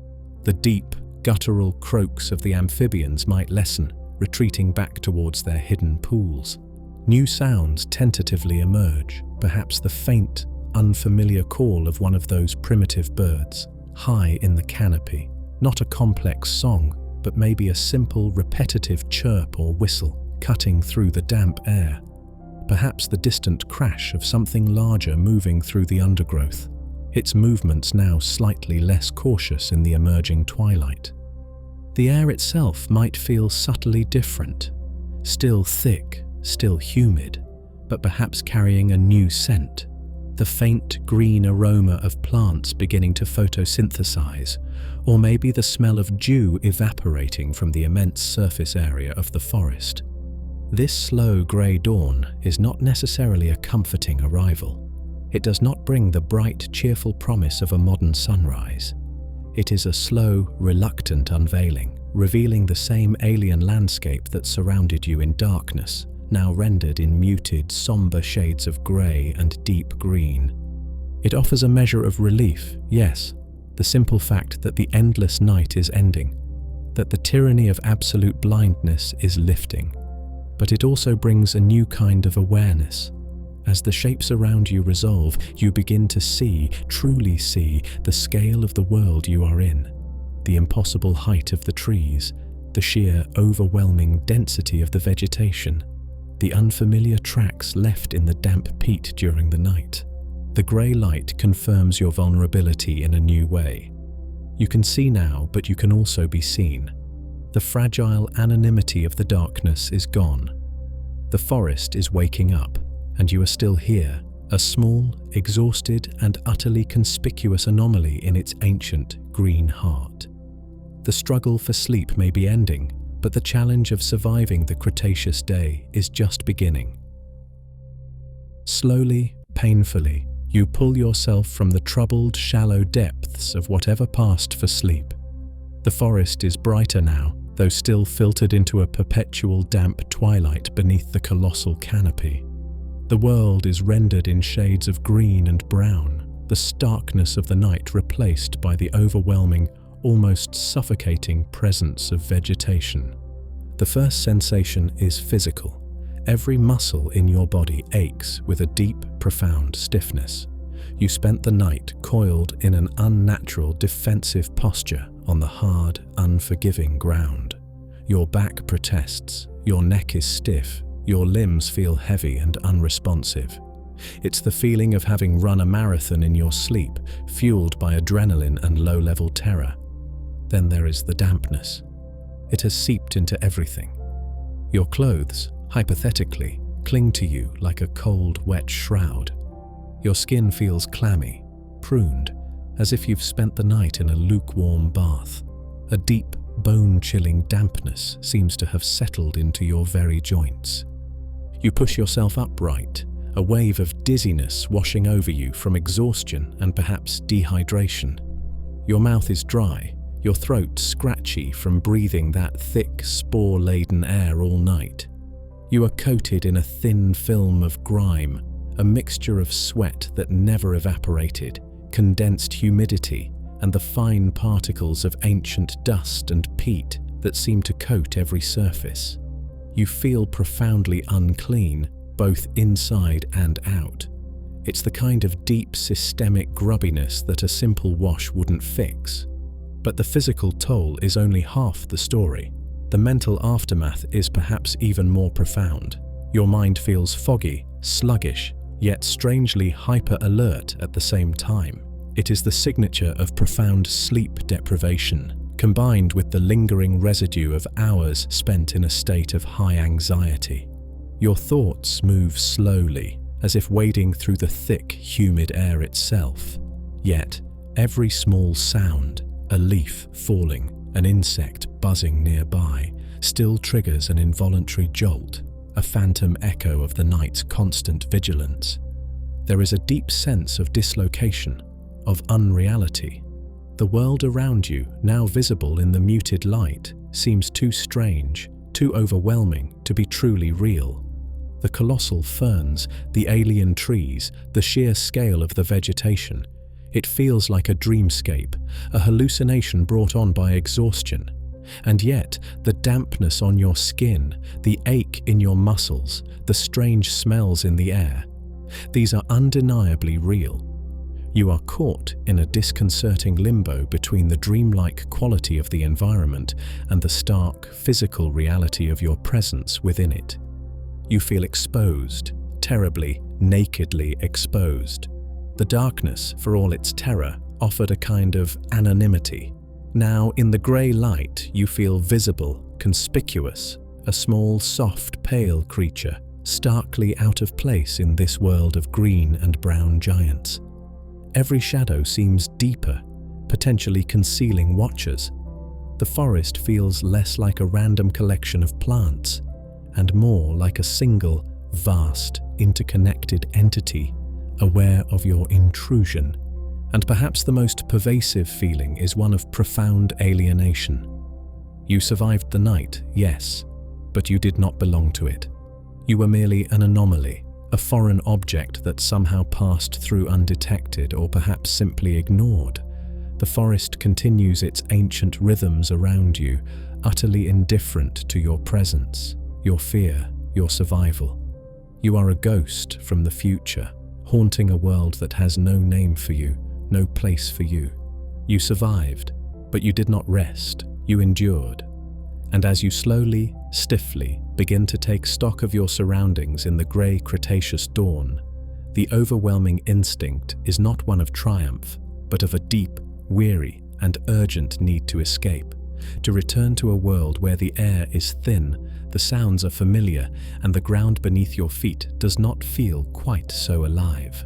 The deep, guttural croaks of the amphibians might lessen, retreating back towards their hidden pools. New sounds tentatively emerge, perhaps the faint, unfamiliar call of one of those primitive birds, high in the canopy. Not a complex song, but maybe a simple, repetitive chirp or whistle cutting through the damp air. Perhaps the distant crash of something larger moving through the undergrowth, its movements now slightly less cautious in the emerging twilight. The air itself might feel subtly different, still thick, still humid, but perhaps carrying a new scent. The faint green aroma of plants beginning to photosynthesize, or maybe the smell of dew evaporating from the immense surface area of the forest. This slow grey dawn is not necessarily a comforting arrival. It does not bring the bright, cheerful promise of a modern sunrise. It is a slow, reluctant unveiling, revealing the same alien landscape that surrounded you in darkness, now rendered in muted, somber shades of grey and deep green. It offers a measure of relief, yes, the simple fact that the endless night is ending, that the tyranny of absolute blindness is lifting. But it also brings a new kind of awareness. As the shapes around you resolve, you begin to see, truly see, the scale of the world you are in, the impossible height of the trees, the sheer, overwhelming density of the vegetation, the unfamiliar tracks left in the damp peat during the night. The grey light confirms your vulnerability in a new way. You can see now, but you can also be seen. The fragile anonymity of the darkness is gone. The forest is waking up, and you are still here, a small, exhausted, and utterly conspicuous anomaly in its ancient green heart. The struggle for sleep may be ending, but the challenge of surviving the Cretaceous day is just beginning. Slowly, painfully, you pull yourself from the troubled, shallow depths of whatever passed for sleep. The forest is brighter now, though still filtered into a perpetual damp twilight beneath the colossal canopy. The world is rendered in shades of green and brown, the starkness of the night replaced by the overwhelming, almost suffocating presence of vegetation. The first sensation is physical. Every muscle in your body aches with a deep, profound stiffness. You spent the night coiled in an unnatural defensive posture on the hard, unforgiving ground. Your back protests, your neck is stiff, your limbs feel heavy and unresponsive. It's the feeling of having run a marathon in your sleep, fueled by adrenaline and low-level terror. Then there is the dampness. It has seeped into everything. Your clothes, hypothetically, cling to you like a cold, wet shroud. Your skin feels clammy, pruned, as if you've spent the night in a lukewarm bath. A deep, bone-chilling dampness seems to have settled into your very joints. You push yourself upright, a wave of dizziness washing over you from exhaustion and perhaps dehydration. Your mouth is dry, your throat scratchy from breathing that thick, spore-laden air all night. You are coated in a thin film of grime, a mixture of sweat that never evaporated, condensed humidity, and the fine particles of ancient dust and peat that seem to coat every surface. You feel profoundly unclean, both inside and out. It's the kind of deep systemic grubbiness that a simple wash wouldn't fix. But the physical toll is only half the story. The mental aftermath is perhaps even more profound. Your mind feels foggy, sluggish, yet strangely hyper-alert at the same time. It is the signature of profound sleep deprivation, combined with the lingering residue of hours spent in a state of high anxiety. Your thoughts move slowly, as if wading through the thick, humid air itself. Yet, every small sound, a leaf falling, an insect buzzing nearby, still triggers an involuntary jolt, a phantom echo of the night's constant vigilance. There is a deep sense of dislocation, of unreality. The world around you, now visible in the muted light, seems too strange, too overwhelming to be truly real. The colossal ferns, the alien trees, the sheer scale of the vegetation. It feels like a dreamscape, a hallucination brought on by exhaustion. And yet, the dampness on your skin, the ache in your muscles, the strange smells in the air, these are undeniably real. You are caught in a disconcerting limbo between the dreamlike quality of the environment and the stark, physical reality of your presence within it. You feel exposed, terribly, nakedly exposed. The darkness, for all its terror, offered a kind of anonymity. Now, in the grey light, you feel visible, conspicuous, a small, soft, pale creature, starkly out of place in this world of green and brown giants. Every shadow seems deeper, potentially concealing watchers. The forest feels less like a random collection of plants, and more like a single, vast, interconnected entity, aware of your intrusion. And perhaps the most pervasive feeling is one of profound alienation. You survived the night, yes, but you did not belong to it. You were merely an anomaly, a foreign object that somehow passed through undetected or perhaps simply ignored. The forest continues its ancient rhythms around you, utterly indifferent to your presence, your fear, your survival. You are a ghost from the future, haunting a world that has no name for you, no place for you. You survived, but you did not rest, you endured. And as you slowly, stiffly begin to take stock of your surroundings in the grey Cretaceous dawn, the overwhelming instinct is not one of triumph, but of a deep, weary, and urgent need to escape, to return to a world where the air is thin, the sounds are familiar, and the ground beneath your feet does not feel quite so alive.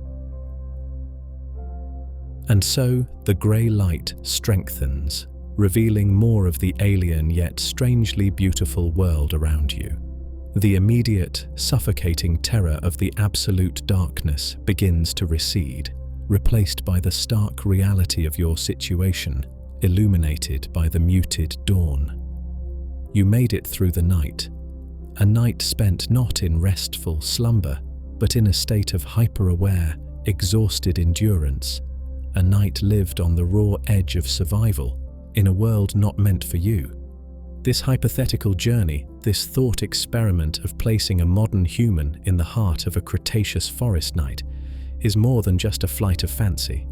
And so, the grey light strengthens, revealing more of the alien yet strangely beautiful world around you. The immediate, suffocating terror of the absolute darkness begins to recede, replaced by the stark reality of your situation, illuminated by the muted dawn. You made it through the night, a night spent not in restful slumber, but in a state of hyper-aware, exhausted endurance, a night lived on the raw edge of survival, in a world not meant for you. This hypothetical journey, this thought experiment of placing a modern human in the heart of a Cretaceous forest night, is more than just a flight of fancy.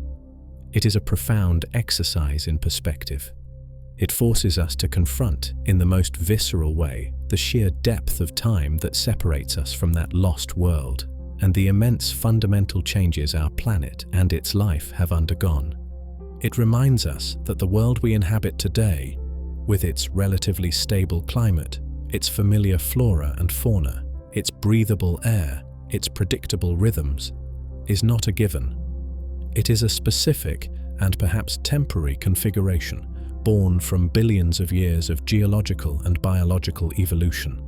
It is a profound exercise in perspective. It forces us to confront, in the most visceral way, the sheer depth of time that separates us from that lost world, and the immense fundamental changes our planet and its life have undergone. It reminds us that the world we inhabit today, with its relatively stable climate, its familiar flora and fauna, its breathable air, its predictable rhythms, is not a given. It is a specific and perhaps temporary configuration, born from billions of years of geological and biological evolution.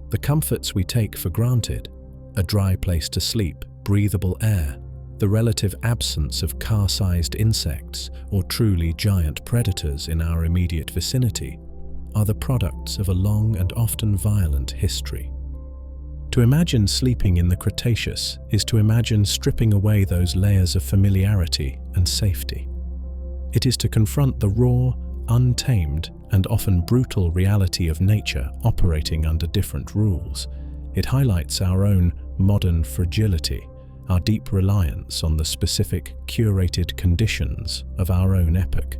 The comforts we take for granted, a dry place to sleep, breathable air, the relative absence of car-sized insects or truly giant predators in our immediate vicinity, are the products of a long and often violent history. To imagine sleeping in the Cretaceous is to imagine stripping away those layers of familiarity and safety. It is to confront the raw, untamed, and often brutal reality of nature operating under different rules. It highlights our own modern fragility, our deep reliance on the specific, curated conditions of our own epoch.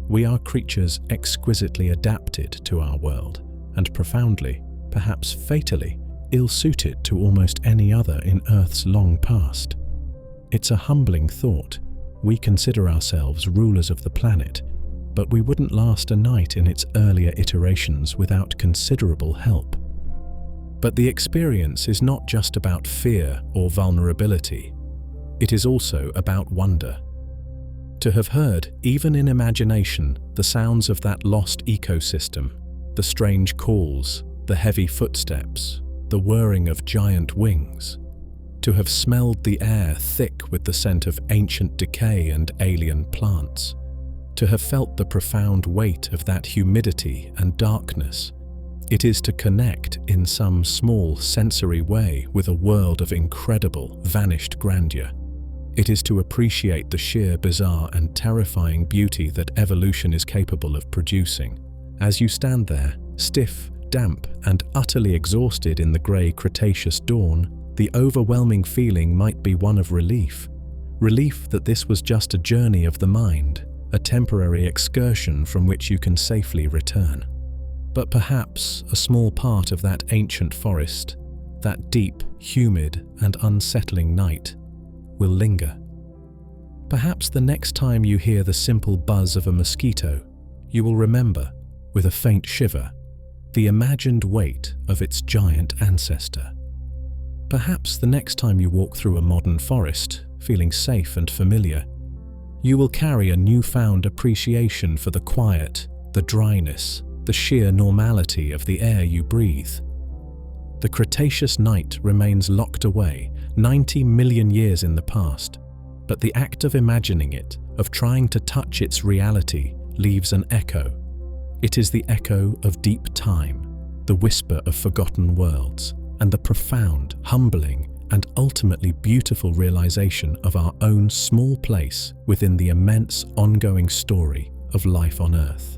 We are creatures exquisitely adapted to our world, and profoundly, perhaps fatally, ill-suited to almost any other in Earth's long past. It's a humbling thought. We consider ourselves rulers of the planet, but we wouldn't last a night in its earlier iterations without considerable help. But the experience is not just about fear or vulnerability. It is also about wonder. To have heard, even in imagination, the sounds of that lost ecosystem, the strange calls, the heavy footsteps, the whirring of giant wings. To have smelled the air thick with the scent of ancient decay and alien plants. To have felt the profound weight of that humidity and darkness. It is to connect in some small sensory way with a world of incredible, vanished grandeur. It is to appreciate the sheer bizarre and terrifying beauty that evolution is capable of producing. As you stand there, stiff, damp, and utterly exhausted in the grey Cretaceous dawn, the overwhelming feeling might be one of relief. Relief that this was just a journey of the mind, a temporary excursion from which you can safely return. But perhaps a small part of that ancient forest, that deep, humid, and unsettling night, will linger. Perhaps the next time you hear the simple buzz of a mosquito, you will remember, with a faint shiver, the imagined weight of its giant ancestor. Perhaps the next time you walk through a modern forest, feeling safe and familiar, you will carry a newfound appreciation for the quiet, the dryness, the sheer normality of the air you breathe. The Cretaceous night remains locked away 90 million years in the past, but the act of imagining it, of trying to touch its reality, leaves an echo. It is the echo of deep time, the whisper of forgotten worlds, and the profound, humbling, and ultimately beautiful realization of our own small place within the immense ongoing story of life on Earth.